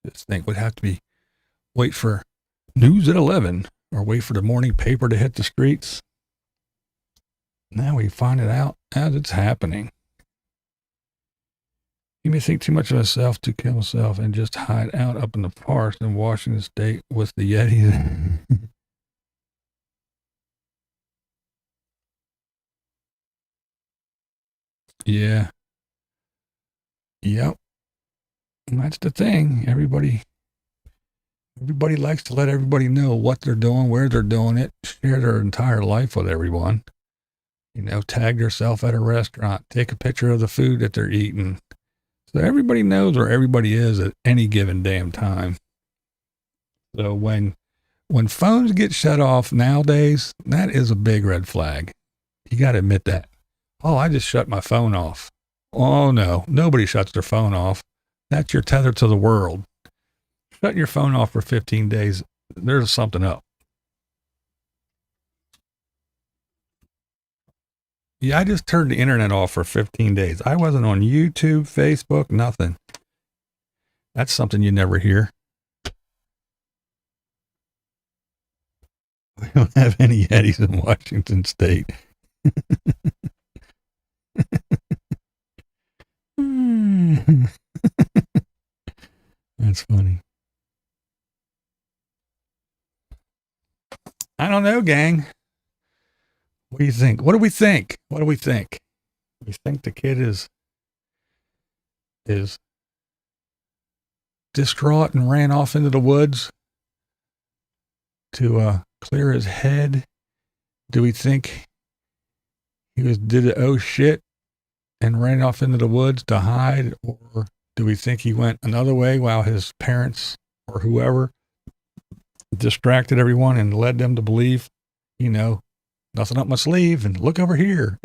would have to be wait for news at 11 or wait for the morning paper to hit the streets. Now we find it out as it's happening. He may think too much of himself to kill himself and just hide out up in the forest in Washington State with the Yetis. Yeah. Yep. And that's the thing. Everybody likes to let everybody know what they're doing, where they're doing it, share their entire life with everyone. You know, tag yourself at a restaurant, take a picture of the food that they're eating. So everybody knows where everybody is at any given damn time. So when phones get shut off nowadays, that is a big red flag. You got to admit that. Oh, I just shut my phone off. Oh no, nobody shuts their phone off. That's your tether to the world. Shut your phone off for 15 days. There's something up. Yeah, I just turned the internet off for 15 days. I wasn't on YouTube, Facebook, nothing. That's something you never hear. We don't have any Yetis in Washington State. That's funny. I don't know, gang. What do you think? What do we think? We think the kid is distraught and ran off into the woods to clear his head. Do we think he did a oh shit and ran off into the woods to hide, or do we think he went another way while his parents or whoever distracted everyone and led them to believe, nothing up my sleeve and look over here?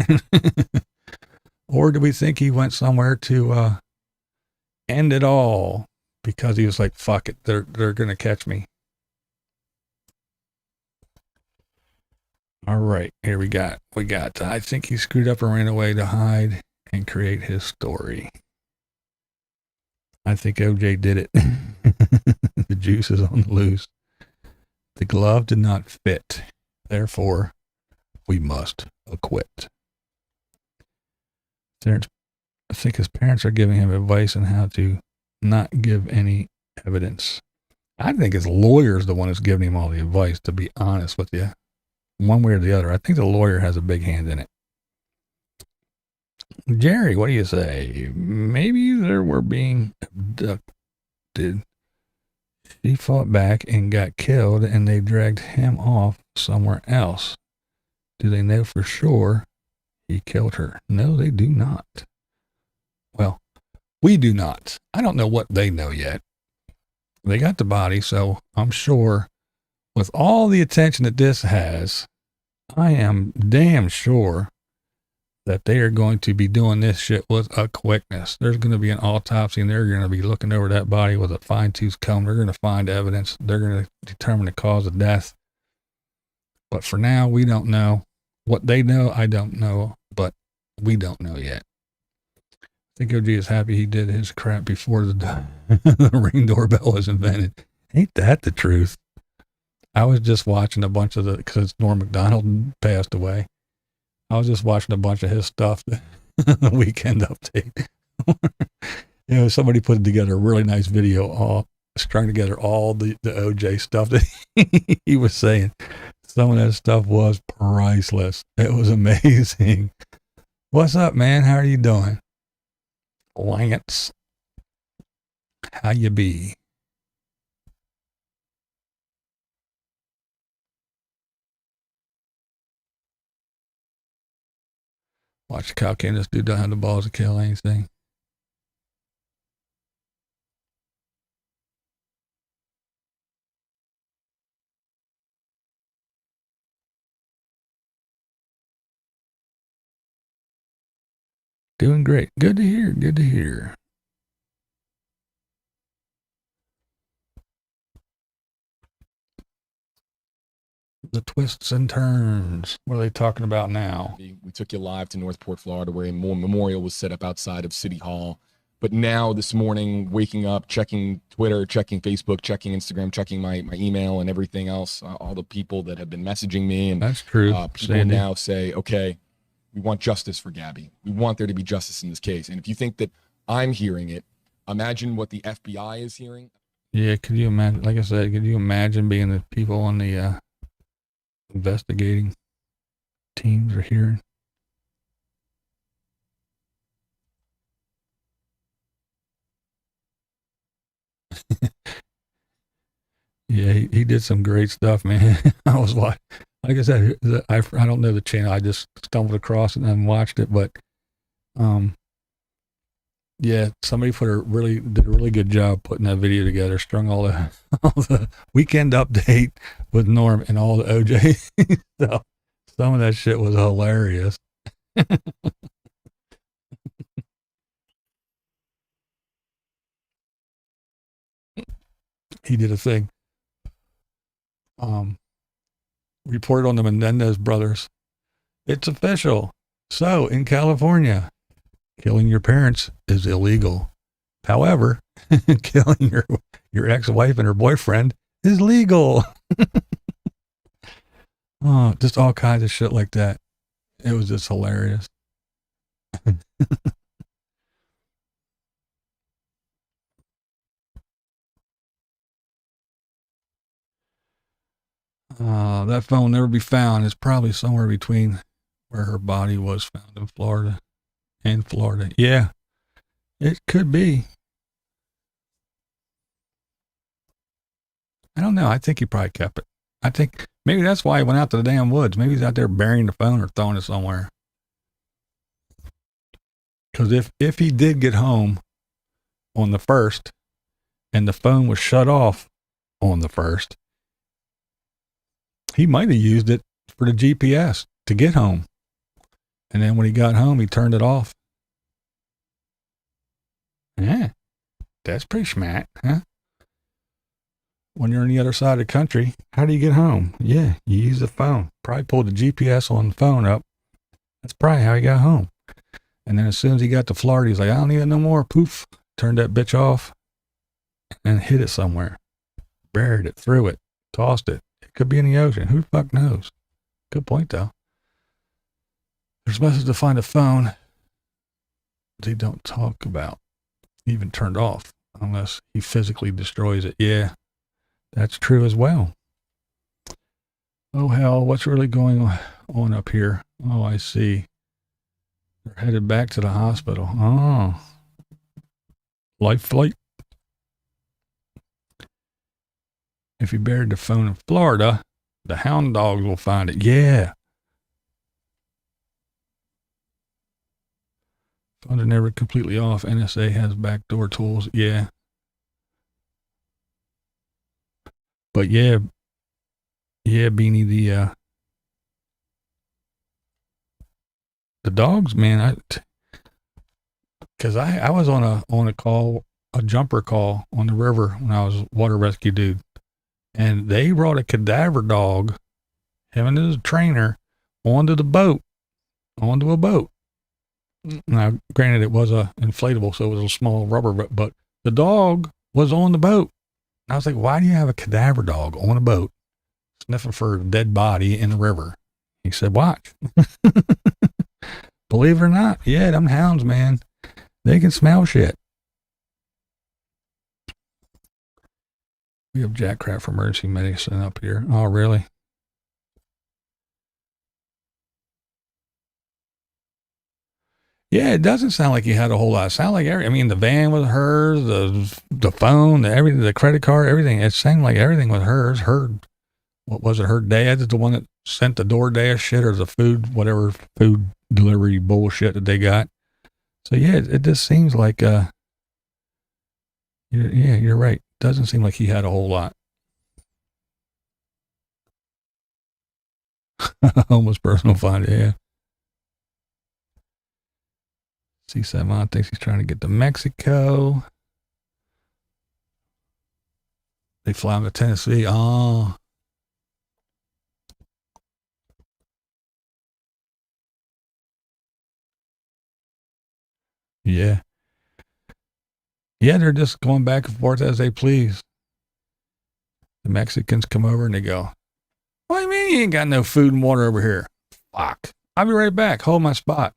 Or do we think he went somewhere to end it all because he was like, fuck it, they're going to catch me. All right, here we got, I think he screwed up and ran away to hide and create his story. I think OJ did it. The juice is on the loose. The glove did not fit. Therefore, we must acquit. I think his parents are giving him advice on how to not give any evidence. I think his lawyer is the one who's giving him all the advice, to be honest with you. One way or the other. I think the lawyer has a big hand in it. Jerry, what do you say? Maybe they were being abducted. She fought back and got killed, and they dragged him off somewhere else. Do they know for sure he killed her? No, they do not. Well, we do not. I don't know what they know yet. They got the body, so I'm sure with all the attention that this has, I am damn sure that they are going to be doing this shit with a quickness. There's going to be an autopsy, and they're going to be looking over that body with a fine-tooth comb. They're going to find evidence. They're going to determine the cause of death. But for now, we don't know. What they know, I don't know, but we don't know yet. I think OG is happy he did his crap before the Ring doorbell was invented. Ain't that the truth? I was just watching a bunch of because Norm Macdonald passed away. I was just watching a bunch of his stuff, the Weekend Update. Somebody put together a really nice video, all strung together all the OJ stuff that he was saying. Some of that stuff was priceless. It was amazing. What's up, man? How are you doing? Lance. How you be? Watch the cow can. This dude don't have the balls to kill anything. Doing great. Good to hear. Good to hear. The twists and turns. What are they talking about now? We took you live to Northport, Florida, where a memorial was set up outside of City Hall. But now this morning, waking up, checking Twitter, checking Facebook, checking Instagram, checking my email and everything else, all the people that have been messaging me. And that's true. People now say, okay, we want justice for Gabby. We want there to be justice in this case. And if you think that I'm hearing it, imagine what the FBI is hearing. Yeah, could you imagine, like I said, could you imagine being the people on the investigating teams are hearing? Yeah, he did some great stuff, man. I was like I said, I don't know the channel. I just stumbled across it and watched it, but yeah, somebody did a really good job putting that video together, strung all the Weekend Update with Norm and all the OJ stuff. Some of that shit was hilarious. He did a thing. Reported on the Menendez brothers. It's official. So in California, killing your parents is illegal. However, killing your ex-wife and her boyfriend is legal. Oh, just all kinds of shit like that. It was just hilarious. That phone will never be found. It's probably somewhere between where her body was found in Florida and Florida. Yeah, it could be. I don't know. I think he probably kept it. I think maybe that's why he went out to the damn woods. Maybe he's out there burying the phone or throwing it somewhere. Because if he did get home on the 1st and the phone was shut off on the 1st, he might have used it for the GPS to get home. And then when he got home, he turned it off. Yeah, that's pretty smart, huh? When you're on the other side of the country, how do you get home? Yeah, you use the phone. Probably pulled the GPS on the phone up. That's probably how he got home. And then as soon as he got to Florida, he's like, I don't need it no more. Poof, turned that bitch off and hid it somewhere. Buried it, threw it, tossed it. It could be in the ocean. Who the fuck knows? Good point, though. They're supposed to find a phone they don't talk about, even turned off, unless he physically destroys it. Yeah, that's true as well. Oh, hell, what's really going on up here? Oh, I see. They're headed back to the hospital. Oh, life flight. If you buried the phone in Florida, the hound dogs will find it. Yeah. Phones are never completely off. NSA has backdoor tools. Yeah. But yeah, Beanie, the dogs, man, because I was on a call, a jumper call on the river when I was water rescue dude, and they brought a cadaver dog, him and his trainer, onto a boat. Now, granted, it was a inflatable, so it was a small rubber, but the dog was on the boat. And I was like, why do you have a cadaver dog on a boat sniffing for a dead body in the river? He said, watch. Believe it or not, yeah, them hounds, man, they can smell shit. We have Jack Crap for emergency medicine up here. Oh, really? Yeah, it doesn't sound like he had a whole lot. It sounded like the van was hers, the phone, everything, the credit card, everything. It seemed like everything was hers. What was it? Her dad is the one that sent the DoorDash shit or the food, whatever food delivery bullshit that they got. So yeah, it just seems like, you're right. It doesn't seem like he had a whole lot. Almost personal find, yeah. C7 thinks he's trying to get to Mexico. They fly him to Tennessee. Oh. Yeah. Yeah, they're just going back and forth as they please. The Mexicans come over and they go, what do you mean you ain't got no food and water over here? Fuck. I'll be right back. Hold my spot.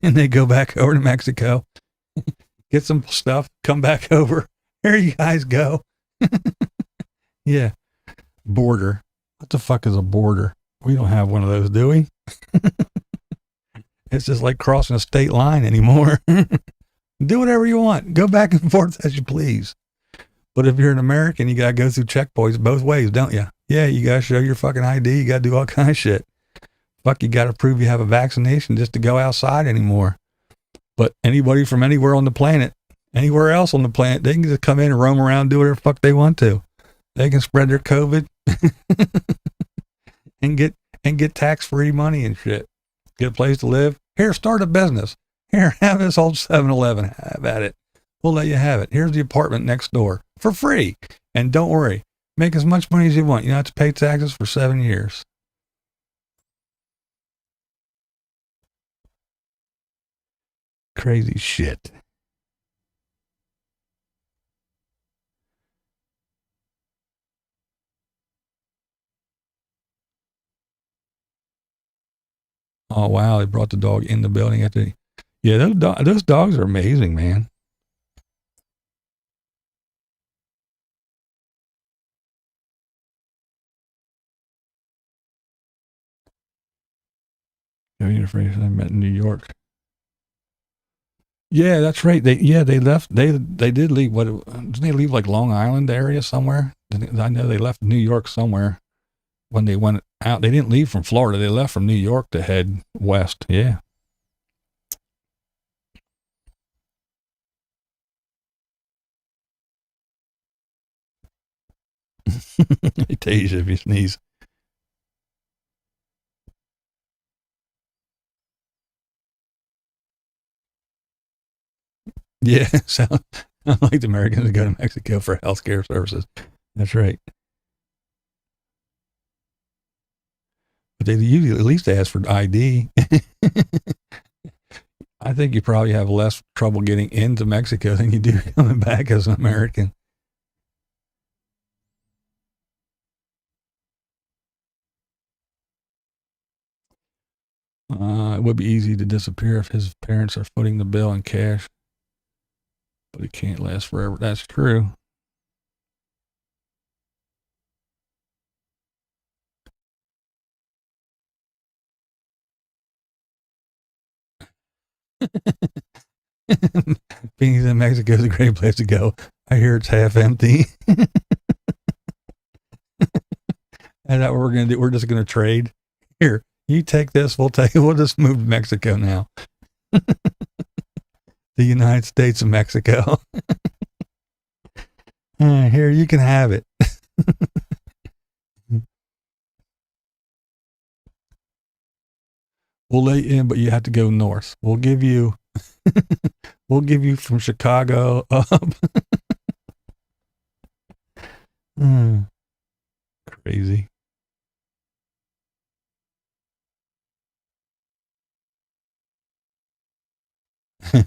And they go back over to Mexico, get some stuff, come back over. Here you guys go. Yeah. Border. What the fuck is a border? We don't have one of those, do we? It's just like crossing a state line anymore. Do whatever you want. Go back and forth as you please. But if you're an American, you got to go through checkpoints both ways, don't you? Yeah, you got to show your fucking ID. You got to do all kinds of shit. Fuck, you got to prove you have a vaccination just to go outside anymore. But anybody from anywhere on the planet, anywhere else on the planet, they can just come in and roam around, do whatever the fuck they want to. They can spread their COVID and get tax-free money and shit. Get a place to live. Here, start a business. Here, have this old 7-Eleven. Have at it. We'll let you have it. Here's the apartment next door for free. And don't worry, make as much money as you want. You don't have to pay taxes for 7 years. Crazy shit. Oh wow, they brought the dog in the building at the. Yeah, those dogs are amazing, man. I met in New York. Yeah, that's right. They left. They did leave. What didn't they leave? Like Long Island area somewhere. I know they left New York somewhere when they went out. They didn't leave from Florida. They left from New York to head west. Yeah. I tase you if you sneeze. Yeah, sound like the Americans go to Mexico for healthcare services. That's right. But they usually at least ask for ID. I think you probably have less trouble getting into Mexico than you do coming back as an American. It would be easy to disappear if his parents are footing the bill in cash. But it can't last forever. That's true. Being in Mexico is a great place to go. I hear it's half empty. And that's what we're going to do. We're just going to trade. Here, you take this. We'll just move to Mexico now. The United States of Mexico. Here, you can have it. We'll let you in, but you have to go north. We'll give you from Chicago up. Crazy.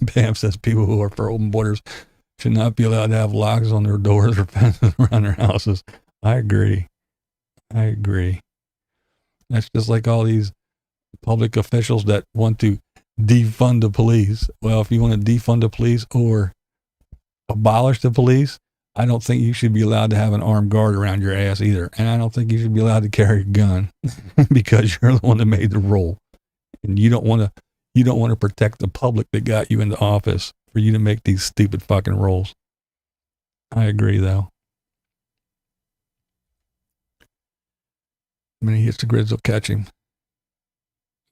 Pam says people who are for open borders should not be allowed to have locks on their doors or fences around their houses. I agree. That's just like all these public officials that want to defund the police. Well, if you want to defund the police or abolish the police, I don't think you should be allowed to have an armed guard around your ass either. And I don't think you should be allowed to carry a gun because you're the one that made the rule. And you don't want to protect the public that got you into office for you to make these stupid fucking rules. I agree though. When he hits the grids, they'll catch him.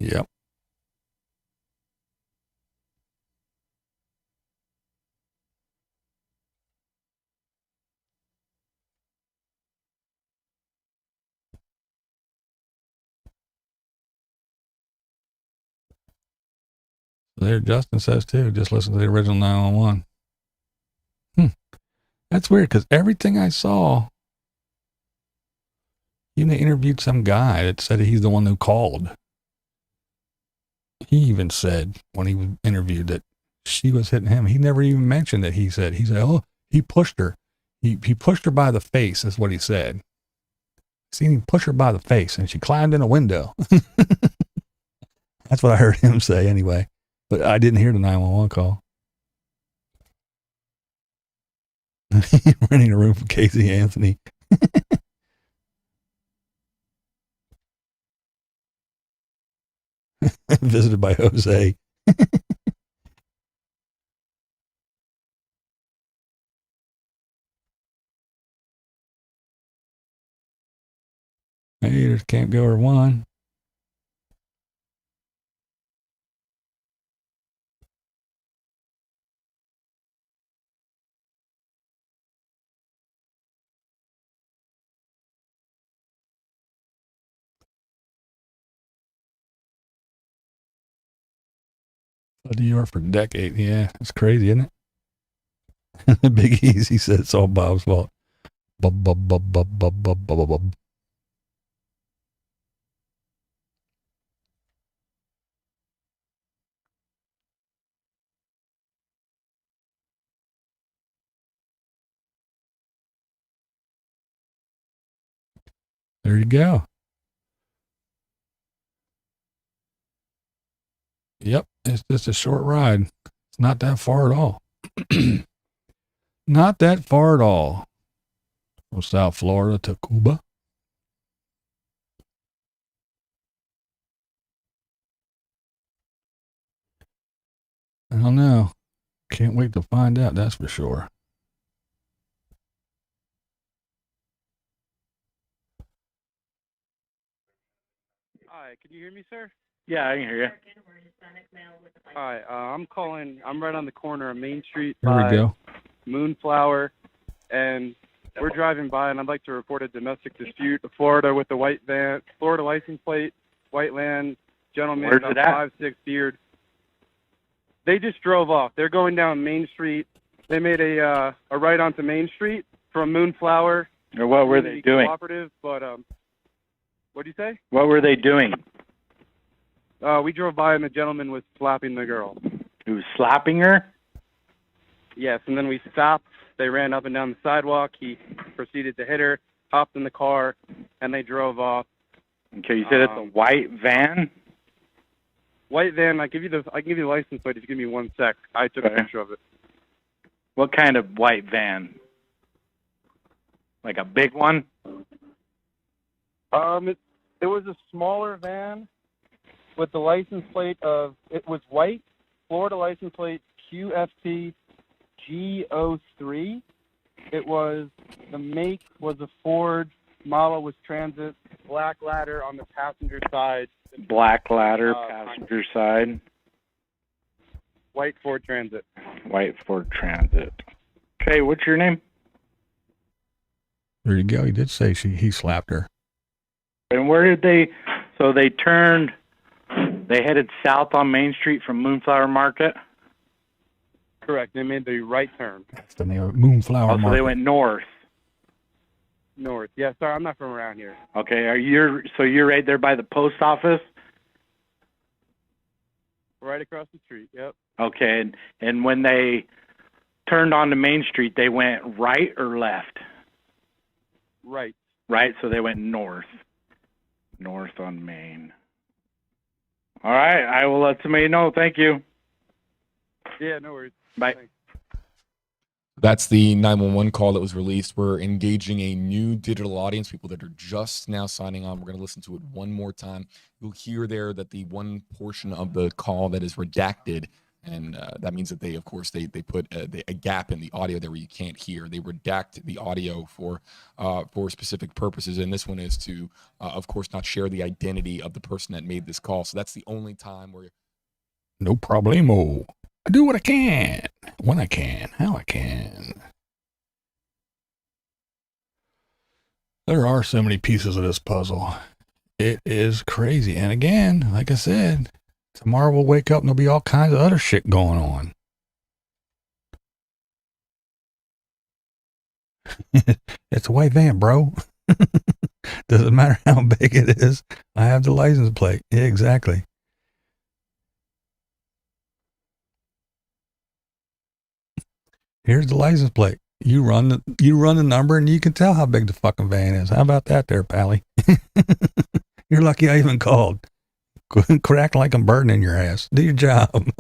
Yep. There, Justin says too, just listen to the original 911. That's weird because everything I saw, they interviewed some guy that said he's the one who called. He even said when he was interviewed that she was hitting him. He never even mentioned that he said, oh, he pushed her. He pushed her by the face, is what he said. Seen him push her by the face and she climbed in a window. That's what I heard him say anyway. But I didn't hear the 911 call. Renting a room for Casey Anthony. Visited by Jose. Hey, there's Camp Goer 1. New York for decades. Yeah, it's crazy, isn't it? Big Easy said it's all Bob's fault. Bub, bub, bub, bub, bub, bub, bub, bub. There you go. Yep, it's just a short ride. It's not that far at all. Not that far at all. From South Florida to Cuba. I don't know. Can't wait to find out, that's for sure. Hi, can you hear me, sir? Yeah, I can hear you. Hi, I'm calling. I'm right on the corner of Main Street There we by go. Moonflower, and we're driving by, and I'd like to report a domestic dispute. Florida with the white van, Florida license plate, white land, gentleman, Where's about it at? 5'6" beard. They just drove off. They're going down Main Street. They made a right onto Main Street from Moonflower. Or what were they doing? Cooperative, but what do you say? What were they doing? We drove by, and the gentleman was slapping the girl. He was slapping her? Yes, and then we stopped. They ran up and down the sidewalk. He proceeded to hit her, hopped in the car, and they drove off. Okay, you said it's a white van? White van. I can give you the license plate if you give me 1 sec. I took a picture of it. What kind of white van? Like a big one? It was a smaller van with the license plate of, it was white, Florida license plate QFT G03. It was, the make was a Ford, model was Transit, black ladder on the passenger side. Black ladder, passenger side. White Ford Transit. White Ford Transit. Okay, what's your name? There you go. He did say he slapped her. And where did they, so they turned They headed south on Main Street from Moonflower Market. Correct. They made the right turn. That's the name of Moonflower Oh, so Market. they went north. North. Yeah, sorry, I'm not from around here. Okay, you're right there by the post office? Right across the street, yep. Okay, and when they turned onto Main Street, they went right or left? Right. Right, so they went north. North on Main. All right, I will let somebody know. Thank you. Yeah, no worries. Bye. Thanks. That's the 911 call that was released. We're engaging a new digital audience, people that are just now signing on. We're going to listen to it one more time. You'll hear there that the one portion of the call that is redacted, and that means that they, of course, they put a gap in the audio there where you can't hear. They redact the audio for specific purposes, and this one is to, of course, not share the identity of the person that made this call. So that's the only time where... No problemo. I do what I can, when I can, how I can. There are so many pieces of this puzzle. It is crazy. And again, like I said, tomorrow we'll wake up and there'll be all kinds of other shit going on. It's a white van, bro. Doesn't matter how big it is. I have the license plate. Yeah, exactly. Here's the license plate. You run the number and you can tell how big the fucking van is. How about that there, Pally? You're lucky I even called. Crack like I'm burning your ass. Do your job.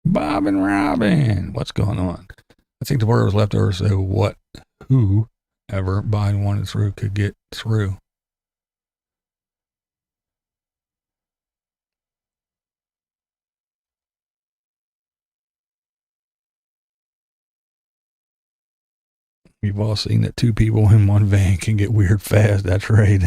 Bob and Robin. What's going on? I think the word was left over, so whoever Biden wanted through could get through. We've all seen that two people in one van can get weird fast. That's right.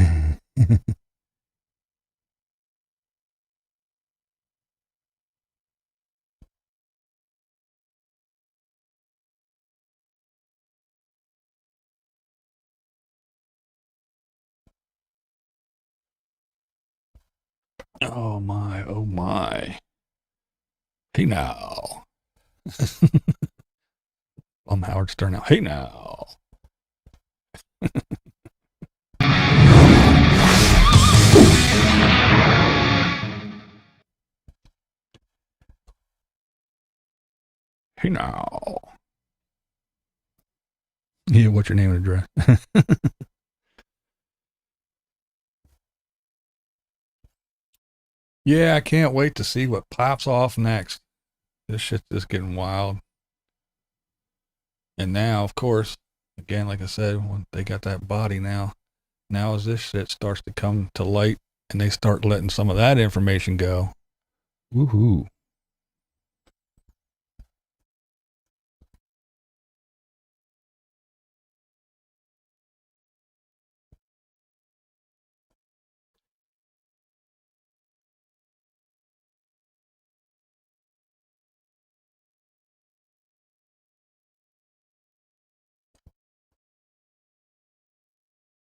Oh my, oh my. Hey now. I'm Howard Stern now. Hey now. Hey now. Yeah, what's your name and address? Yeah, I can't wait to see what pops off next. This shit's just getting wild. And now, of course, again, like I said, when they got that body now as this shit starts to come to light and they start letting some of that information go. Woohoo.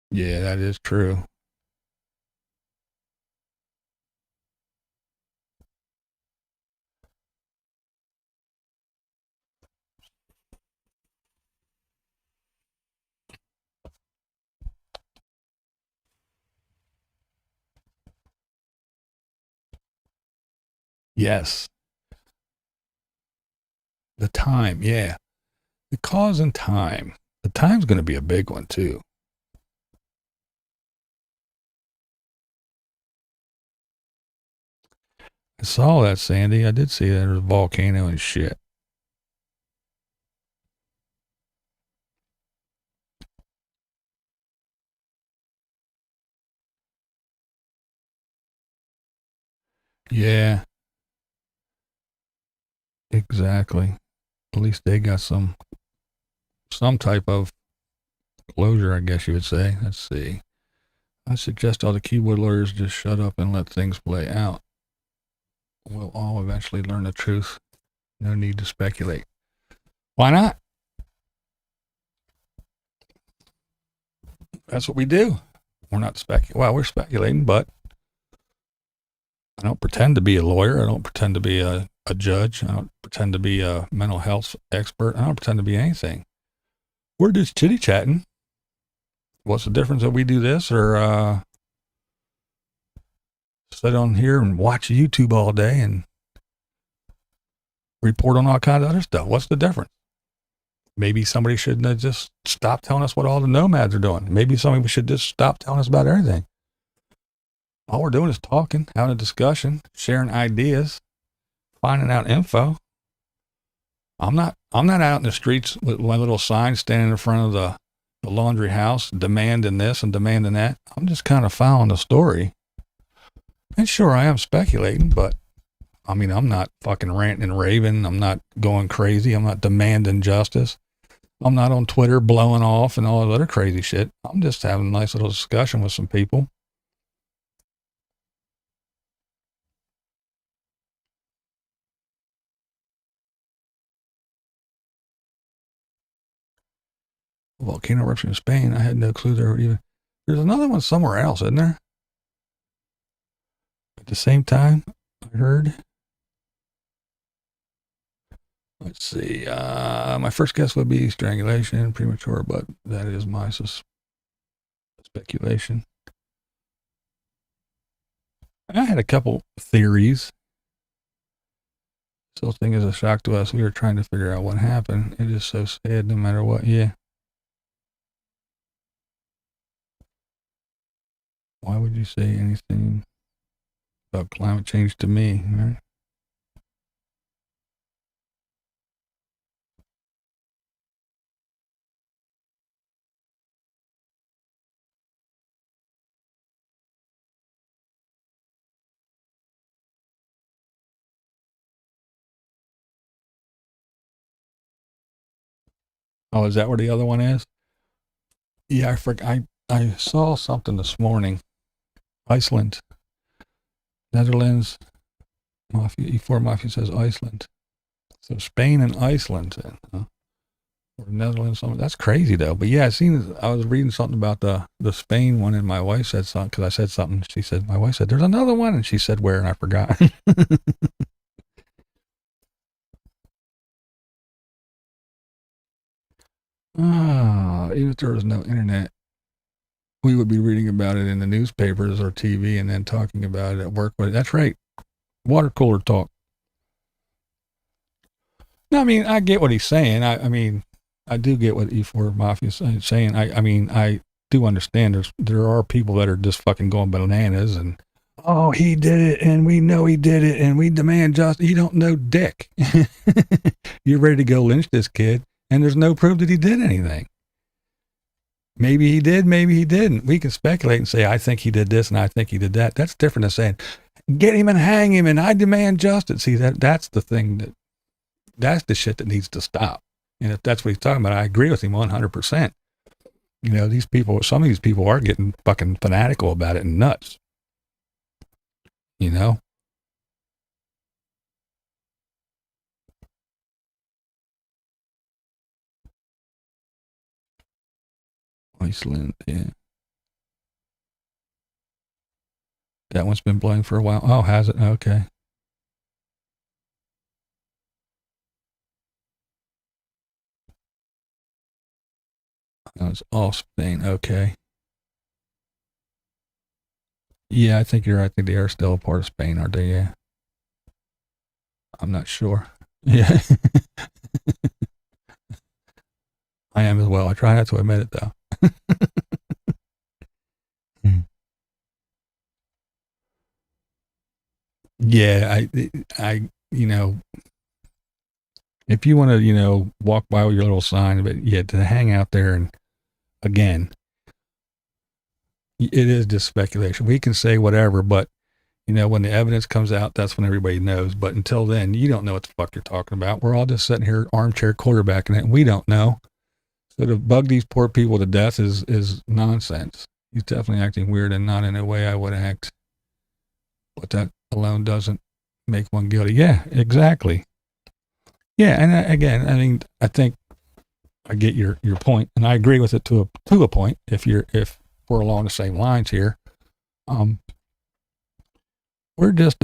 Yeah, that is true. Yes. The time, yeah. The cause and time. The time's going to be a big one, too. I saw that, Sandy. I did see that. There was a volcano and shit. Yeah. Exactly. At least they got some type of closure, I guess you would say. Let's see. I suggest all the keyboard lawyers just shut up and let things play out. We'll all eventually learn the truth. No need to speculate. Why not? That's what we do. We're not we're speculating, but I don't pretend to be a lawyer. I don't pretend to be a judge. I don't pretend to be a mental health expert. I don't pretend to be anything. We're just chitty chatting. What's the difference if we do this or sit on here and watch YouTube all day and report on all kinds of other stuff? What's the difference? Maybe somebody should just stop telling us what all the nomads are doing. Maybe somebody should just stop telling us about everything. All we're doing is talking, having a discussion, sharing ideas, finding out info. I'm not out in the streets with my little sign standing in front of the laundry house demanding this and demanding that. I'm just kind of following the story. And sure, I am speculating, but I mean, I'm not fucking ranting and raving. I'm not going crazy. I'm not demanding justice. I'm not on Twitter blowing off and all that other crazy shit. I'm just having a nice little discussion with some people. Volcano eruption in Spain. I had no clue there were even. There's another one somewhere else, isn't there? At the same time, I heard. Let's see. My first guess would be strangulation, premature, but that is my speculation. I had a couple theories. Still think is a shock to us. We were trying to figure out what happened. It is so sad no matter what. Yeah. Why would you say anything about climate change to me, right? Oh, is that where the other one is? Yeah, I saw something this morning. Iceland, Netherlands, Mafia, E4 Mafia says Iceland. So Spain and Iceland, or Netherlands, something. That's crazy though. But yeah, I was reading something about the Spain one, and my wife said something, because I said something. She said, my wife said, there's another one, and she said where, and I forgot. Even if there was no internet, we would be reading about it in the newspapers or TV and then talking about it at work. That's right. Water cooler talk. No, I mean, I get what he's saying. I mean, I do get what E4 Mafia is saying. I mean, I do understand there are people that are just fucking going bananas and, oh, he did it and we know he did it and we demand justice. You don't know dick. You're ready to go lynch this kid and there's no proof that he did anything. Maybe he did, maybe he didn't. We can speculate and say, I think he did this and I think he did that. That's different than saying, get him and hang him and I demand justice. See, that's the thing that's the shit that needs to stop. And if that's what he's talking about, I agree with him 100%. You know, some of these people are getting fucking fanatical about it and nuts. You know? Iceland, yeah. That one's been blowing for a while. Oh, has it? Okay. Oh, it's all Spain. Okay. Yeah, I think you're right. I think they are still a part of Spain, aren't they? Yeah. I'm not sure. Yeah. I am as well. I try not to admit it though. Yeah, I, you know, if you want to, you know, walk by with your little sign, but yeah, to hang out there and again, it is just speculation. We can say whatever, but you know, when the evidence comes out, that's when everybody knows. But until then, you don't know what the fuck you're talking about. We're all just sitting here armchair quarterbacking it, and we don't know. So to bug these poor people to death is nonsense. He's definitely acting weird and not in a way I would act. But that alone doesn't make one guilty. Yeah, exactly. Yeah, and again, I mean, I think I get your point, and I agree with it to a point. If we're along the same lines here, we're just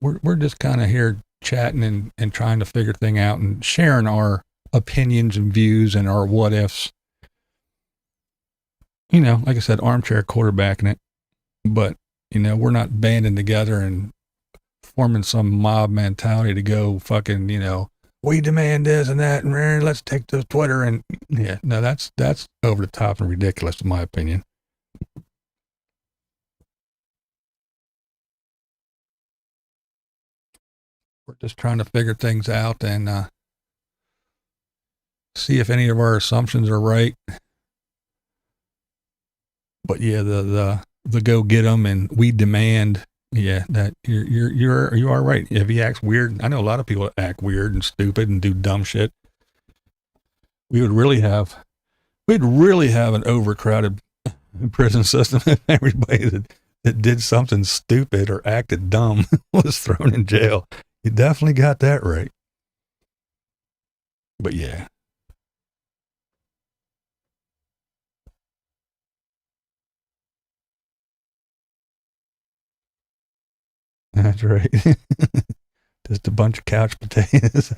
we're just kind of here chatting and trying to figure things out and sharing our opinions and views and our what ifs. You know, like I said, armchair quarterbacking it, but you know, we're not banding together and forming some mob mentality to go fucking, you know, we demand this and that, and let's take to Twitter. And yeah, no, that's over the top and ridiculous in my opinion. We're just trying to figure things out and see if any of our assumptions are right. But yeah, the go get them and we demand. Yeah, that you are right. If he acts weird, I know a lot of people that act weird and stupid and do dumb shit. We'd really have an overcrowded prison system if everybody that did something stupid or acted dumb was thrown in jail. You definitely got that right. But yeah. That's right. Just a bunch of couch potatoes.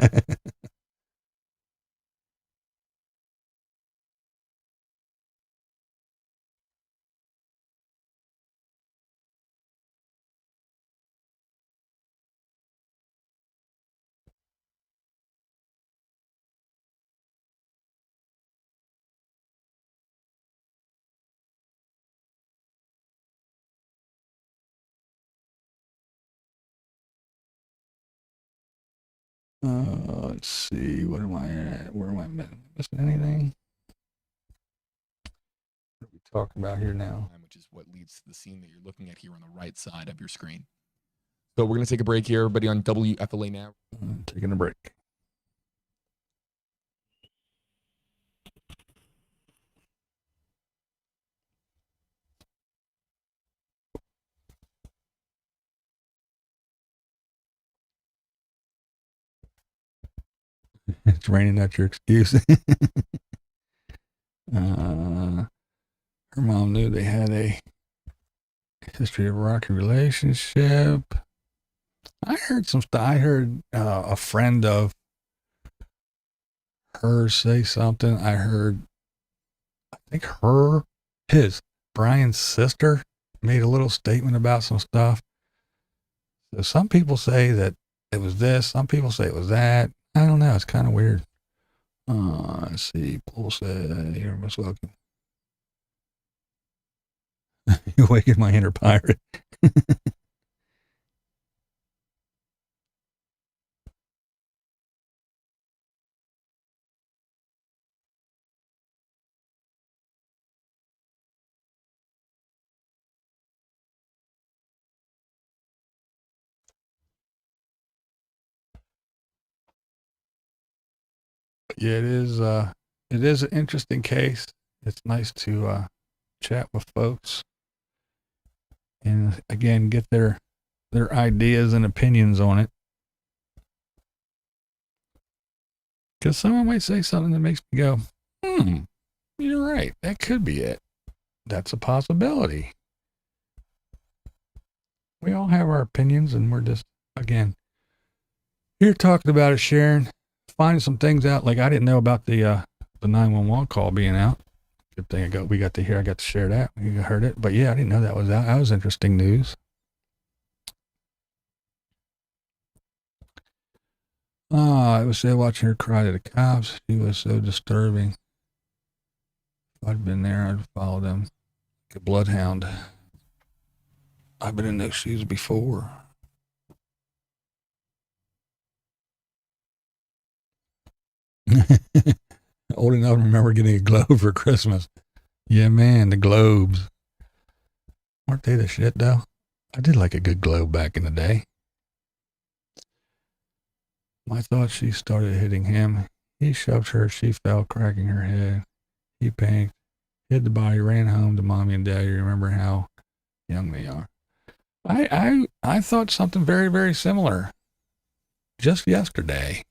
Let's see. What am I at? Where am I missing anything? What are we talking about here now? Which is what leads to the scene that you're looking at here on the right side of your screen. So we're going to take a break here, everybody, on WFLA Now. Taking a break. It's raining. That's your excuse. Her mom knew they had a history of a rocky relationship. I heard some stuff. I heard a friend of her say something. I think Brian's sister made a little statement about some stuff. So some people say that it was this. Some people say it was that. I don't know. It's kind of weird. Let's see. Paul said, "You're most welcome." You awaken my inner pirate. Yeah, it is an interesting case. It's nice to chat with folks and again get their ideas and opinions on it. Because someone might say something that makes me go, you're right. That could be it. That's a possibility. We all have our opinions and we're just, again, here talking about it, sharing, finding some things out. Like I didn't know about the 911 call being out. Good thing we got to hear. I got to share that. You heard it. But yeah, I didn't know that was out. That was interesting news. I was there watching her cry to the cops. She was so disturbing. If I'd been there, I'd follow them like a bloodhound. I've been in those shoes before. Old enough to remember getting a globe for Christmas. Yeah, man, the globes. Aren't they the shit, though? I did like a good globe back in the day. I thought she started hitting him. He shoved her. She fell, cracking her head. He panicked, hid the body, ran home to mommy and daddy. Remember how Young they are. I thought something very, very similar just yesterday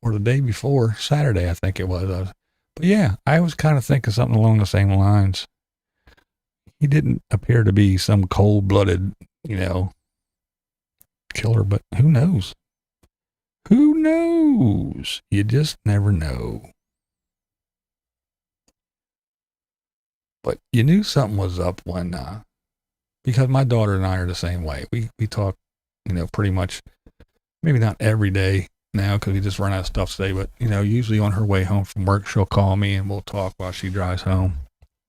or the day before, Saturday, I think it was. But yeah, I was kind of thinking something along the same lines. He didn't appear to be some cold-blooded, killer, but who knows? Who knows? You just never know. But you knew something was up when, because my daughter and I are the same way. We talk, pretty much, maybe not every day now because we just run out of stuff to say, but, usually on her way home from work, she'll call me and we'll talk while she drives home.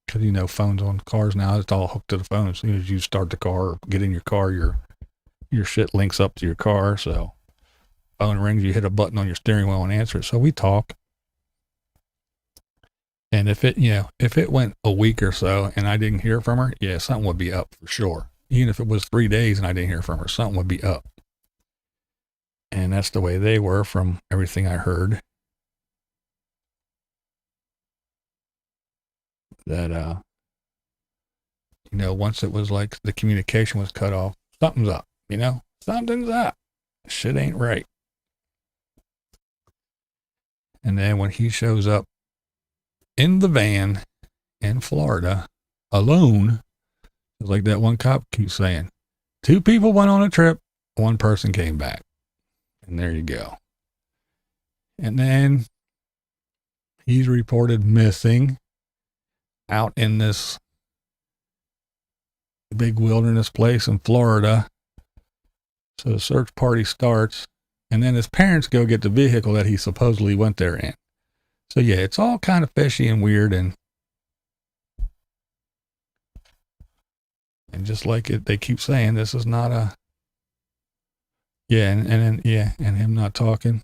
Because, phones on cars now, it's all hooked to the phone. As soon as you start the car or get in your car, your shit links up to your car. So phone rings, you hit a button on your steering wheel and answer it. So we talk. And if it went a week or so and I didn't hear from her, yeah, something would be up for sure. Even if it was 3 days and I didn't hear from her, something would be up. And that's the way they were from everything I heard. That, once it was like the communication was cut off, something's up, something's up. Shit ain't right. And then when he shows up in the van in Florida alone, it's like that one cop keeps saying, 2 people went on a trip, 1 person came back. And there you go. And then he's reported missing out in this big wilderness place in Florida. So the search party starts, and then his parents go get the vehicle that he supposedly went there in. So yeah, it's all kind of fishy and weird, and just like it, they keep saying this is not a, yeah, and him not talking.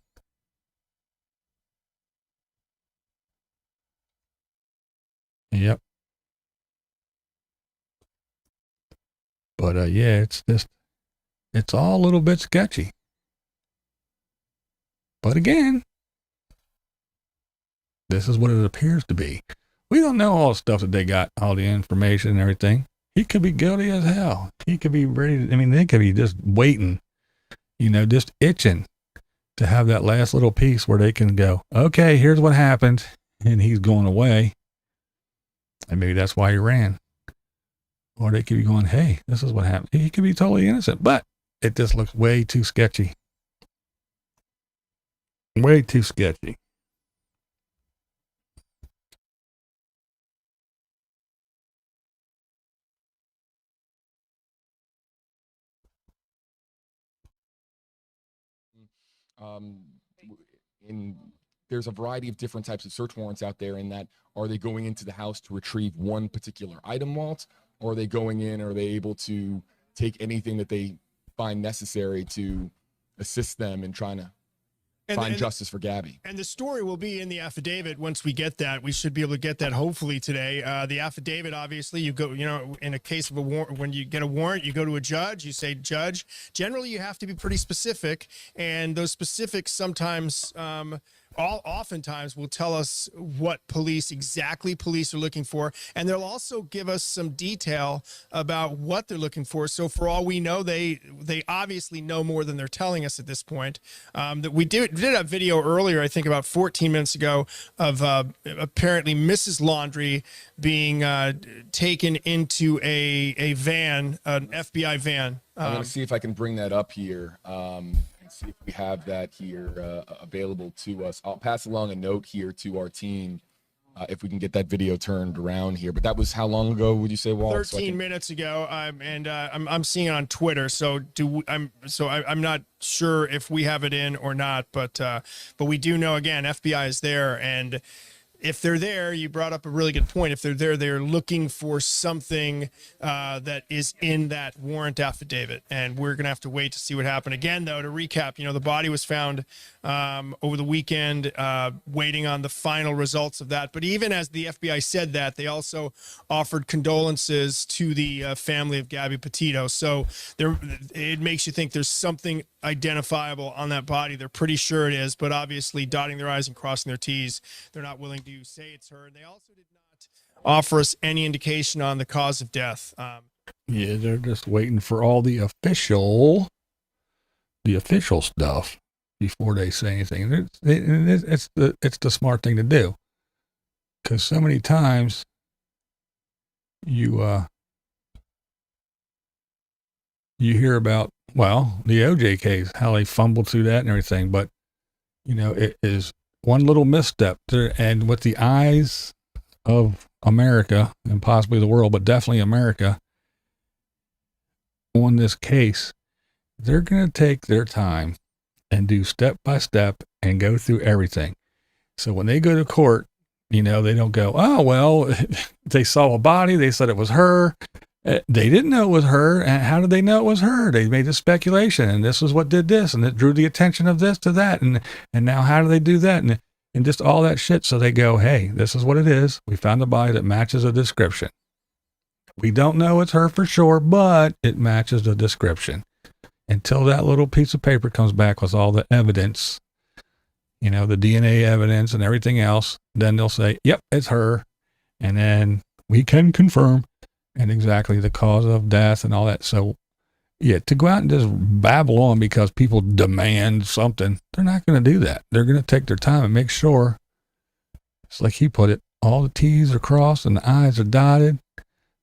Yep. But yeah, it's all a little bit sketchy. But again, this is what it appears to be. We don't know all the stuff that they got, all the information and everything. He could be guilty as hell. He could be ready to, they could be just waiting, just itching to have that last little piece where they can go, okay, here's what happened, and he's going away. And maybe that's why he ran. Or they could be going, hey, this is what happened. He could be totally innocent, but it just looks way too sketchy. Way too sketchy. There's a variety of different types of search warrants out there. In that, are they going into the house to retrieve one particular item, Walt? Or are they going in? Are they able to take anything that they find necessary to assist them in trying to find justice for Gabby? And the story will be in the affidavit once we get that. We should be able to get that hopefully today. The affidavit, obviously, you go, in a case of a warrant, when you get a warrant, you go to a judge, you say, Judge, generally you have to be pretty specific. And those specifics sometimes, oftentimes will tell us what police are looking for. And they'll also give us some detail about what they're looking for. So for all we know, they obviously know more than they're telling us at this point. That we did a video earlier, I think about 14 minutes ago, of apparently Mrs. Laundrie being taken into a van, an FBI van. I'm going to see if I can bring that up here. See if we have that here available to us. I'll pass along a note here to our team if we can get that video turned around here. But that was how long ago would you say, Walt? 13 minutes ago. I'm seeing it on Twitter. So I'm not sure if we have it in or not. But we do know, again, FBI is there, and if they're there, you brought up a really good point. If they're there, they're looking for something that is in that warrant affidavit. And we're going to have to wait to see what happened. Again, though, to recap, the body was found over the weekend, waiting on the final results of that. But even as the FBI said that, they also offered condolences to the family of Gabby Petito. So it makes you think there's something identifiable on that body. They're pretty sure it is, but obviously dotting their I's and crossing their T's, they're not willing to say it's her. And they also did not offer us any indication on the cause of death. Yeah, they're just waiting for all the official stuff before they say anything. It's the smart thing to do, because so many times you hear about, well, the OJ case, how they fumbled through that and everything, but it is one little misstep there, and with the eyes of America and possibly the world, but definitely America on this case, they're going to take their time and do step by step and go through everything. So when they go to court, they don't go, oh, well, they saw a body. They said it was her. They didn't know it was her. And how did they know it was her? They made a speculation, and this is what did this, and it drew the attention of this to that. And now how do they do that? And just all that shit. So they go, hey, this is what it is. We found a body that matches a description. We don't know it's her for sure, but it matches the description. Until that little piece of paper comes back with all the evidence, the DNA evidence and everything else, then they'll say, yep, it's her. And then we can confirm and exactly the cause of death and all that. So yeah, to go out and just babble on because people demand something, they're not going to do that. They're going to take their time and make sure, it's like he put it, all the T's are crossed and the I's are dotted.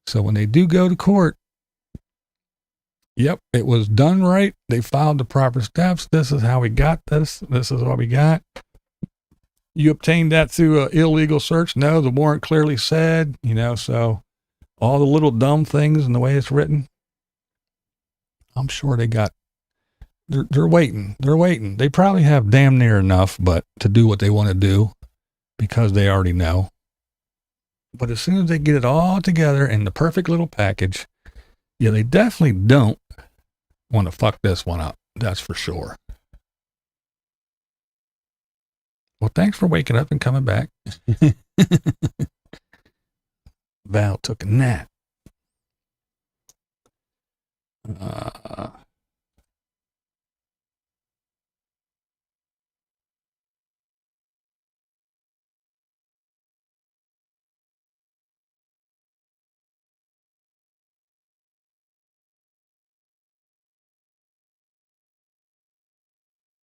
So when they do go to court, yep, it was done right. They filed the proper steps. This is how we got this. This is what we got. You obtained that through an illegal search? No, the warrant clearly said, so all the little dumb things and the way it's written, I'm sure they're waiting. They're waiting. They probably have damn near enough, but to do what they want to do because they already know. But as soon as they get it all together in the perfect little package, yeah, they definitely don't want to fuck this one up. That's for sure. Well, thanks for waking up and coming back. Val took a nap.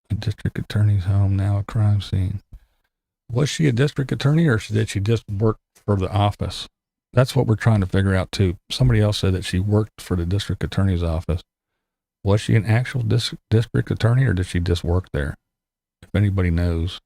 A district attorney's home, now a crime scene. Was she a district attorney or did she just work for the office? That's what we're trying to figure out too. Somebody else said that she worked for the district attorney's office. Was she an actual district attorney or did she just work there? If anybody knows.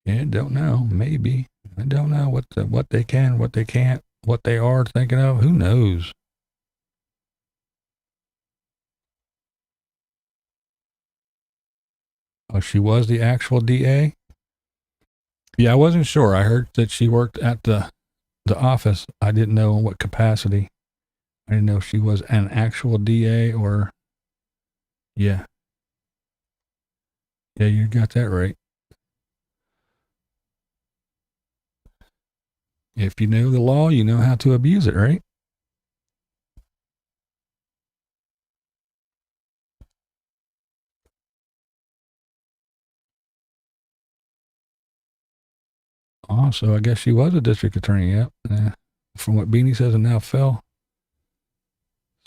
Yeah, don't know. Maybe. I don't know what they can, what they can't, what they are thinking of. Who knows? Oh, she was the actual DA? Yeah, I wasn't sure. I heard that she worked at the office. I didn't know in what capacity. I didn't know if she was an actual DA or, yeah. Yeah, you got that right. If you know the law, you know how to abuse it, right? Oh, so I guess she was a district attorney, yep. From what Beanie says and now Phil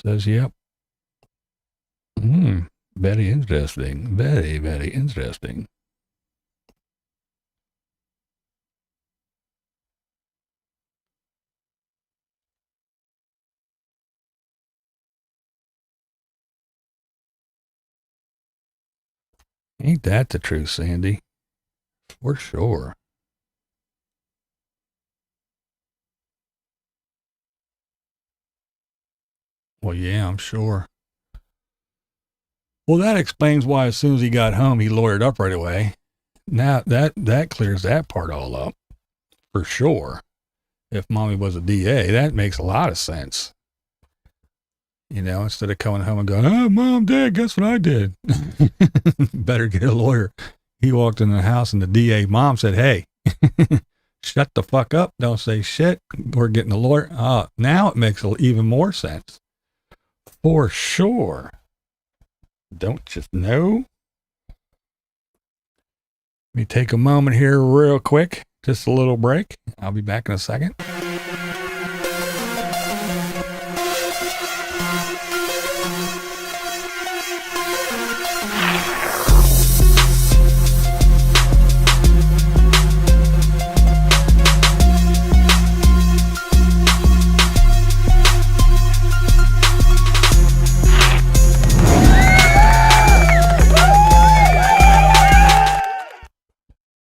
says, yep. Very interesting. Very, very interesting. Ain't that the truth, Sandy? For sure. Well, yeah, I'm sure. Well, that explains why as soon as he got home, he lawyered up right away. Now that clears that part all up. For sure. if mommy was a DA. That makes a lot of sense. You know, instead of coming home and going, oh, mom, dad, guess what I did? Better get a lawyer. He walked in the house and the DA mom said, hey, shut the fuck up. Don't say shit. We're getting a lawyer. Now it makes even more sense. For sure. Don't just know. Let me take a moment here real quick. Just a little break. I'll be back in a second.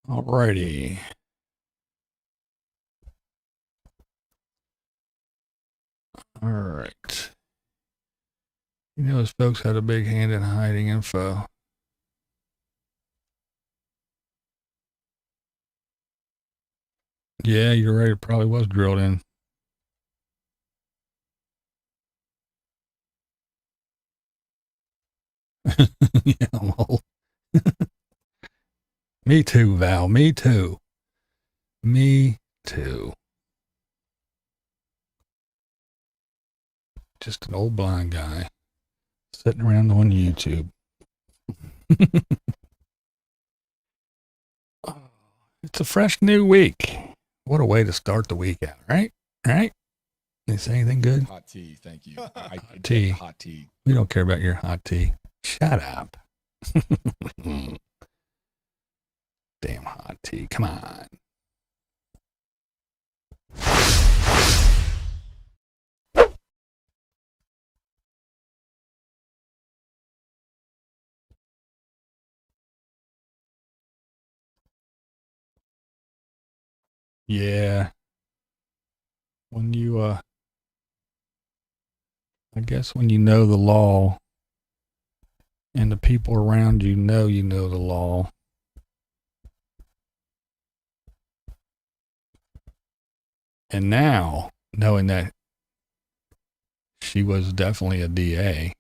Alrighty. All right. You know, those folks had a big hand in hiding info. Yeah, you're right. It probably was drilled in. Yeah, well. Me too, Val. Me too. Me too. Just an old blind guy sitting around on YouTube. It's a fresh new week. What a way to start the week out, right? Right? They say anything good? Hot tea, thank you. Hot tea. Hot tea. We don't care about your hot tea. Shut up. Damn hot tea. Come on. Yeah. When you, I guess when you know the law and the people around you know the law. And now, knowing that she was definitely a DA,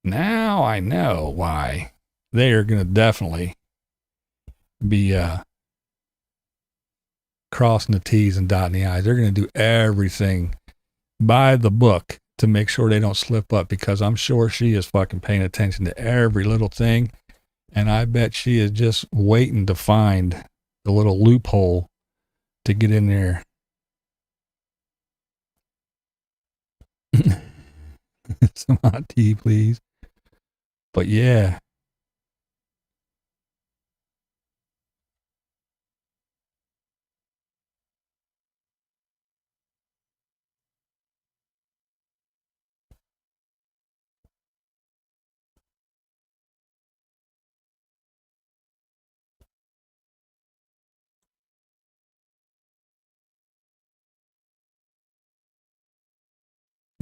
now I know why they are going to definitely be crossing the T's and dotting the I's. They're going to do everything by the book to make sure they don't slip up, because I'm sure she is fucking paying attention to every little thing. And I bet she is just waiting to find the little loophole to get in there. Some hot tea, please. But yeah.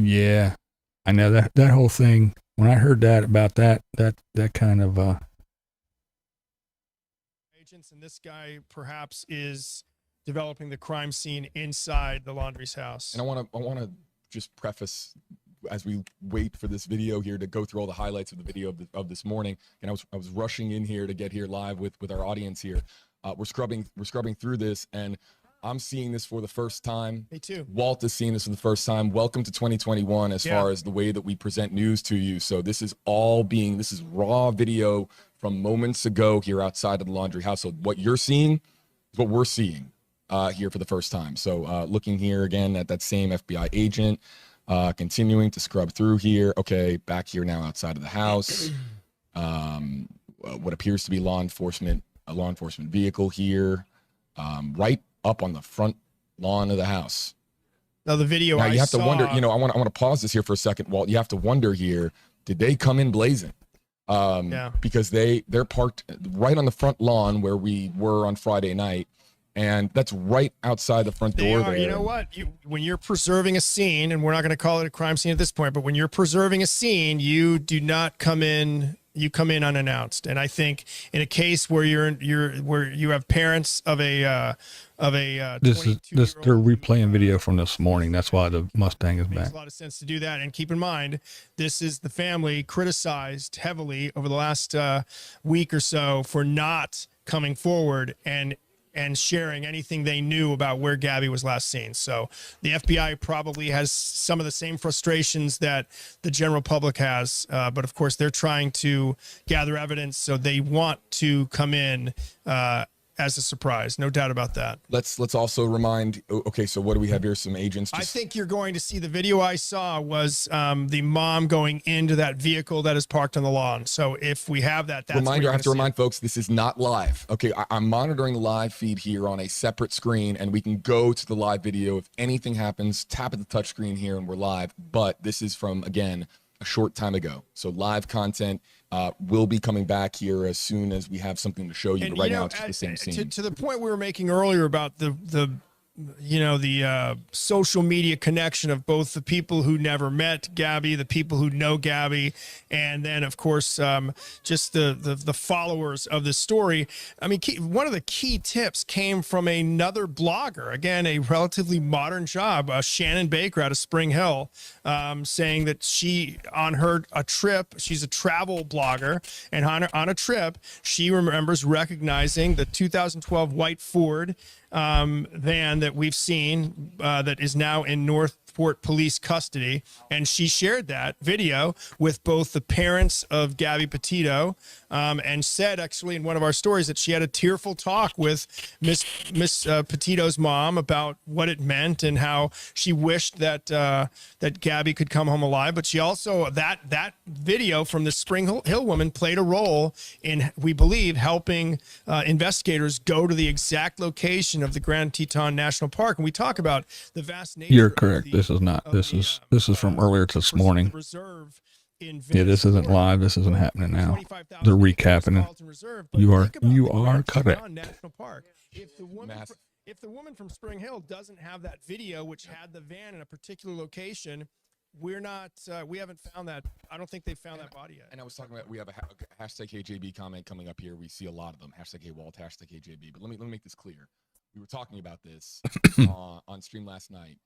Yeah, I know that whole thing. When I heard that about that kind of Agents, and this guy perhaps is developing the crime scene inside the Laundrie's house. And I want to just preface, as we wait for this video here to go through all the highlights of the video of this morning, and I was rushing in here to get here live with our audience here. We're scrubbing through this, and I'm seeing this for the first time. Me too. Walt is seeing this for the first time. Welcome to 2021 as far as the way that we present news to you. So this is raw video from moments ago here outside of the Laundrie household. What you're seeing is what we're seeing here for the first time. So looking here again at that same FBI agent, continuing to scrub through here. Okay, back here now outside of the house. What appears to be a law enforcement vehicle here, right up on the front lawn of the house. Now the video. Now you have to wonder. You know, I want to pause this here for a second, Walt. You have to wonder here. Did they come in blazing? Because they're parked right on the front lawn where we were on Friday night, and that's right outside the front door there. You know what? When you're preserving a scene, and we're not going to call it a crime scene at this point, but when you're preserving a scene, you do not come in You come in unannounced. And I think in a case where where you have parents of a This is this. They're replaying video from this morning. That's why the Mustang is makes back. a lot of sense to do that. And keep in mind, this is the family criticized heavily over the last week or so for not coming forward and sharing anything they knew about where Gabby was last seen. So the FBI probably has some of the same frustrations that the general public has. But of course, they're trying to gather evidence. So they want to come in as a surprise. No doubt about that. Let's also remind, okay, so what do we have here? Some agents. I think you're going to see the video I saw was the mom going into that vehicle that is parked on the lawn. So if we have that, that's reminder, I have to remind folks, this is not live. Okay, I'm monitoring the live feed here on a separate screen, and we can go to the live video. If anything happens, tap at the touch screen here and we're live. But this is from, again, a short time ago. So live content will be coming back here as soon as we have something to show you. But right now, it's just the same scene. To the point we were making earlier about the social media connection of both the people who never met Gabby, the people who know Gabby, and then of course just the followers of this story. I mean, one of the key tips came from another blogger, again a relatively modern job, Shannon Baker out of Spring Hill, saying that she on a trip, she's a travel blogger, and on a trip she remembers recognizing the 2012 white Ford van that we've seen that is now in Northport police custody. And she shared that video with both the parents of Gabby Petito and said actually in one of our stories that she had a tearful talk with Miss Petito's mom about what it meant and how she wished that that Gabby could come home alive. But she also, that video from the Spring Hill woman played a role in, we believe, helping investigators go to the exact location of the Grand Teton National Park. And we talk about the vast nature. You're correct. This is not. This is from earlier this morning. Yeah, this isn't live. This isn't happening now. They're recapping it. You are correct. National Park. If the woman from Spring Hill doesn't have that video, which had the van in a particular location, we're not. We haven't found that. I don't think they found that body yet. And I was talking about, we have a hashtag KJB comment coming up here. We see a lot of them. Hashtag KWalt, hashtag KJB. But let me make this clear. We were talking about this on stream last night.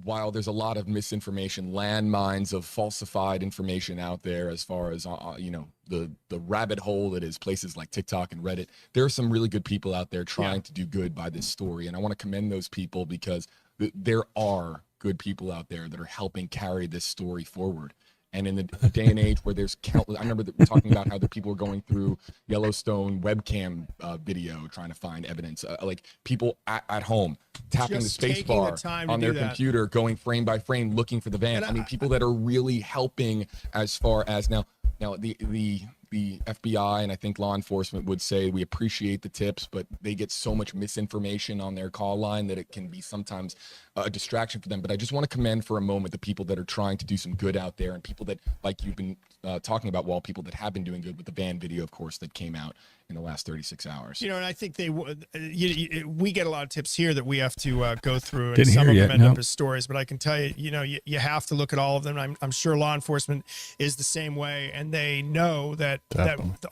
While there's a lot of misinformation, landmines of falsified information out there, as far as the rabbit hole that is places like TikTok and Reddit, there are some really good people out there trying to do good by this story, and I want to commend those people because there are good people out there that are helping carry this story forward. And in the day and age where there's countless, I remember that we're talking about how the people were going through Yellowstone webcam video trying to find evidence, like people at home tapping the space bar on their computer, going frame by frame, looking for the van. I mean, people that are really helping as far as now the FBI and I think law enforcement would say we appreciate the tips, but they get so much misinformation on their call line that it can be sometimes a distraction for them. But I just want to commend for a moment the people that are trying to do some good out there, and people that, like you've been talking about, Walt, people that have been doing good with the van video, of course, that came out in the last 36 hours. And I think we get a lot of tips here that we have to go through, and Didn't some hear of yet, them end no. up as stories. But I can tell you, you have to look at all of them. I'm sure law enforcement is the same way, and they know that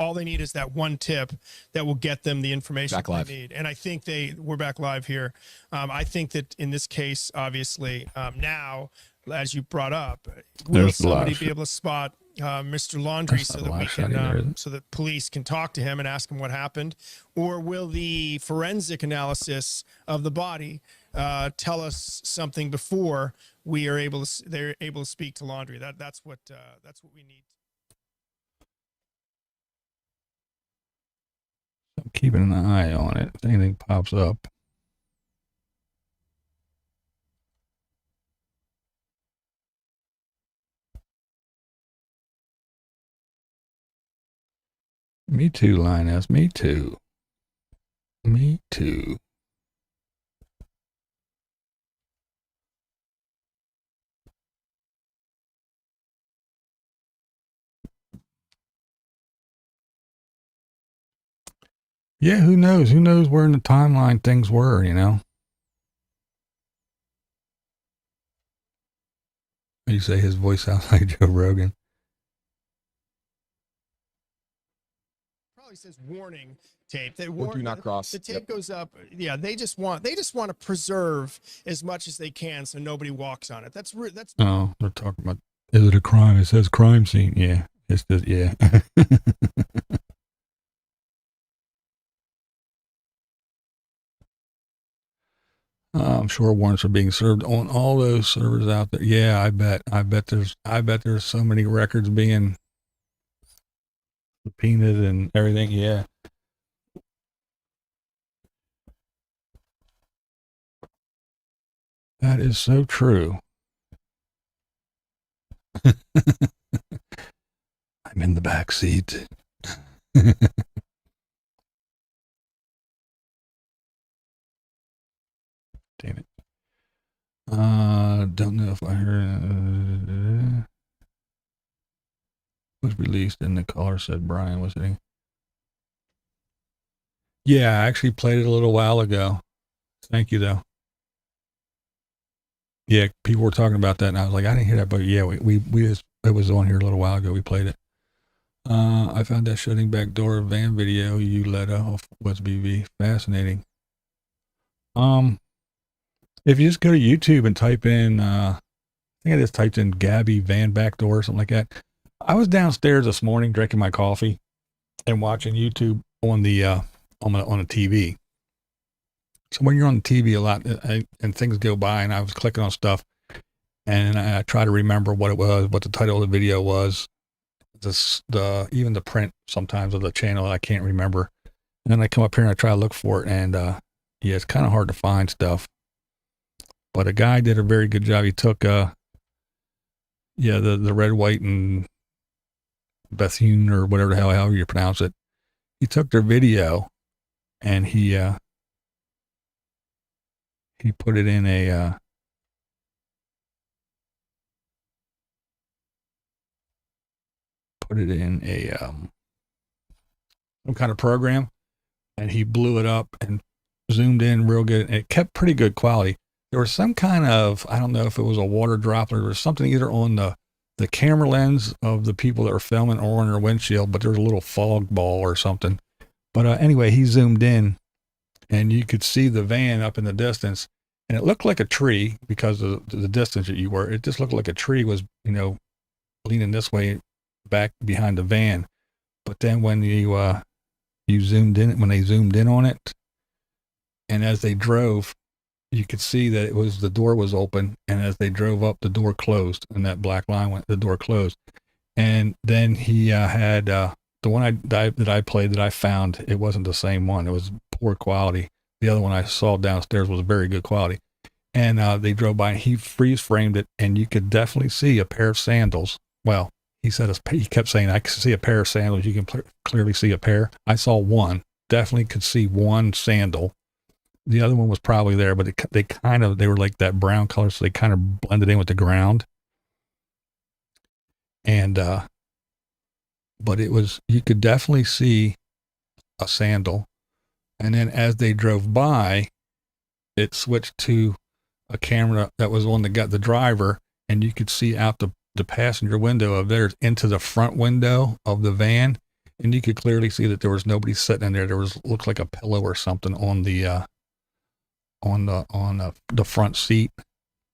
all they need is that one tip that will get them the information they need. And I think we're back live here. I think that in this case, obviously, now, as you brought up, will somebody be able to spot Mr. Laundrie so that we can, so that police can talk to him and ask him what happened, or will the forensic analysis of the body tell us something before we are able to? They're able to speak to Laundrie. That's what we need. I'm keeping an eye on it. If anything pops up. Me too, Linus. Me too. Me too. Yeah, who knows? Who knows where in the timeline things were, You say his voice sounds like Joe Rogan. probably says warning tape. That Or do not cross. The tape goes up. Yeah, they just want to preserve as much as they can so nobody walks on it. That's. Oh, they're talking about, is it a crime? It says crime scene. Yeah, it's just, yeah. I'm sure warrants are being served on all those servers out there. Yeah, I bet there's so many records being subpoenaed and everything. Yeah. That is so true. I'm in the back seat. Damn it. Don't know if I heard. Was released and the caller said Brian was it? Yeah, I actually played it a little while ago. Thank you though. Yeah, people were talking about that and I was like, I didn't hear that, but yeah, we just, it was on here a little while ago. We played it. I found that shutting back door van video you let off was BV. Fascinating. If you just go to YouTube and type in, I think I just typed in Gabby van back door or something like that. I was downstairs this morning drinking my coffee and watching YouTube on the on a TV. So when you're on the TV a lot and things go by, and I was clicking on stuff, and I try to remember what it was, what the title of the video was, even the print sometimes of the channel I can't remember, and then I come up here and I try to look for it, and yeah, it's kind of hard to find stuff. But a guy did a very good job. He took the red, white, and Bethune or whatever the hell, however you pronounce it. He took their video and he put it in a some kind of program, and he blew it up and zoomed in real good, and it kept pretty good quality. There was some kind of, I don't know if it was a water droplet or something either on the camera lens of the people that were filming or on their windshield, but there was a little fog ball or something. But anyway, he zoomed in and you could see the van up in the distance, and it looked like a tree because of the distance that you were. It just looked like a tree was, leaning this way back behind the van. But then when you zoomed in, when they zoomed in on it, and as they drove, you could see that the door was open, and as they drove up, the door closed, and that black line went, the door closed. And then he had the one that I played that I found, it wasn't the same one. It was poor quality. The other one I saw downstairs was very good quality. And they drove by, and he freeze framed it, and you could definitely see a pair of sandals. Well, he kept saying, I could see a pair of sandals. You can clearly see a pair. I saw one, definitely could see one sandal. The other one was probably there, but they were like that brown color, so they kind of blended in with the ground. And, but you could definitely see a sandal. And then as they drove by, it switched to a camera that was on the driver, and you could see out the passenger window of theirs into the front window of the van. And you could clearly see that there was nobody sitting in there. Looked like a pillow or something on the front seat,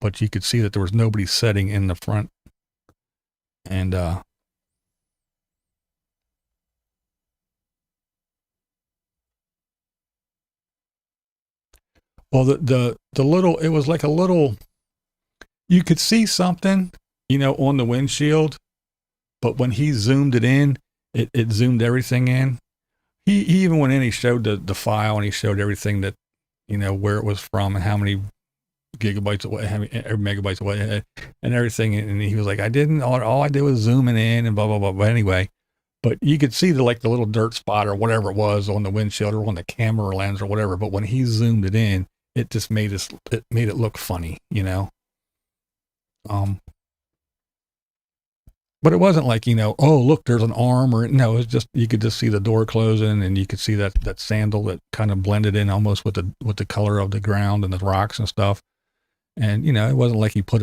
but you could see that there was nobody sitting in the front. And well, the little, it was like a little, you could see something, on the windshield, but when he zoomed it in, it zoomed everything in. He even went in, he showed the file, and he showed everything that, where it was from and how many gigabytes away, how many megabytes away, and everything. And he was like, all I did was zooming in and blah, blah, blah. But anyway, but you could see the little dirt spot or whatever it was on the windshield or on the camera lens or whatever. But when he zoomed it in, it just made it look funny, but it wasn't like, oh, look, there's an arm, or no, it was just, you could just see the door closing, and you could see that sandal that kind of blended in almost with the color of the ground and the rocks and stuff. And, it wasn't like he put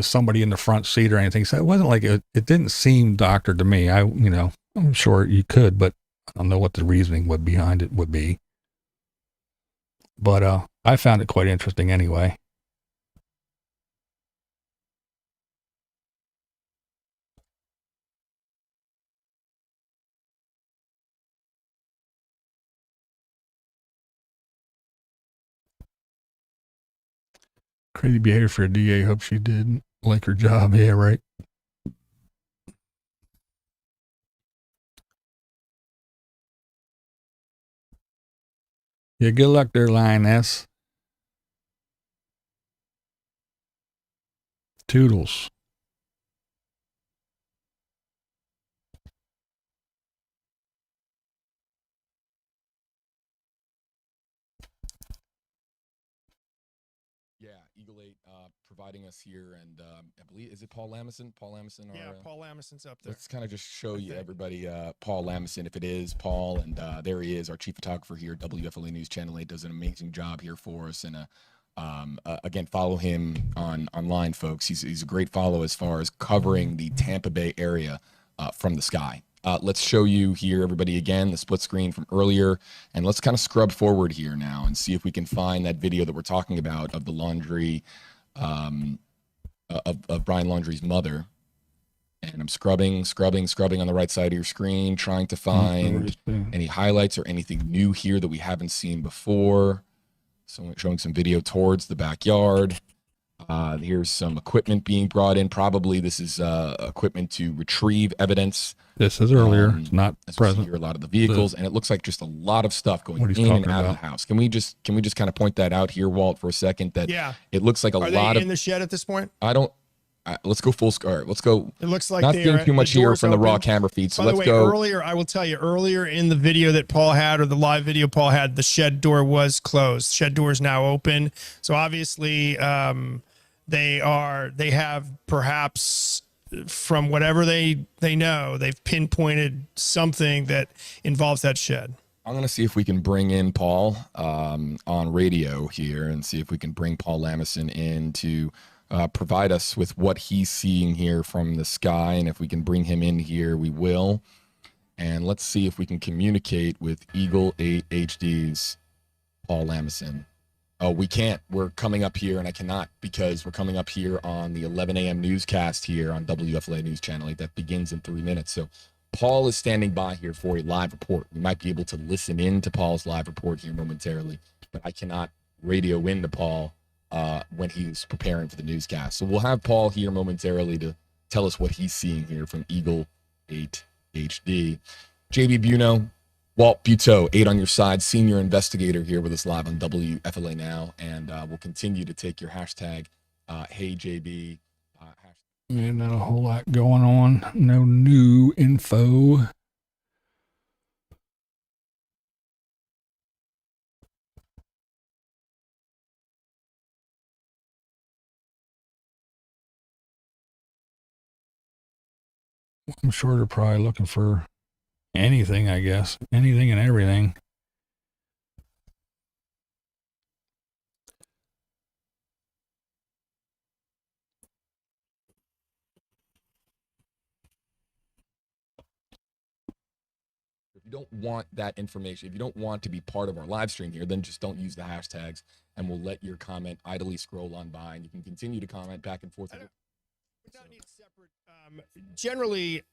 somebody in the front seat or anything. So it wasn't like it didn't seem doctored to me. I'm sure you could, but I don't know what the reasoning behind it would be, but I found it quite interesting anyway. Crazy behavior for a DA. Hope she did like her job. Yeah, right. Yeah, good luck there, Lioness. Toodles. Yeah, Eagle 8 providing us here, and I believe, is it Paul Lamison? Paul Lamison? Yeah, Paul Lamison's up there. Let's kind of just show you everybody Paul Lamison, if it is Paul, and there he is, our chief photographer here, WFLA News Channel 8, does an amazing job here for us, and again, follow him online, folks. He's a great follow as far as covering the Tampa Bay area from the sky. Let's show you here, everybody, again, the split screen from earlier, and let's kind of scrub forward here now and see if we can find that video that we're talking about of the Laundrie, of Brian Laundrie's mother. And I'm scrubbing on the right side of your screen, trying to find any highlights or anything new here that we haven't seen before. So showing some video towards the backyard. Here's some equipment being brought in. Probably this is equipment to retrieve evidence. This is earlier. It's not present. Here, a lot of the vehicles, and it looks like just a lot of stuff going in and out of the house. Can we just kind of point that out here, Walt, for a second? That it looks like a lot of in the shed at this point. I don't. Let's go full score. Let's go. It looks like not seeing too much here from the raw camera feed. So let's go. Earlier, I will tell you, earlier in the video that Paul had, or the live video Paul had, the shed door was closed. Shed door is now open. So obviously, they have perhaps, from whatever they know, they've pinpointed something that involves that shed. I'm going to see if we can bring in Paul on radio here and see if we can bring Paul Lamison in to provide us with what he's seeing here from the sky. And if we can bring him in here, we will. And let's see if we can communicate with Eagle 8 HD's Paul Lamison. Oh, we can't. We're coming up here, and I cannot, because we're coming up here on the 11 a.m. newscast here on WFLA News Channel 8 that begins in 3 minutes. So Paul is standing by here for a live report. We might be able to listen in to Paul's live report here momentarily, but I cannot radio in to Paul when he's preparing for the newscast. So we'll have Paul here momentarily to tell us what he's seeing here from Eagle 8 HD. JB Buno, Walt Buteau, 8 on your side, senior investigator here with us live on WFLA Now, and we'll continue to take your hashtag, HeyJB. Not a whole lot going on. No new info. I'm sure they're probably looking for anything, I guess. Anything and everything. If you don't want that information, if you don't want to be part of our live stream here, then just don't use the hashtags, and we'll let your comment idly scroll on by, and you can continue to comment back and forth. Generally,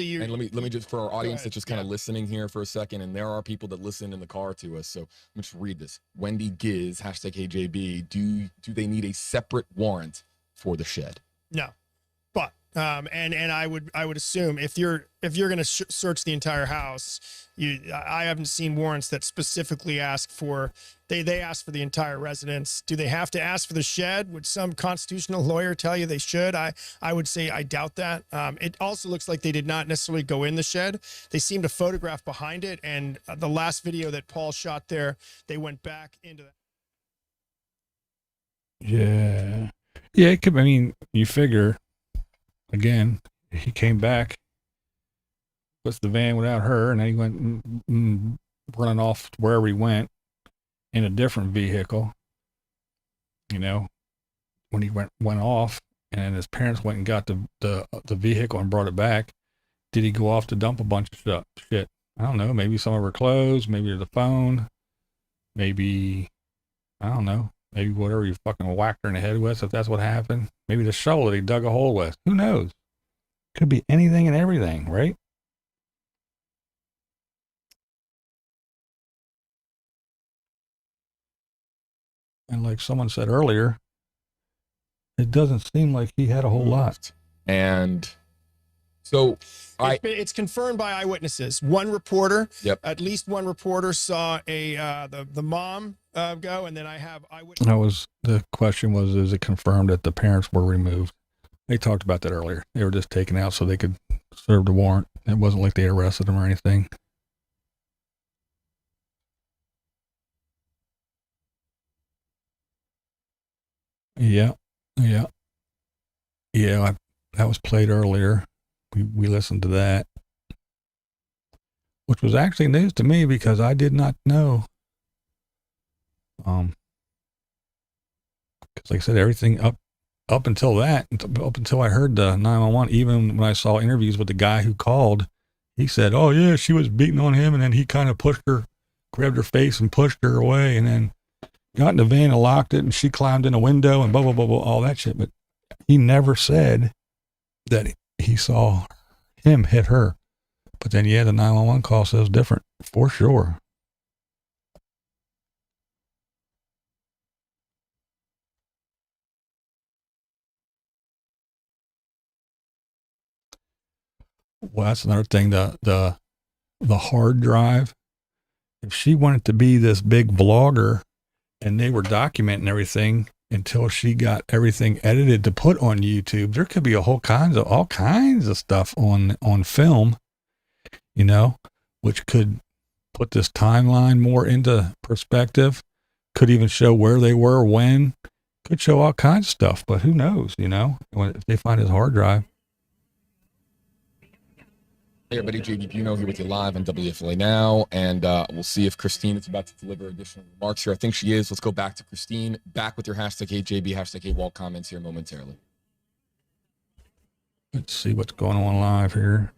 you. And let me just, for our audience that's just kind of listening here for a second, and there are people that listen in the car to us, so let me just read this. Wendy Giz, hashtag HeyJB, do they need a separate warrant for the shed? No, but and I would assume if you're going to search the entire house, I haven't seen warrants that specifically ask for they ask for the entire residence. Do they have to ask for the shed? Would some constitutional lawyer tell you they should? I would say I doubt that. It also looks like they did not necessarily go in the shed. They seemed to photograph behind it, and the last video that Paul shot there, they went back into that. Yeah, it could. I mean, you figure. Again, he came back, puts the van without her, and then he went running off wherever he went in a different vehicle. You know, when he went off, and then his parents went and got the vehicle and brought it back. Did he go off to dump a bunch of shit? I don't know, maybe some of her clothes, maybe the phone, maybe, I don't know, maybe whatever you fucking whacked her in the head with, if that's what happened. Maybe the shovel that he dug a hole with. Who knows? Could be anything and everything, right? And like someone said earlier, it doesn't seem like he had a whole lot. And so it's confirmed by eyewitnesses. One reporter, yep, at least one reporter saw the mom go, and then I have eyewitnesses. That was the question: was is it confirmed that the parents were removed? They talked about that earlier. They were just taken out so they could serve the warrant. It wasn't like they arrested them or anything. Yeah, that was played earlier. We listened to that, which was actually news to me because I did not know. Because like I said, everything up until that, up until I heard the 911, even when I saw interviews with the guy who called, he said, "Oh yeah, she was beating on him," and then he kind of pushed her, grabbed her face and pushed her away, and then got in the van and locked it, and she climbed in a window and blah blah blah blah, all that shit. But he never said that he saw him hit her. But then the 911 call says different for sure. Well, that's another thing. The hard drive. If she wanted to be this big vlogger, and they were documenting everything until she got everything edited to put on YouTube, there could be all kinds of stuff on film, which could put this timeline more into perspective. Could even show where they were when. Could show all kinds of stuff, but who knows? If they find his hard drive. Hey everybody, JD Buno here with you live on WFLA Now, and we'll see if Christine is about to deliver additional remarks here. I think she is. Let's go back to Christine. Back with your hashtag HJB, hashtag AWOL comments here momentarily. Let's see what's going on live here.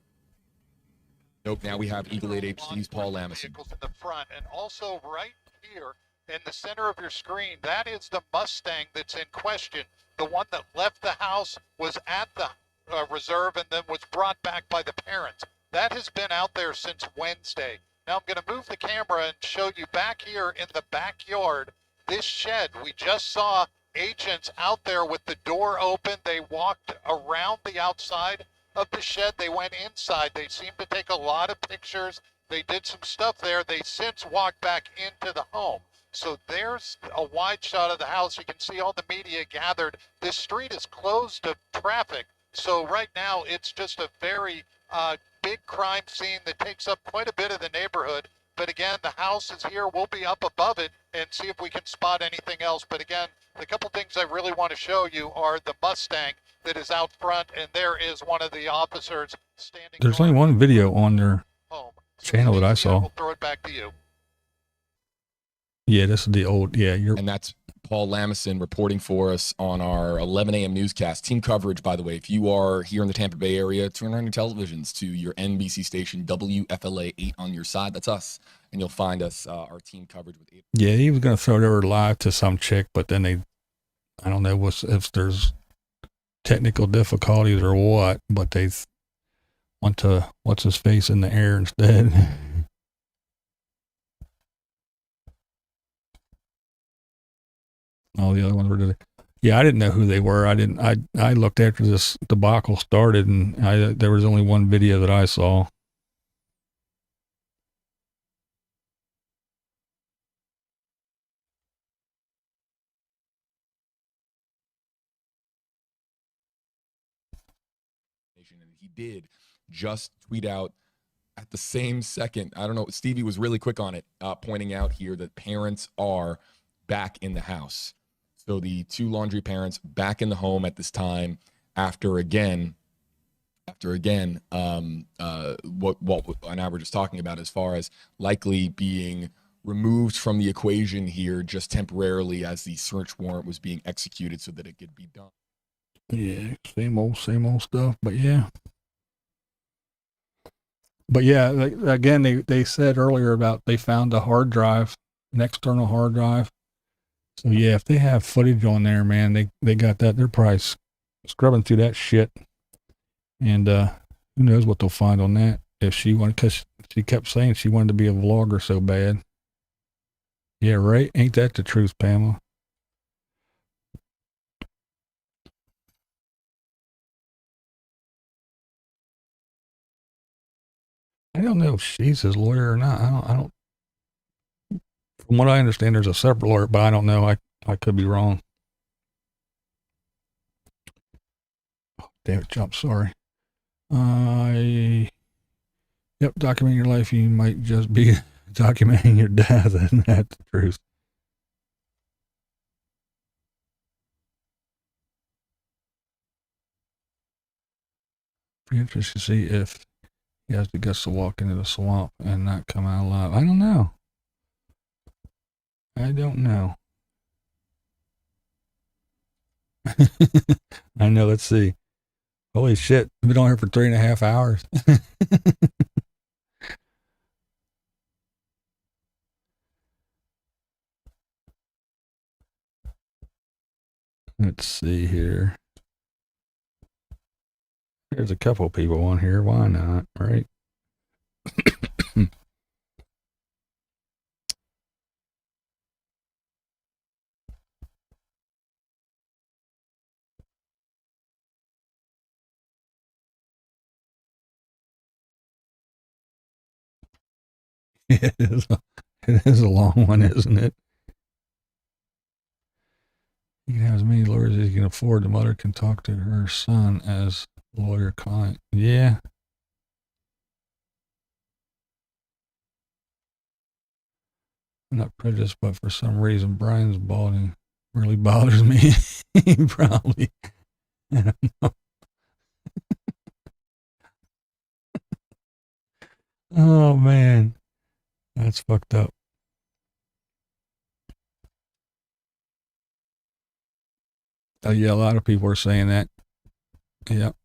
Nope, now we have Eagle 8 HD's Paul Lamison. Vehicles in the front, and also right here in the center of your screen, that is the Mustang that's in question. The one that left the house, was at the reserve, and then was brought back by the parents. That has been out there since Wednesday. Now I'm going to move the camera and show you back here in the backyard, this shed. We just saw agents out there with the door open. They walked around the outside of the shed. They went inside. They seemed to take a lot of pictures. They did some stuff there. They since walked back into the home. So there's a wide shot of the house. You can see all the media gathered. This street is closed to traffic. So right now it's just a very big crime scene that takes up quite a bit of the neighborhood. But again, the house is here. We'll be up above it and see if we can spot anything else. But again, the couple things I really want to show you are the Mustang that is out front, and there is one of the officers standing. There's only one video on their channel that I saw. We'll throw it back to you. Yeah, this is the old, and that's Paul Lamison reporting for us on our 11 a.m. newscast. Team coverage, by the way, if you are here in the Tampa Bay area, turn on your televisions to your NBC station, WFLA 8 on your side. That's us. And you'll find us, our team coverage with 8. Yeah, he was going to throw it over live to some chick, but then I don't know if there's technical difficulties or what, but they want to, what's his face in the air instead. All the other ones were. Yeah, I didn't know who they were. I looked after this debacle started, and there was only one video that I saw. And he did just tweet out at the same second. I don't know. Stevie was really quick on it, pointing out here that parents are back in the house. So the two Laundrie parents back in the home at this time after again, what and I were just talking about as far as likely being removed from the equation here just temporarily as the search warrant was being executed so that it could be done. Yeah, same old stuff, but yeah. But yeah, again, they said earlier about they found a hard drive, an external hard drive. So yeah, if they have footage on there, man, they got that. They're probably scrubbing through that shit. And who knows what they'll find on that if she wanted, because she kept saying she wanted to be a vlogger so bad. Yeah, right. Ain't that the truth, Pamela? I don't know if she's his lawyer or not. I don't. From what I understand, there's a separate lawyer, but I don't know. I could be wrong. Oh, damn it, I'm sorry. Yep, documenting your life, you might just be documenting your death. Isn't that the truth? Be interested to see if he has the guts to walk into the swamp and not come out alive. I don't know. I know. Let's see. Holy shit. We've been on here for 3.5 hours. Let's see here. There's a couple people on here. Why not? Right? It is a long one, isn't it? You can have as many lawyers as you can afford. The mother can talk to her son as lawyer client. Yeah. I'm not prejudiced, but for some reason, Brian's balding really bothers me. Probably. I don't know. Oh, man. That's fucked up. Oh, yeah, a lot of people are saying that. Yep.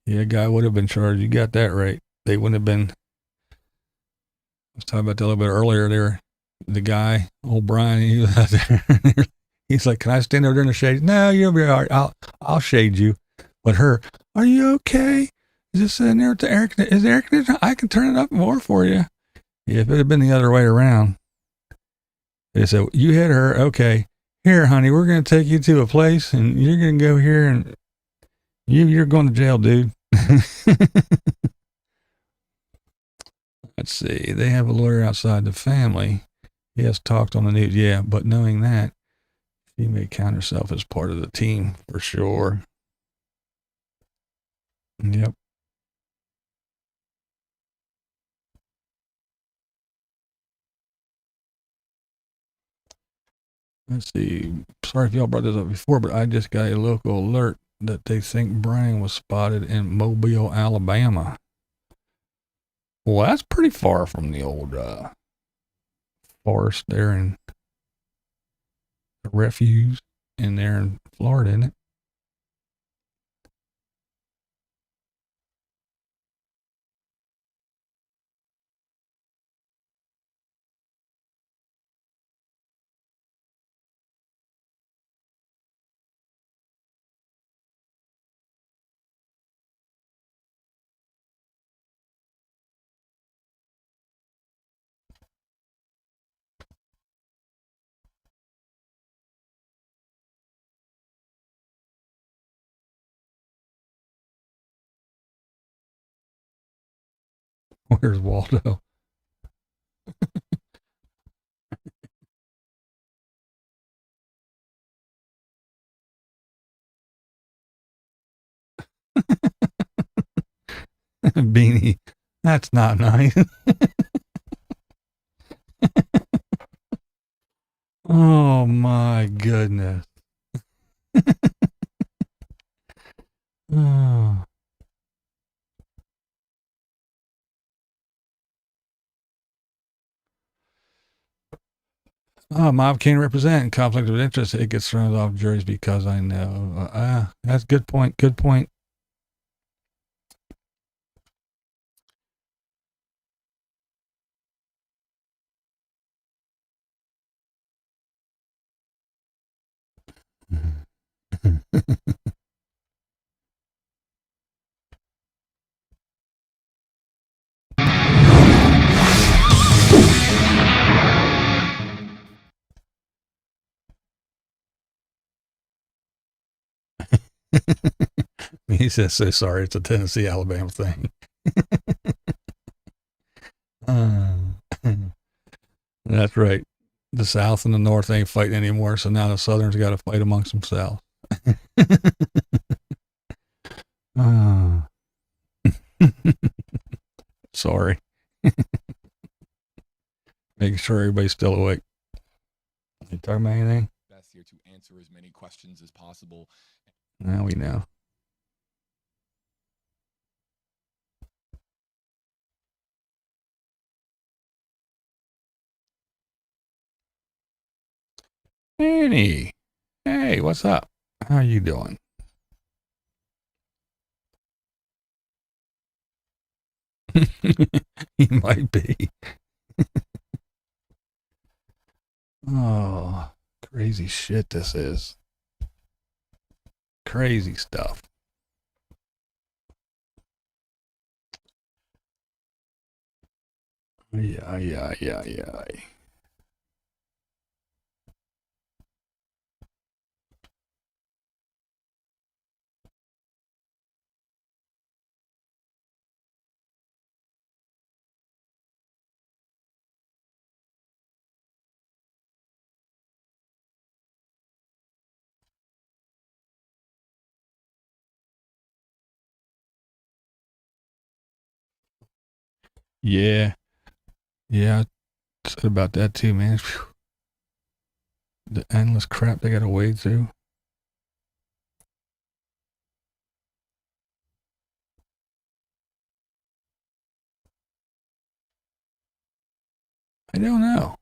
Yeah, guy would have been charged. You got that right. They wouldn't have been. I was talking about that a little bit earlier there. The guy, old Brian, he was out there. He's like, can I stand over there in the shade? No, you'll be all right. I'll shade you. But her, are you okay? Is this sitting there with the air conditioner? Is the air conditioner? I can turn it up more for you. Yeah, if it had been the other way around. They said, you hit her. Okay. Here, honey, we're going to take you to a place and you're going to go here and you're going to jail, dude. Let's see. They have a lawyer outside the family. He has talked on the news. Yeah, but knowing that, she may count herself as part of the team for sure. Yep. Let's see. Sorry if y'all brought this up before, but I just got a local alert that they think Brian was spotted in Mobile, Alabama. Well, that's pretty far from the old forest there in the refuge in there in Florida, isn't it? Where's Waldo? Beanie. That's not nice. Oh my goodness. Oh. Mob can't represent conflict of interest. It gets thrown off juries because I know. That's a good point. Good point. He says, so sorry, it's a Tennessee, Alabama thing. That's right. The South and the North ain't fighting anymore, so now the Southerners got to fight amongst themselves. Sorry. Making sure everybody's still awake. You talking about anything? Best here to answer as many questions as possible. Now we know. Annie. Hey, what's up? How you doing? He might be. Oh, crazy shit this is. Crazy stuff. Yeah. Yeah. Yeah, I said about that too, man. Whew. The endless crap they got to wade through. I don't know.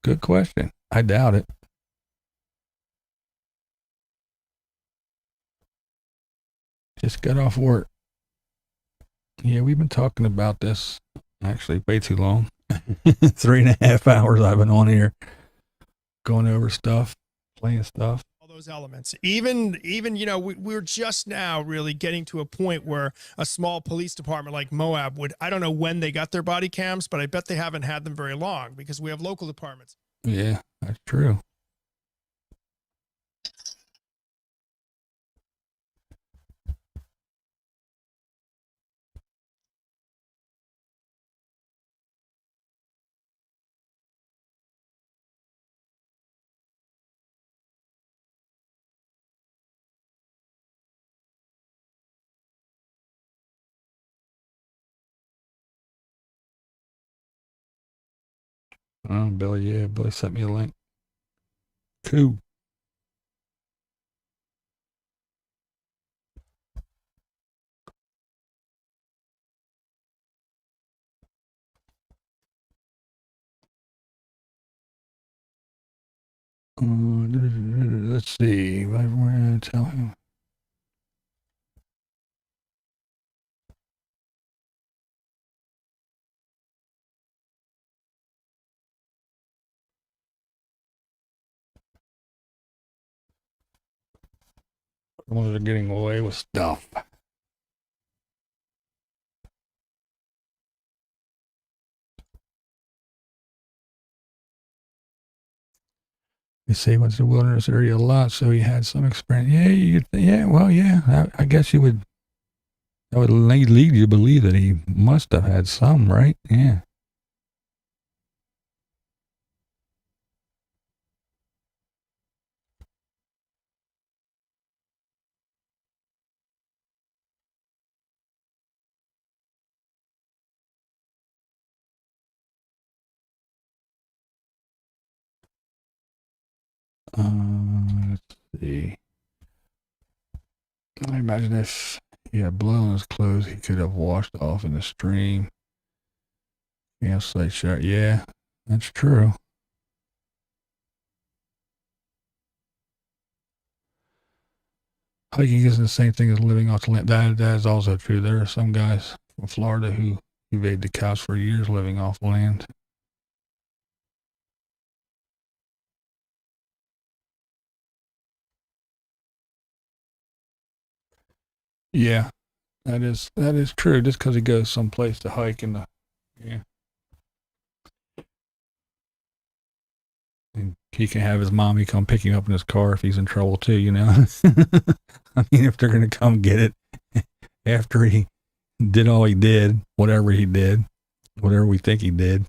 Good question. I doubt it. Just got off work. Yeah, we've been talking about this actually way too long. 3.5 hours I've been on here going over stuff, playing stuff. All those elements. Even we're just now really getting to a point where a small police department like Moab would, I don't know when they got their body cams, but I bet they haven't had them very long because we have local departments. Yeah, that's true. Oh, Billy, yeah, Billy sent me a link. Cool. Let's see. We're going to tell him. Criminals are getting away with stuff. They say he went to the wilderness area a lot, so he had some experience. I guess you would. That would lead you to believe that he must have had some, right? Yeah. Let's see. I imagine if he had blood on his clothes, he could have washed off in the stream. Campsite shot. Yeah, that's true. Hiking isn't the same thing as living off the land. That is also true. There are some guys from Florida who evade the cows for years living off land. Yeah, that is true. Just because he goes someplace to hike in the, yeah. And he can have his mommy come pick him up in his car if he's in trouble too, you know. I mean, if they're going to come get it after he did all he did, whatever we think he did,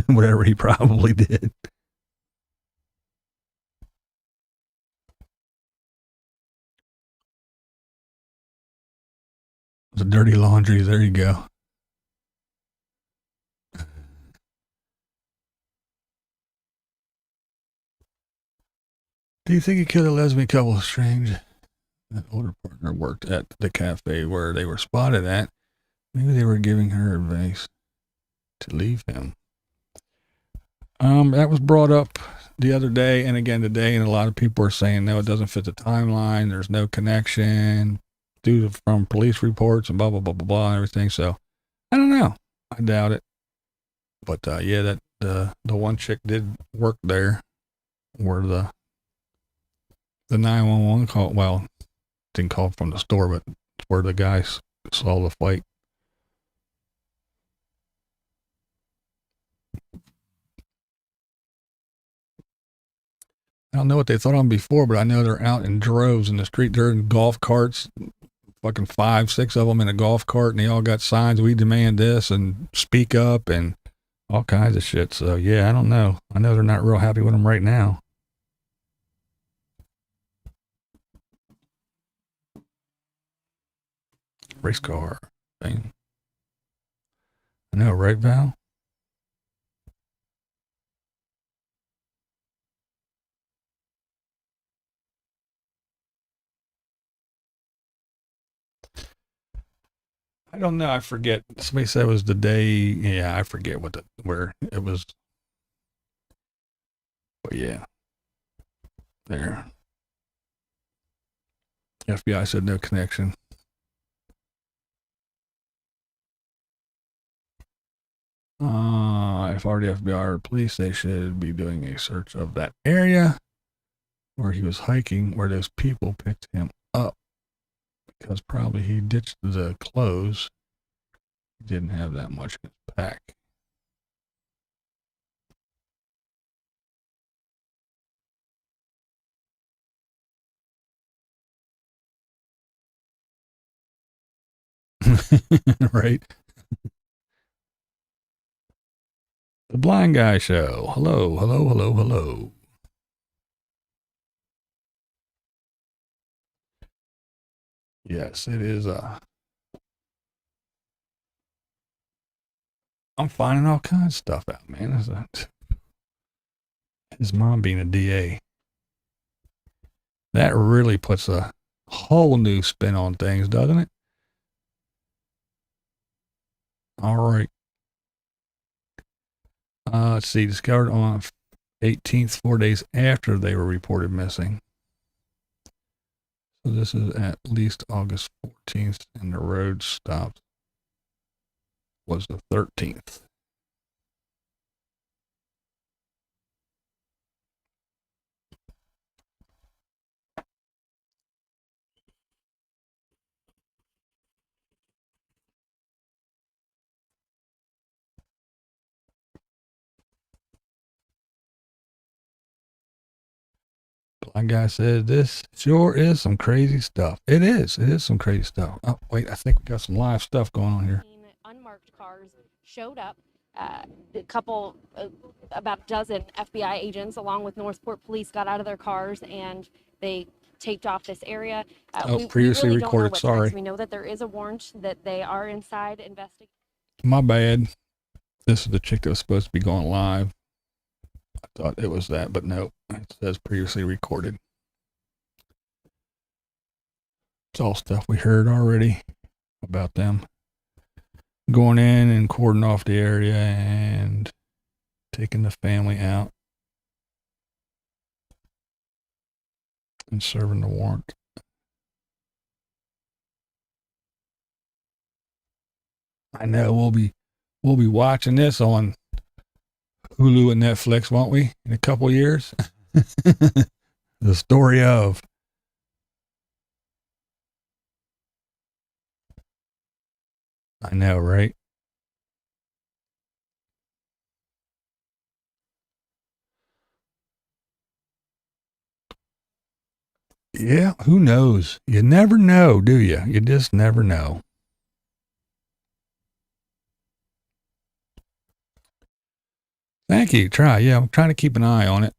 whatever he probably did. The dirty laundries, there you go. Do you think he killed a lesbian couple? Strange. That older partner worked at the cafe where they were spotted at. Maybe they were giving her advice to leave him. That was brought up the other day and again today, and a lot of people are saying, no, it doesn't fit the timeline. There's no connection from police reports and blah, blah, blah, blah, blah, and everything. So I don't know. I doubt it. But, yeah, that, the one chick did work there where the 911 call, well, didn't call from the store, but where the guys saw the fight. I don't know what they thought on before, but I know they're out in droves in the street. They're in golf carts, fucking 5, 6 of them in a golf cart, and they all got signs, we demand this, and speak up, and all kinds of shit. So, yeah, I don't know. I know they're not real happy with them right now. Race car thing. I know, right, Val? I don't know. I forget. Somebody said it was the day. Yeah, I forget where it was. But yeah, there. FBI said no connection. If already FBI or police, they should be doing a search of that area where he was hiking, where those people picked him up, because probably he ditched the clothes. He didn't have that much in his pack. Right? The Blind Guy Show. Hello, hello, hello, hello. Yes, it is. I'm finding all kinds of stuff out, man. His mom being a DA. That really puts a whole new spin on things, doesn't it? All right. Let's see. Discovered on 18th, 4 days after they were reported missing. So this is at least August 14th, and the road stop was the 13th. Blind Guy says this sure is some crazy stuff. It is some crazy stuff. Oh, wait, I think we got some live stuff going on here. Unmarked cars showed up. A couple, about a dozen FBI agents, along with Northport police, got out of their cars and they taped off this area. Previously we really recorded. Sorry. We know that there is a warrant that they are inside investigating. My bad. This is the chick that was supposed to be going live. I thought it was that, but no, it says previously recorded. It's all stuff we heard already about them going in and cordoning off the area and taking the family out and serving the warrant. I know we'll be watching this on Hulu and Netflix, won't we? In a couple years. The story of I know, right? Yeah, who knows? You never know, do you? You just never know. Thank you. Try. Yeah, I'm trying to keep an eye on it.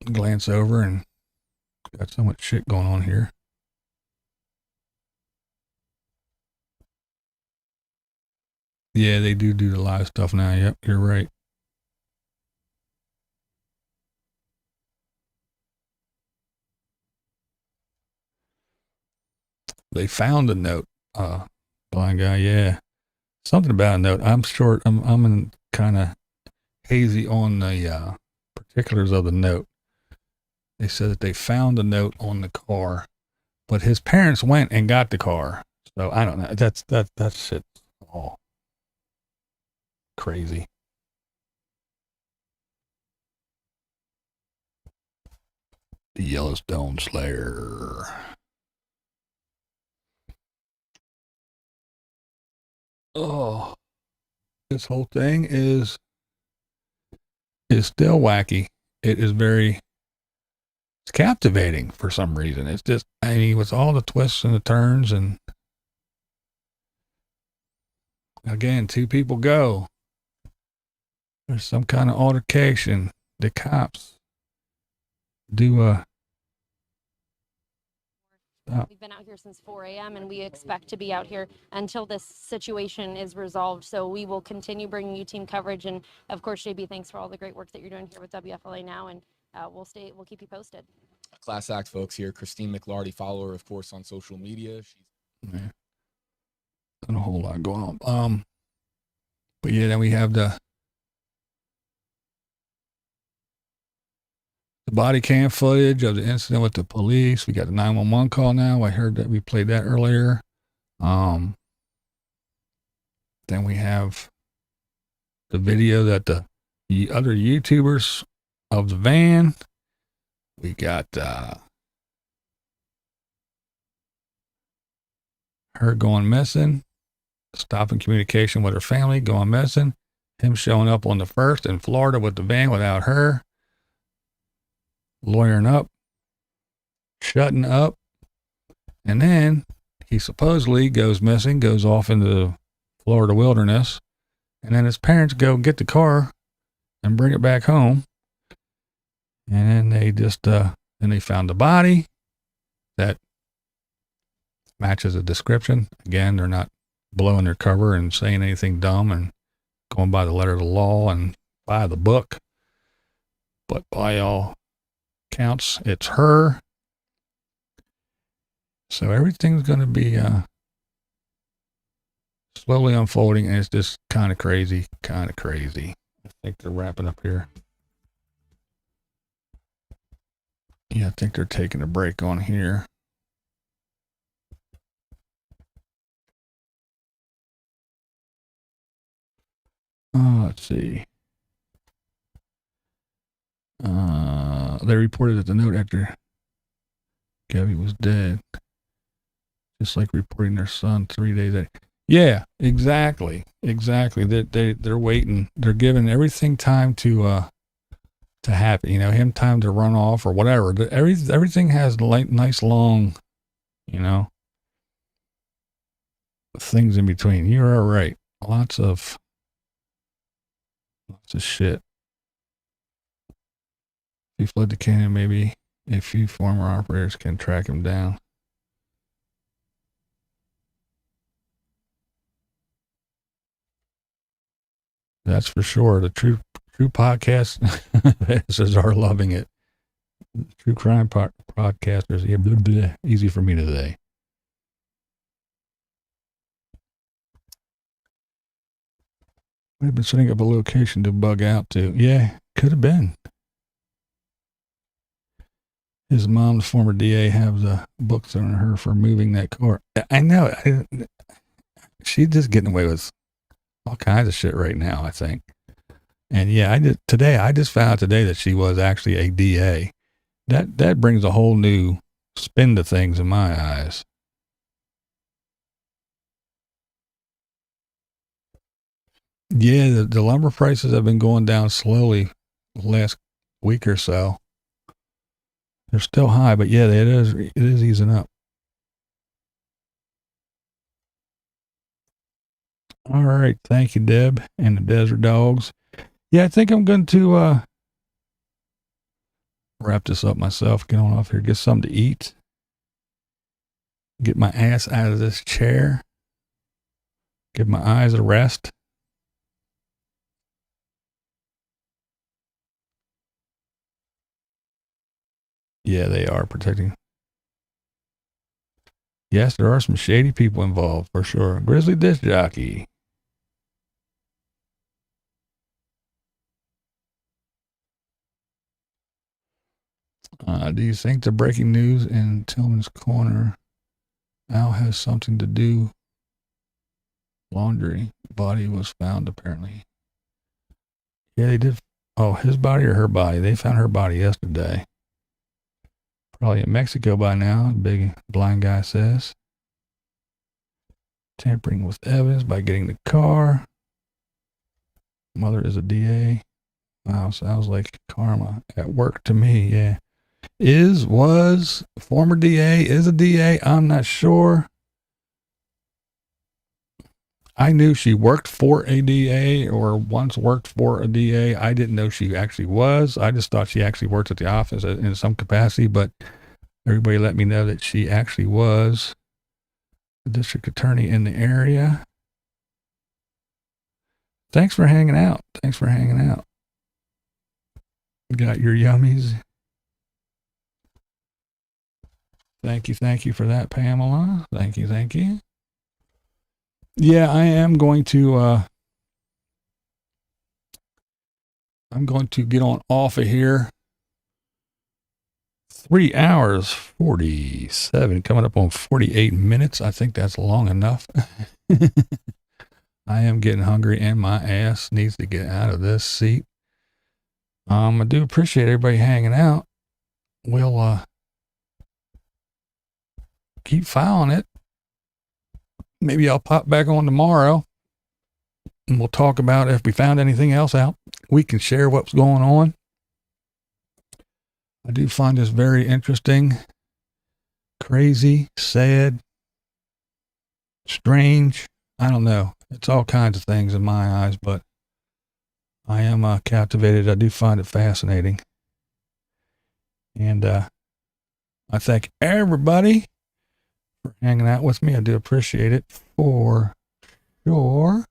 Glance over and got so much shit going on here. Yeah, they do the live stuff now. Yep, you're right. They found a note. Blind guy. Yeah, something about a note. I'm short. I'm kind of hazy on the particulars of the note. They said that they found a note on the car, but his parents went and got the car. So I don't know. That's shit all crazy. The Yellowstone Slayer. Oh, this whole thing is still wacky. It is it's captivating for some reason. It's just, I mean, with all the twists and the turns, and again, 2 people go. There's some kind of altercation. The cops do We've been out here since 4 a.m. and we expect to be out here until this situation is resolved. So we will continue bringing you team coverage. And of course, JB, thanks for all the great work that you're doing here with WFLA now. And we'll keep you posted. Class act folks here. Christine McLarty, follower, of course, on social media. Yeah. Not a whole lot going on. But yeah, then we have the body cam footage of the incident with the police. We got the 911 call now. I heard that we played that earlier. Then we have the video that the other YouTubers of the van. We got her going missing, stopping communication with her family, going missing, him showing up on the 1st in Florida with the van without her, lawyering up, shutting up, and then he supposedly goes missing, goes off into the Florida wilderness, and then his parents go get the car and bring it back home, and then they just then they found the body that matches the description. Again, they're not blowing their cover and saying anything dumb and going by the letter of the law and by the book, but by all counts, it's her. So everything's going to be slowly unfolding, and it's just kind of crazy. I think they're wrapping up here. Yeah, I think they're taking a break on here. Let's see. They reported that the note after Gabby was dead, just like reporting their son 3 days later. Yeah, exactly. They're waiting. They're giving everything time to happen. You know, him time to run off or whatever. Everything has nice long, you know, things in between. You are right. Lots of shit. If he fled to Canada, maybe a few former operators can track him down. That's for sure. The true podcast are loving it. True crime podcasters, yeah, blah, blah, easy for me to say. We've been setting up a location to bug out to. Yeah, could have been. His mom, the former DA, have the books on her for moving that car. I know. She's just getting away with all kinds of shit right now, I think. And yeah, I just found out today that she was actually a DA. That brings a whole new spin to things in my eyes. Yeah, the lumber prices have been going down slowly the last week or so. They're still high, but yeah, it is easing up. All right, thank you, Deb and the Desert Dogs. Yeah, I think I'm going to wrap this up myself. Get on off here, get something to eat, get my ass out of this chair, give my eyes a rest. Yeah, they are protecting. Yes, there are some shady people involved for sure. Grizzly disc jockey. Do you think the breaking news in Tillman's Corner Al has something to do? Laundrie body was found apparently. Yeah, they did. Oh, his body or her body? They found her body yesterday. Probably in Mexico by now, the big blind guy says. Tampering with evidence by getting the car. Mother is a DA. Wow, sounds like karma at work to me, yeah. Was, former DA, is a DA, I'm not sure. I knew she worked for a DA or once worked for a DA. I didn't know she actually was. I just thought she actually worked at the office in some capacity, but everybody let me know that she actually was the district attorney in the area. Thanks for hanging out. Thanks for hanging out. Got your yummies. Thank you for that, Pamela. Thank you. Yeah, I am going to I'm going to get on off of here. 3 hours 47, coming up on 48 minutes. I think that's long enough. I am getting hungry and my ass needs to get out of this seat. I do appreciate everybody hanging out. We'll keep filing it. Maybe I'll pop back on tomorrow and we'll talk about if we found anything else out. We can share what's going on. I do find this very interesting, crazy, sad, strange. I don't know. It's all kinds of things in my eyes, but I am captivated. I do find it fascinating. And I thank everybody for hanging out with me. I do appreciate it for sure.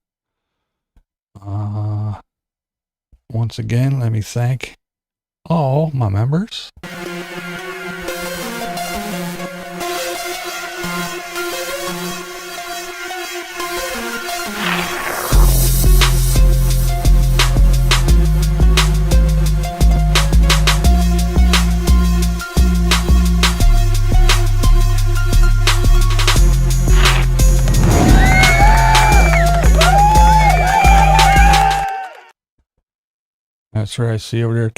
Once again, let me thank all my members. That's right. I see over there.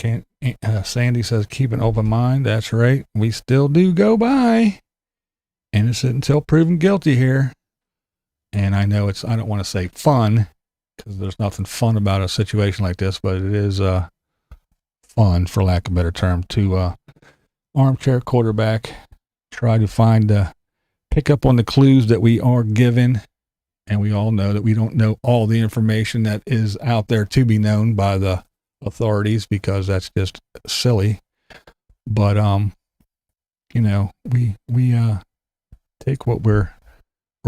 Sandy says, keep an open mind. That's right. We still do go by. Innocent until proven guilty here. And I know I don't want to say fun because there's nothing fun about a situation like this, but it is fun, for lack of a better term, to armchair quarterback, try to pick up on the clues that we are given. And we all know that we don't know all the information that is out there to be known by the authorities, because that's just silly. But we take what we're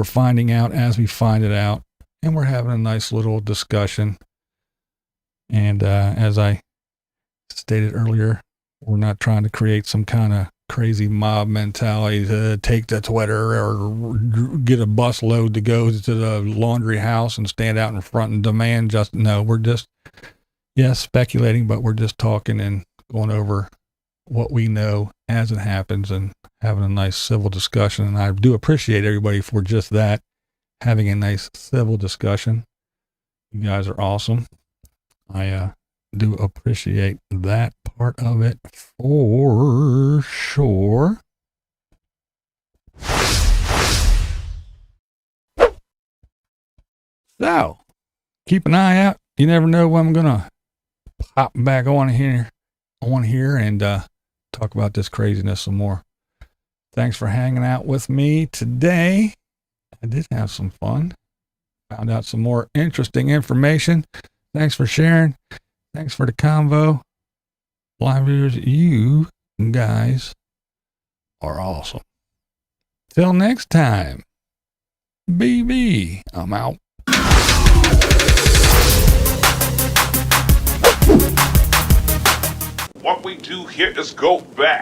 finding out as we find it out, and we're having a nice little discussion. And as I stated earlier, we're not trying to create some kind of crazy mob mentality to take the Twitter or get a bus load to go to the laundry house and stand out in front and demand no, we're just speculating, but we're just talking and going over what we know as it happens and having a nice civil discussion. And I do appreciate everybody for just that, having a nice civil discussion. You guys are awesome. I do appreciate that part of it for sure. So, keep an eye out. You never know when I'm going to pop back on here and talk about this craziness some more. Thanks for hanging out with me today. I did have some fun. Found out some more interesting information. Thanks for sharing. Thanks for the convo. Live viewers, you guys are awesome. Till next time, BB, I'm out. What we do here is go back.